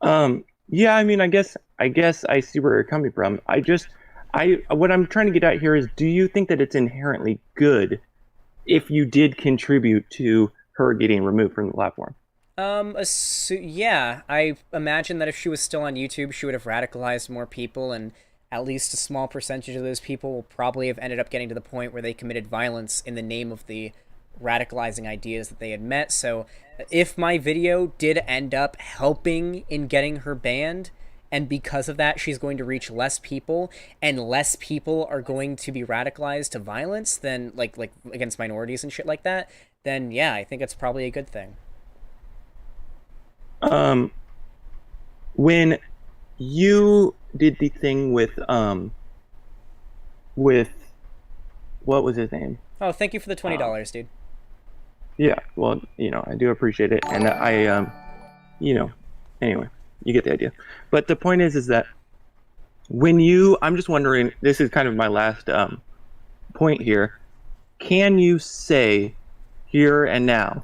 Yeah, I mean, I guess I see where you're coming from. What I'm trying to get at here is, do you think that it's inherently good if you did contribute to her getting removed from the platform? Yeah, I imagine that if she was still on YouTube, she would have radicalized more people, and at least a small percentage of those people will probably have ended up getting to the point where they committed violence in the name of the radicalizing ideas that they had met. So if my video did end up helping in getting her banned, and because of that she's going to reach less people, and less people are going to be radicalized to violence, then like against minorities and shit like that, then yeah, I think it's probably a good thing. When you did the thing with what was his name? Oh, thank you for the $20, dude. Yeah, well, I do appreciate it, and anyway, you get the idea. But the point is that I'm just wondering, this is kind of my last point here. Can you say here and now,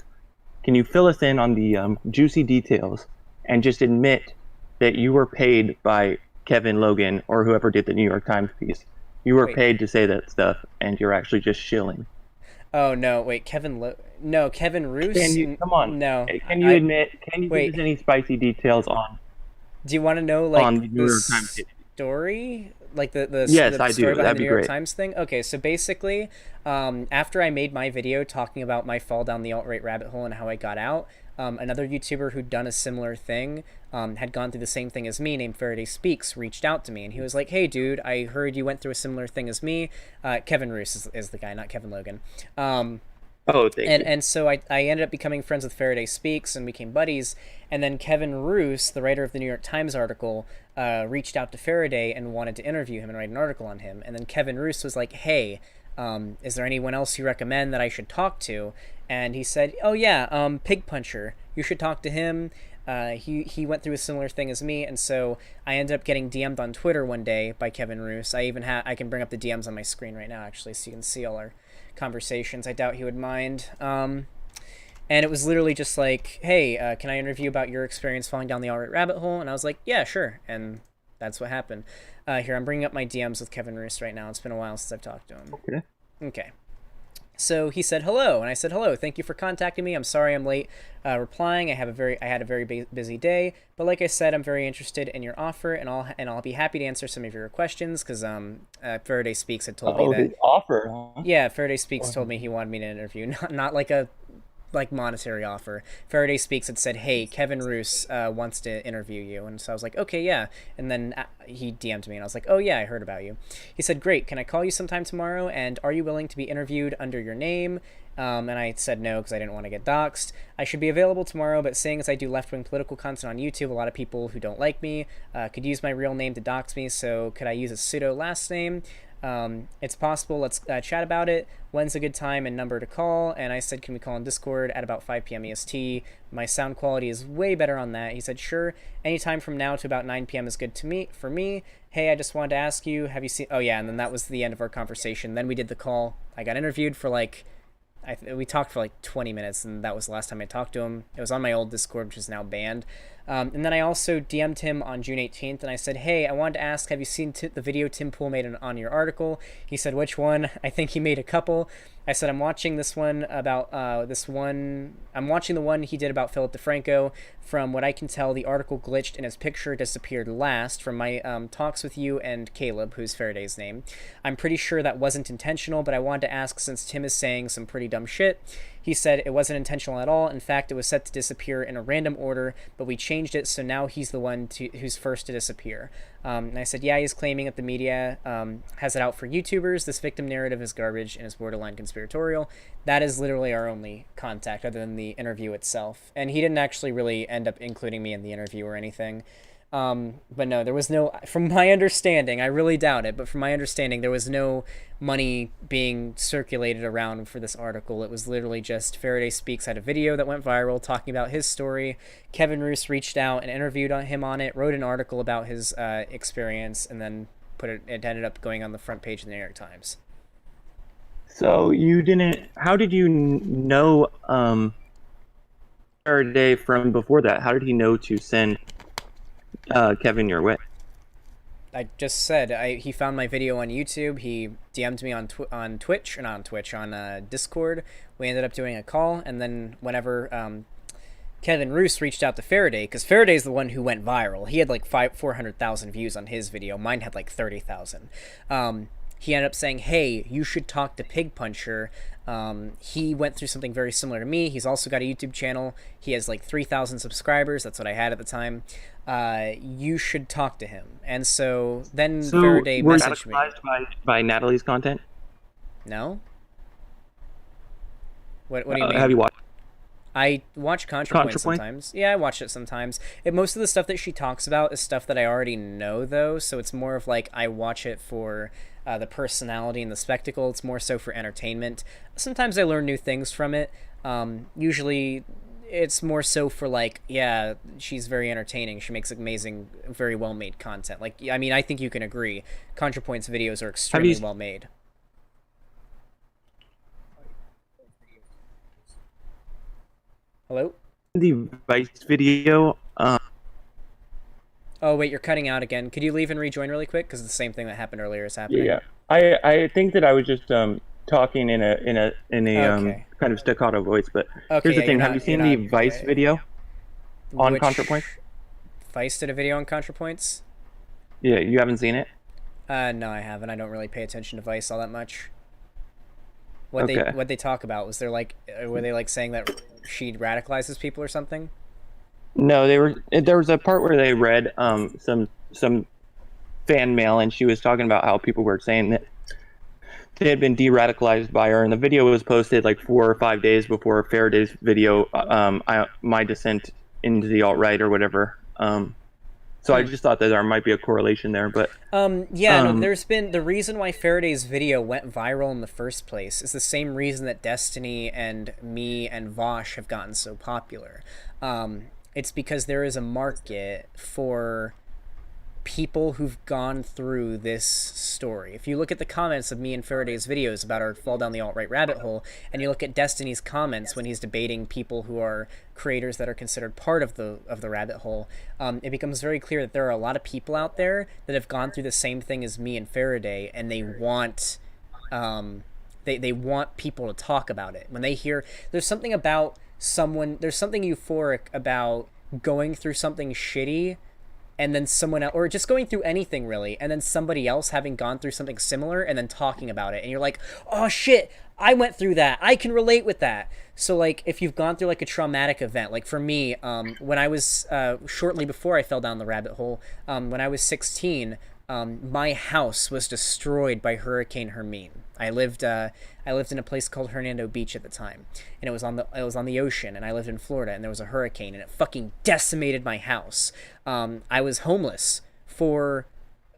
can you fill us in on the juicy details and just admit that you were paid by Kevin Logan or whoever did the New York Times piece? You were paid to say that stuff, and you're actually just shilling. Oh no! Wait, Kevin Roos. Come on? No. Can you admit? Can you give us any spicy details on? Do you want to know like on the New York Times story? Like the yes, the I story do. behind That'd the New be York great. Times thing? Okay, so basically, after I made my video talking about my fall down the alt-right rabbit hole and how I got out, another YouTuber who'd done a similar thing, had gone through the same thing as me, named Faraday Speaks, reached out to me, and he was like, "Hey, dude, I heard you went through a similar thing as me." Kevin Roos is the guy, not Kevin Logan. Thank you. And so I ended up becoming friends with Faraday Speaks and became buddies. And then Kevin Roos, the writer of the New York Times article, reached out to Faraday and wanted to interview him and write an article on him. And then Kevin Roos was like, "Hey, is there anyone else you recommend that I should talk to?" And he said, "Oh yeah, Pig Puncher. You should talk to him. He went through a similar thing as me." And so I ended up getting DM'd on Twitter one day by Kevin Roos. I can bring up the DMs on my screen right now, actually, so you can see all our conversations. I doubt he would mind. And it was literally just like, "Hey, can I interview about your experience falling down the alt-right rabbit hole?" And I was like, "Yeah, sure." And that's what happened. Here, I'm bringing up my DMs with Kevin Roos right now. It's been a while since I've talked to him. Okay. So he said hello, and I said hello. "Thank you for contacting me. I'm sorry I'm late replying. I had a very busy day, but like I said, I'm very interested in your offer, and I'll be happy to answer some of your questions." Because Faraday Speaks had told me that. The offer, huh? Yeah, Faraday Speaks told me he wanted me to interview, not like a monetary offer. Faraday Speaks had said, "Hey, Kevin Roos wants to interview you," and so I was like, "Okay, yeah." And then he DM'd me, and I was like, "Oh yeah, I heard about you." He said, "Great, can I call you sometime tomorrow? And are you willing to be interviewed under your name?" And I said no because I didn't want to get doxxed. "I should be available tomorrow, but seeing as I do left-wing political content on YouTube, a lot of people who don't like me could use my real name to dox me, so could I use a pseudo last name? It's possible. Let's chat about it. When's a good time and number to call?" And I said, "Can we call on Discord at about 5 p.m. EST? My sound quality is way better on that." He said, "Sure. Anytime from now to about 9 p.m. is good for me. Hey, I just wanted to ask you, have you seen..." Oh yeah, and then that was the end of our conversation. Then we did the call. I got interviewed for we talked for like 20 minutes, and that was the last time I talked to him. It was on my old Discord, which is now banned. And then I also DM'd him on June 18th, and I said, hey, I wanted to ask, have you seen the video Tim Pool made on your article? He said, which one? I think he made a couple. I said, I'm watching this one about I'm watching the one he did about Philip DeFranco. From what I can tell, the article glitched and his picture disappeared last from my talks with you and Caleb, who's Faraday's name. I'm pretty sure that wasn't intentional, but I wanted to ask since Tim is saying some pretty dumb shit. He said it wasn't intentional at all. In fact, it was set to disappear in a random order, but we changed it, so now he's the one who's first to disappear. And I said, yeah, he's claiming that the media has it out for YouTubers. This victim narrative is garbage and is borderline conspiratorial. That is literally our only contact other than the interview itself. And he didn't actually really end up including me in the interview or anything. But no, there was no, from my understanding, I really doubt it, but from my understanding, there was no money being circulated around for this article. It was literally just Faraday Speaks had a video that went viral talking about his story. Kevin Roose reached out and interviewed him on it, wrote an article about his experience, and then it ended up going on the front page of the New York Times. So how did you know Faraday from before that? How did he know to send Kevin your way? I just said he found my video on YouTube. He DM'd me on Twitch, or not on Twitch, on Discord. We ended up doing a call, and then whenever Kevin Roose reached out to Faraday, because Faraday's the one who went viral. He had like 400,000 views on his video. Mine had like 30,000. He ended up saying, hey, you should talk to Pig Puncher. He went through something very similar to me. He's also got a YouTube channel. He has like 3,000 subscribers. That's what I had at the time. You should talk to him. And so then Faraday messaged me. By Natalie's content? No? What do you mean? Have you watched? I watch ContraPoint sometimes. Yeah, I watch it sometimes. Most of the stuff that she talks about is stuff that I already know, though, so it's more of like I watch it for the personality and the spectacle. It's more so for entertainment. Sometimes I learn new things from it. Usually it's more so for like, yeah, she's very entertaining. She makes amazing, very well-made content. Like, I mean, I think you can agree. ContraPoint's videos are extremely well-made. Hello? The Vice video. Oh, wait, you're cutting out again. Could you leave and rejoin really quick? Because the same thing that happened earlier is happening. Yeah. I think that I was just talking in a okay. Kind of staccato voice, but okay, here's the thing. Have you seen the Vice video on ContraPoints? Vice did a video on ContraPoints? Yeah, you haven't seen it? No, I haven't. I don't really pay attention to Vice all that much. What they talk about? Were they like saying that she radicalizes people or something? No, there was a part where they read some fan mail, and she was talking about how people were saying that they had been de-radicalized by her, and the video was posted like 4 or 5 days before Faraday's video, my descent into the alt-right or whatever. So I just thought that there might be a correlation there, but no, there's been the reason why Faraday's video went viral in the first place is the same reason that Destiny and me and Vosh have gotten so popular. It's because there is a market for people who've gone through this story. If you look at the comments of me and Faraday's videos about our fall down the alt-right rabbit hole, and you look at Destiny's comments when he's debating people who are creators that are considered part of the rabbit hole, it becomes very clear that there are a lot of people out there that have gone through the same thing as me and Faraday, and they want they want people to talk about it. When they hear there's something euphoric about going through something shitty and then someone else, or just going through anything really, and then somebody else having gone through something similar and then talking about it, and you're like, oh shit, I went through that, I can relate with that. So like if you've gone through like a traumatic event, like for me, when I was shortly before I fell down the rabbit hole, when I was 16, my house was destroyed by Hurricane Hermine. I lived in a place called Hernando Beach at the time, and it was on the ocean, and I lived in Florida, and there was a hurricane, and it fucking decimated my house. I was homeless for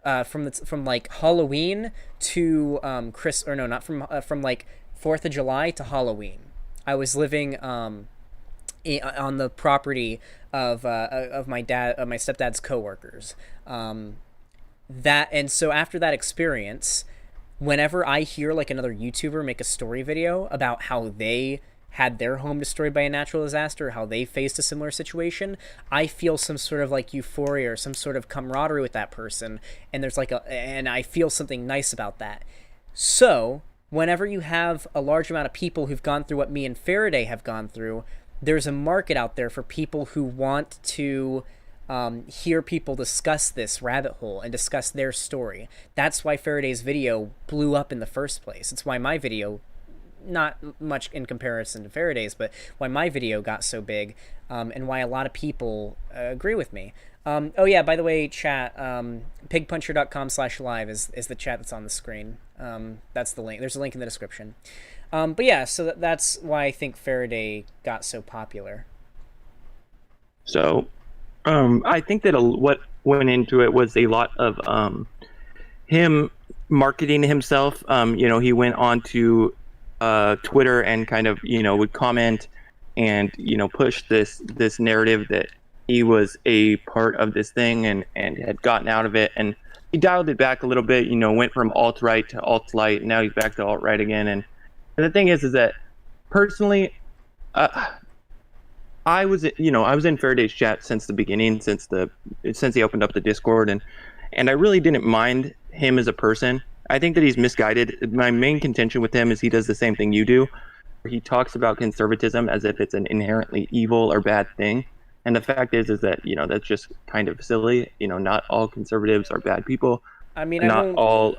from like Halloween to from like 4th of July to Halloween. I was living on the property of my stepdad's coworkers. And so after that experience, whenever I hear like another YouTuber make a story video about how they had their home destroyed by a natural disaster, how they faced a similar situation, I feel some sort of like euphoria or some sort of camaraderie with that person, and and I feel something nice about that. So whenever you have a large amount of people who've gone through what me and Faraday have gone through, there's a market out there for people who want to hear people discuss this rabbit hole and discuss their story. That's why Faraday's video blew up in the first place. It's why my video, not much in comparison to Faraday's, but why my video got so big, and why a lot of people agree with me. Oh yeah, by the way, chat, pigpuncher.com/live is the chat that's on the screen. That's the link. There's a link in the description. But yeah, so that's why I think Faraday got so popular. So, I think that what went into it was a lot of him marketing himself. He went on to Twitter and kind of, would comment and, push this narrative that he was a part of this thing and had gotten out of it. And he dialed it back a little bit, went from alt-right to alt-light, and now he's back to alt-right again. And the thing is that personally, I was in Faraday's chat since the beginning, since he opened up the Discord, and I really didn't mind him as a person. I think that he's misguided. My main contention with him is he does the same thing you do. He talks about conservatism as if it's an inherently evil or bad thing. And the fact is that, that's just kind of silly. Not all conservatives are bad people. I mean, I'm not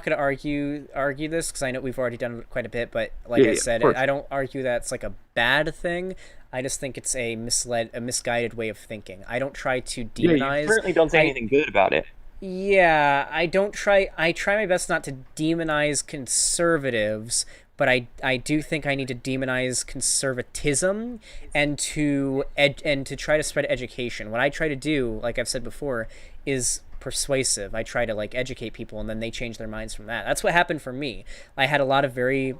going to argue this, because I know we've already done quite a bit, but I said, I don't argue that it's like a bad thing. I just think it's a misguided way of thinking. I don't try to demonize. Yeah, you certainly don't say anything good about it. Yeah, I try my best not to demonize conservatives, but I do think I need to demonize conservatism and to try to spread education. What I try to do, like I've said before, is persuasive. I try to educate people, and then they change their minds from that. That's what happened for me. I had a lot of very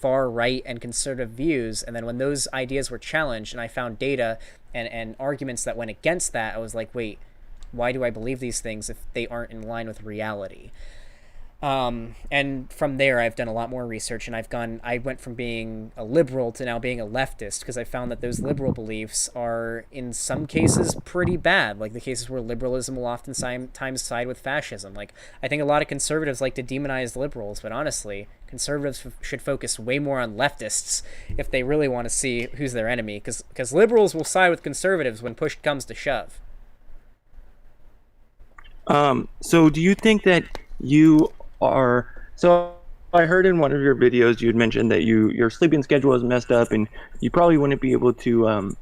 far right and conservative views, and then when those ideas were challenged and I found data and arguments that went against that, I was like, wait, why do I believe these things if they aren't in line with reality? And from there, I've done a lot more research, and I went from being a liberal to now being a leftist, because I found that those liberal beliefs are, in some cases, pretty bad. Like the cases where liberalism will oftentimes side with fascism. I think a lot of conservatives like to demonize liberals, but honestly, conservatives should focus way more on leftists if they really want to see who's their enemy, because liberals will side with conservatives when push comes to shove. So do you think that you are, so I heard in one of your videos you had mentioned that your sleeping schedule is messed up, and you probably wouldn't be able to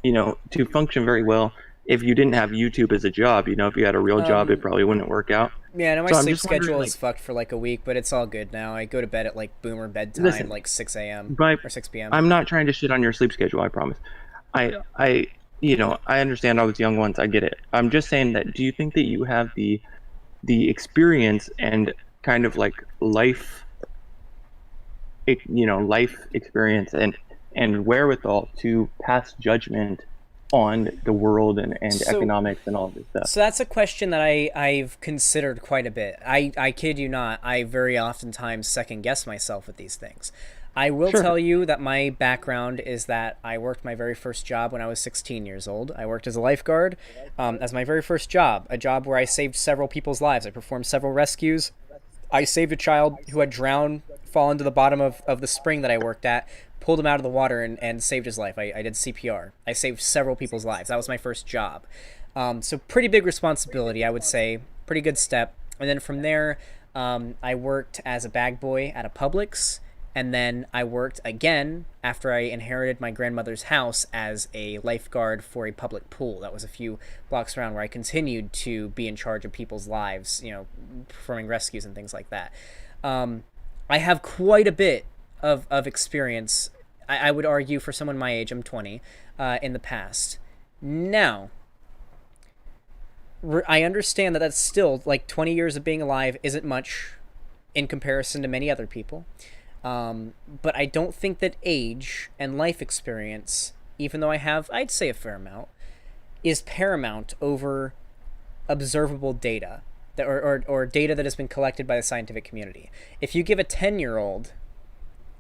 to function very well if you didn't have YouTube as a job. If you had a real job, it probably wouldn't work out. Yeah, no, my sleep schedule is fucked for a week, but it's all good now. I go to bed at boomer bedtime, 6 a.m. or 6 p.m. I'm not trying to shit on your sleep schedule, I promise. I understand all these young ones, I get it. I'm just saying that, do you think that you have the experience and kind of life experience and wherewithal to pass judgment on the world and economics and all this stuff? So that's a question that I've considered quite a bit. I kid you not, I very oftentimes second guess myself with these things. I will tell you that my background is that I worked my very first job when I was 16 years old. I worked as a lifeguard as my very first job, a job where I saved several people's lives. I performed several rescues. I saved a child who had drowned, fallen to the bottom of the spring that I worked at, pulled him out of the water and saved his life. I did CPR. I saved several people's lives. That was my first job. So pretty big responsibility, I would say. Pretty good step. And then from there, I worked as a bag boy at a Publix. And then I worked again after I inherited my grandmother's house as a lifeguard for a public pool that was a few blocks around, where I continued to be in charge of people's lives, performing rescues and things like that. I have quite a bit of experience, I would argue, for someone my age, I'm 20, in the past. Now, I understand that that's still, 20 years of being alive isn't much in comparison to many other people. But I don't think that age and life experience, even though I have, I'd say, a fair amount, is paramount over observable data or data that has been collected by the scientific community. If you give a 10-year-old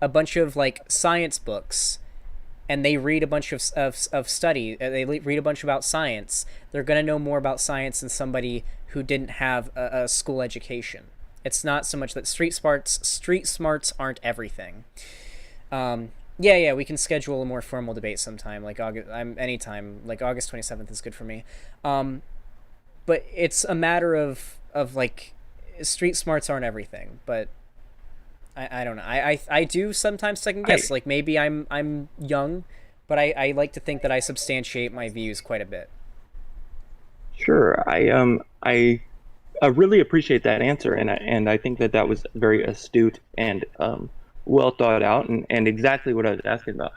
a bunch of like science books and they read a bunch of study, they read a bunch about science, they're going to know more about science than somebody who didn't have a school education. It's not so much that street smarts aren't everything. Yeah, we can schedule a more formal debate sometime, like anytime, like August 27th is good for me. But it's a matter of like, street smarts aren't everything, but I don't know. I do sometimes second guess. Like maybe I'm young, but I like to think that I substantiate my views quite a bit. Sure. I really appreciate that answer, and I think that was very astute and well thought out, and exactly what I was asking about.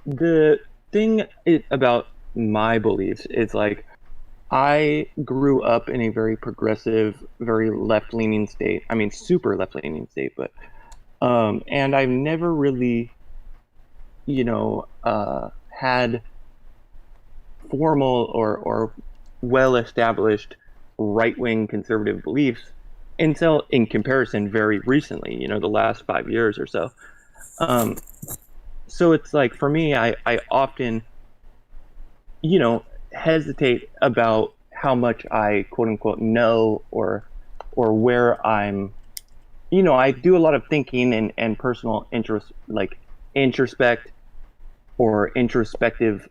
The thing about my beliefs is like, I grew up in a very progressive, very left-leaning state. I mean, super left-leaning state, but and I've never really, had formal or well-established right-wing conservative beliefs until, in comparison, very recently. The last 5 years or so. So it's like, for me, I often, hesitate about how much I quote unquote know, or where I'm, I do a lot of thinking and personal interest, like introspect or introspective,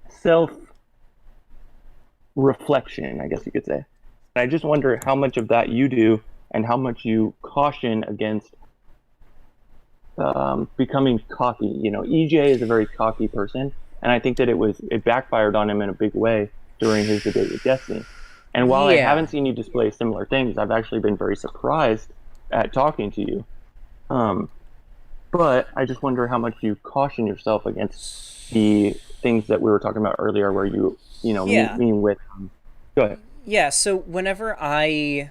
self reflection, I guess you could say. And I just wonder how much of that you do, and how much you caution against becoming cocky. EJ is a very cocky person, and I think that it backfired on him in a big way during his debate with Destiny. And while I haven't seen you display similar things, I've actually been very surprised at talking to you. But I just wonder how much you caution yourself against the things that we were talking about earlier, where meet with. Go ahead. Yeah. So whenever I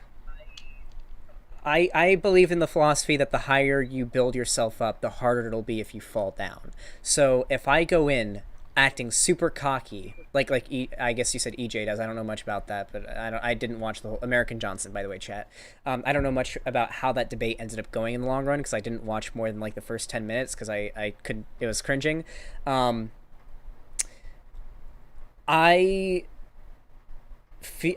believe in the philosophy that the higher you build yourself up, the harder it'll be if you fall down. So if I go in acting super cocky, I guess you said EJ does. I don't know much about that, but I didn't watch the whole American Johnson, by the way, chat. I don't know much about how that debate ended up going in the long run, because I didn't watch more than like the first 10 minutes, because I couldn't. It was cringing. I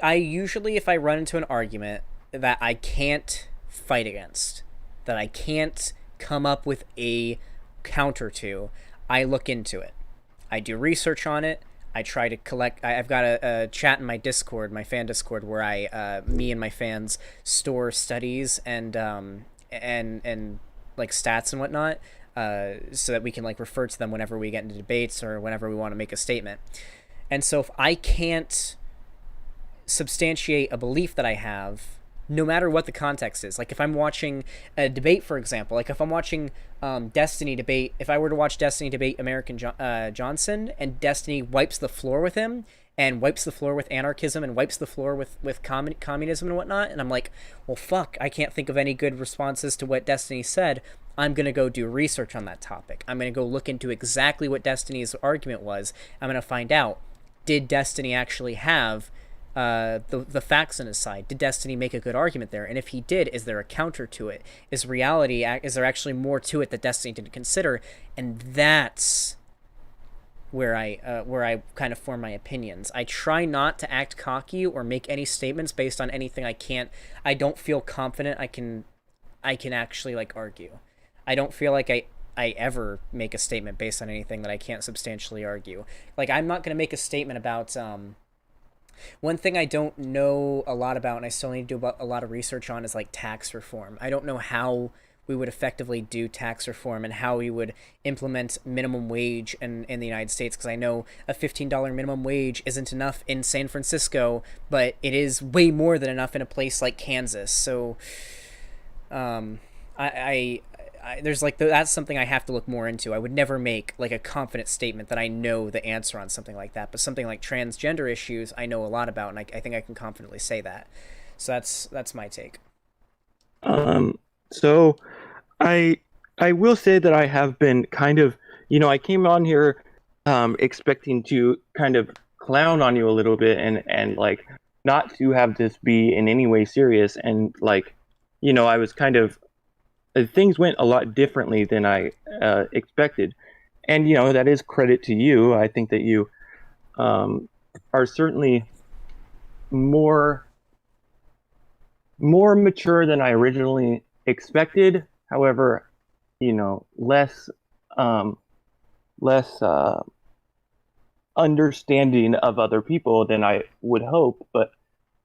usually, if I run into an argument that I can't fight against, that I can't come up with a counter to, I look into it. I do research on it. I try to collect. I've got a chat in my Discord, my fan Discord, where me and my fans store studies and like stats and whatnot, so that we can like refer to them whenever we get into debates or whenever we want to make a statement. And so if I can't substantiate a belief that I have, no matter what the context is, like if I'm watching a debate, for example, like if I'm watching Destiny debate, if I were to watch Destiny debate American Johnson, and Destiny wipes the floor with him, and wipes the floor with anarchism, and wipes the floor with communism and whatnot, and I'm like, well, fuck, I can't think of any good responses to what Destiny said. I'm going to go do research on that topic. I'm going to go look into exactly what Destiny's argument was. I'm going to find out, did Destiny actually have the facts on his side? Did Destiny make a good argument there? And if he did, is there a counter to it? Is there actually more to it that Destiny didn't consider? And that's where I kind of form my opinions. I try not to act cocky or make any statements based on anything I don't feel confident I can actually like argue. I don't feel like I ever make a statement based on anything that I can't substantially argue. Like, I'm not going to make a statement about one thing I don't know a lot about, and I still need to do a lot of research on, is like tax reform. I don't know how we would effectively do tax reform and how we would implement minimum wage in the United States, because I know a $15 minimum wage isn't enough in San Francisco, but it is way more than enough in a place like Kansas. So there's like that's something I have to look more into. I would never make like a confident statement that I know the answer on something like that, but something like transgender issues I know a lot about, and I think I can confidently say that. So that's my take. So I will say that I have been kind of, I came on here expecting to kind of clown on you a little bit, and like not to have this be in any way serious, and like I was kind of things went a lot differently than I expected, and that is credit to you. I think that you are certainly more mature than I originally expected. However, less less understanding of other people than I would hope. But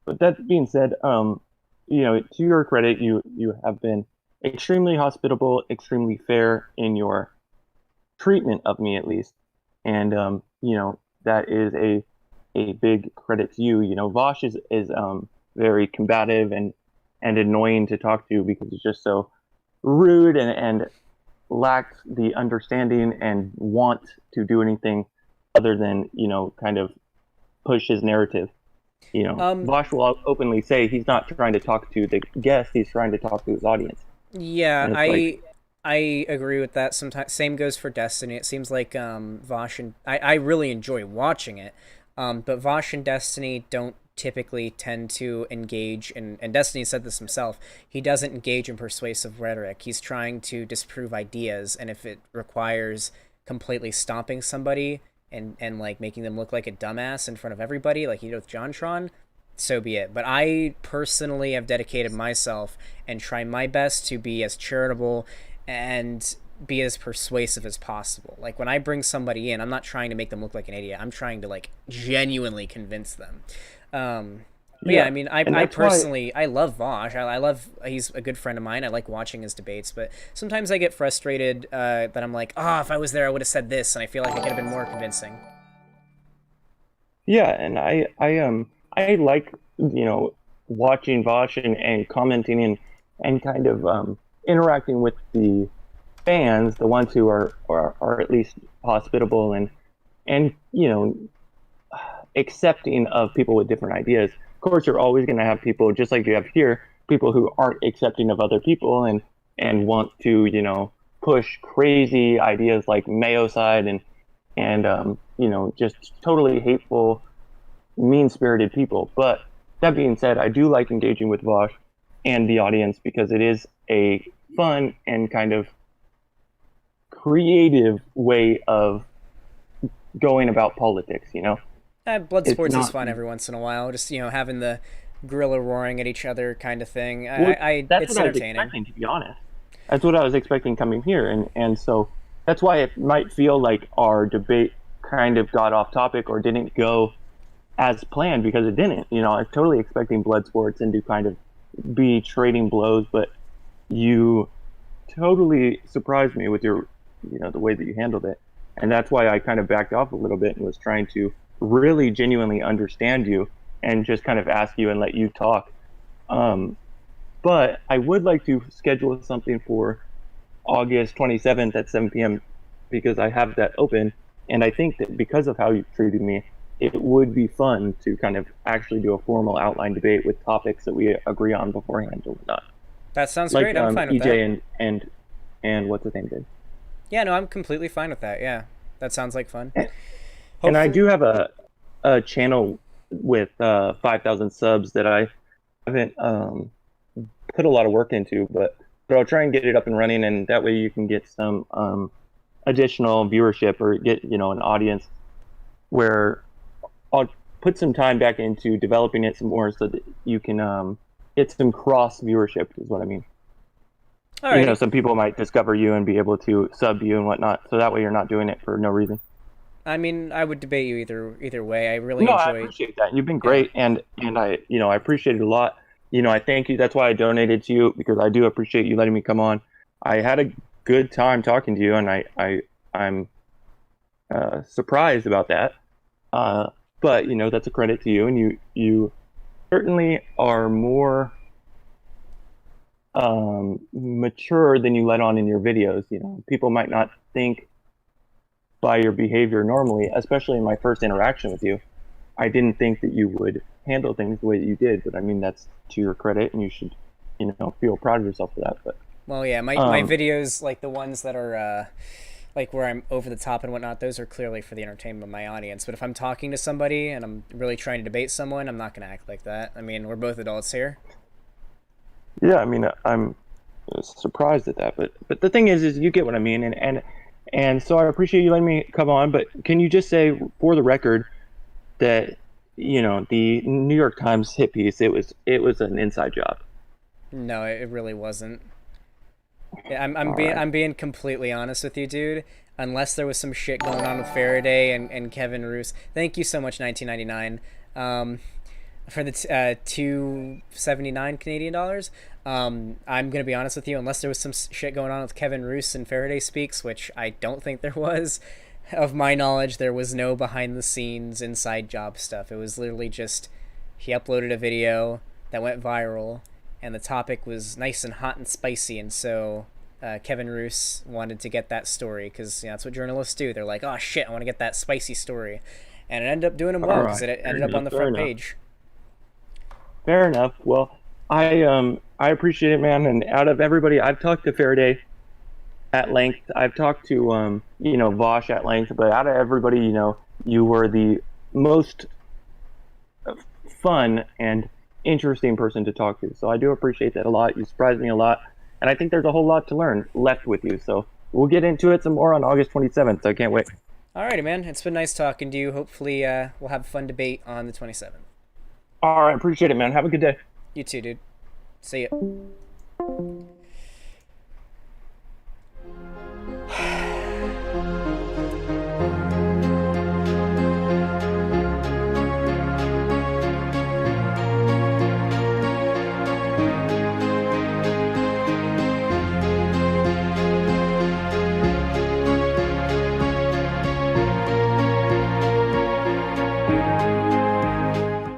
that being said, to your credit, you have been extremely hospitable, extremely fair in your treatment of me, at least, and that is a big credit to you. Vosh is very combative and annoying to talk to because he's just so rude and lacks the understanding and want to do anything other than kind of push his narrative. Vosh will openly say he's not trying to talk to the guest; he's trying to talk to his audience. Yeah, And it's like, I agree with that. Sometimes same goes for Destiny. It seems like Vosh and I really enjoy watching it, but Vosh and Destiny don't typically tend to engage in, and Destiny said this himself, he doesn't engage in persuasive rhetoric. He's trying to disprove ideas, and if it requires completely stomping somebody and like making them look like a dumbass in front of everybody, like he did with JonTron, so be it. But I personally have dedicated myself and try my best to be as charitable and be as persuasive as possible. Like when I bring somebody in, I'm not trying to make them look like an idiot. I'm trying to like genuinely convince them. But yeah, I mean, I personally, I love Vosh. I love, he's a good friend of mine. I like watching his debates, but sometimes I get frustrated that I'm like, oh, if I was there, I would have said this, and I feel like I could have been more convincing. yeah, and I like watching Vosh and commenting and kind of interacting with the fans, the ones who are at least hospitable and accepting of people with different ideas. Of course, you're always going to have people, just like you have here, people who aren't accepting of other people and want to push crazy ideas like Mayo-cide and just totally hateful, mean-spirited people. But that being said, I do like engaging with Vosh and the audience because it is a fun and kind of creative way of going about politics. Blood It's sports is not. fun every once in a while. Just having the gorilla roaring at each other kind of thing. Well, that's It's what I was entertaining. expecting, to be honest. That's what I was expecting coming here, and so that's why it might feel like our debate kind of got off topic or didn't go as planned because it didn't. I was totally expecting blood sports and to kind of be trading blows, but you totally surprised me with your, the way that you handled it, and that's why I kind of backed off a little bit and was trying to really genuinely understand you and just kind of ask you and let you talk. Um, but I would like to schedule something for August 27th at 7 p.m. because I have that open. And I think that because of how you treated me, it would be fun to kind of actually do a formal outline debate with topics that we agree on beforehand or whatnot. That sounds Like great. I'm fine with EJ that. and what's his name did. Yeah, no, I'm completely fine with that. Yeah, that sounds like fun. And I Hopefully, do have a channel with 5,000 subs that I haven't put a lot of work into, but I'll try and get it up and running, and that way you can get some additional viewership or get an audience where I'll put some time back into developing it some more so that you can get some cross viewership is what I mean. all right. Some people might discover you and be able to sub you and whatnot, so that way you're not doing it for no reason. I mean, I would debate you either way. I really No, I enjoy. appreciate that. You've been Yeah. great, and I appreciate it a lot. I thank you. That's why I donated to you because I do appreciate you letting me come on. I had a good time talking to you, and I'm surprised about that. But that's a credit to you, and you certainly are more mature than you let on in your videos. People might not think by your behavior normally, especially in my first interaction with you. I didn't think that you would handle things the way that you did, but I mean that's to your credit, and you should, feel proud of yourself for that. But Well, yeah, my videos, like the ones that are like where I'm over the top and whatnot, those are clearly for the entertainment of my audience. But if I'm talking to somebody and I'm really trying to debate someone, I'm not gonna act like that. I mean, we're both adults here. Yeah, I mean, I'm surprised at that, but the thing is you get what I mean, and so I appreciate you letting me come on. But can you just say, for the record, that the New York Times hit piece, it was an inside job? No, it really wasn't. All right. I'm being completely honest with you, dude. Unless there was some shit going on with Faraday and Kevin Roos. Thank you so much, 1999, for the 279 Canadian dollars. I'm gonna be honest with you. Unless there was some shit going on with Kevin Roos and Faraday Speaks, which I don't think there was. Of my knowledge, there was no behind the scenes inside job stuff. It was literally just he uploaded a video that went viral, and the topic was nice and hot and spicy, and so Kevin Roos wanted to get that story because that's what journalists do. They're like, oh shit, I want to get that spicy story, and it ended up doing him well because it ended up on the front page. Fair enough. Well, I appreciate it, man. And out of everybody, I've talked to Faraday at length. I've talked to Vosh at length, but out of everybody, you were the most fun and interesting person to talk to. So I do appreciate that a lot. You surprised me a lot, and I think there's a whole lot to learn left with you. So we'll get into it some more on August 27th. I can't wait. Alrighty, man. It's been nice talking to you. Hopefully, we'll have a fun debate on the 27th. All right, appreciate it, man. Have a good day. You too, dude. See ya.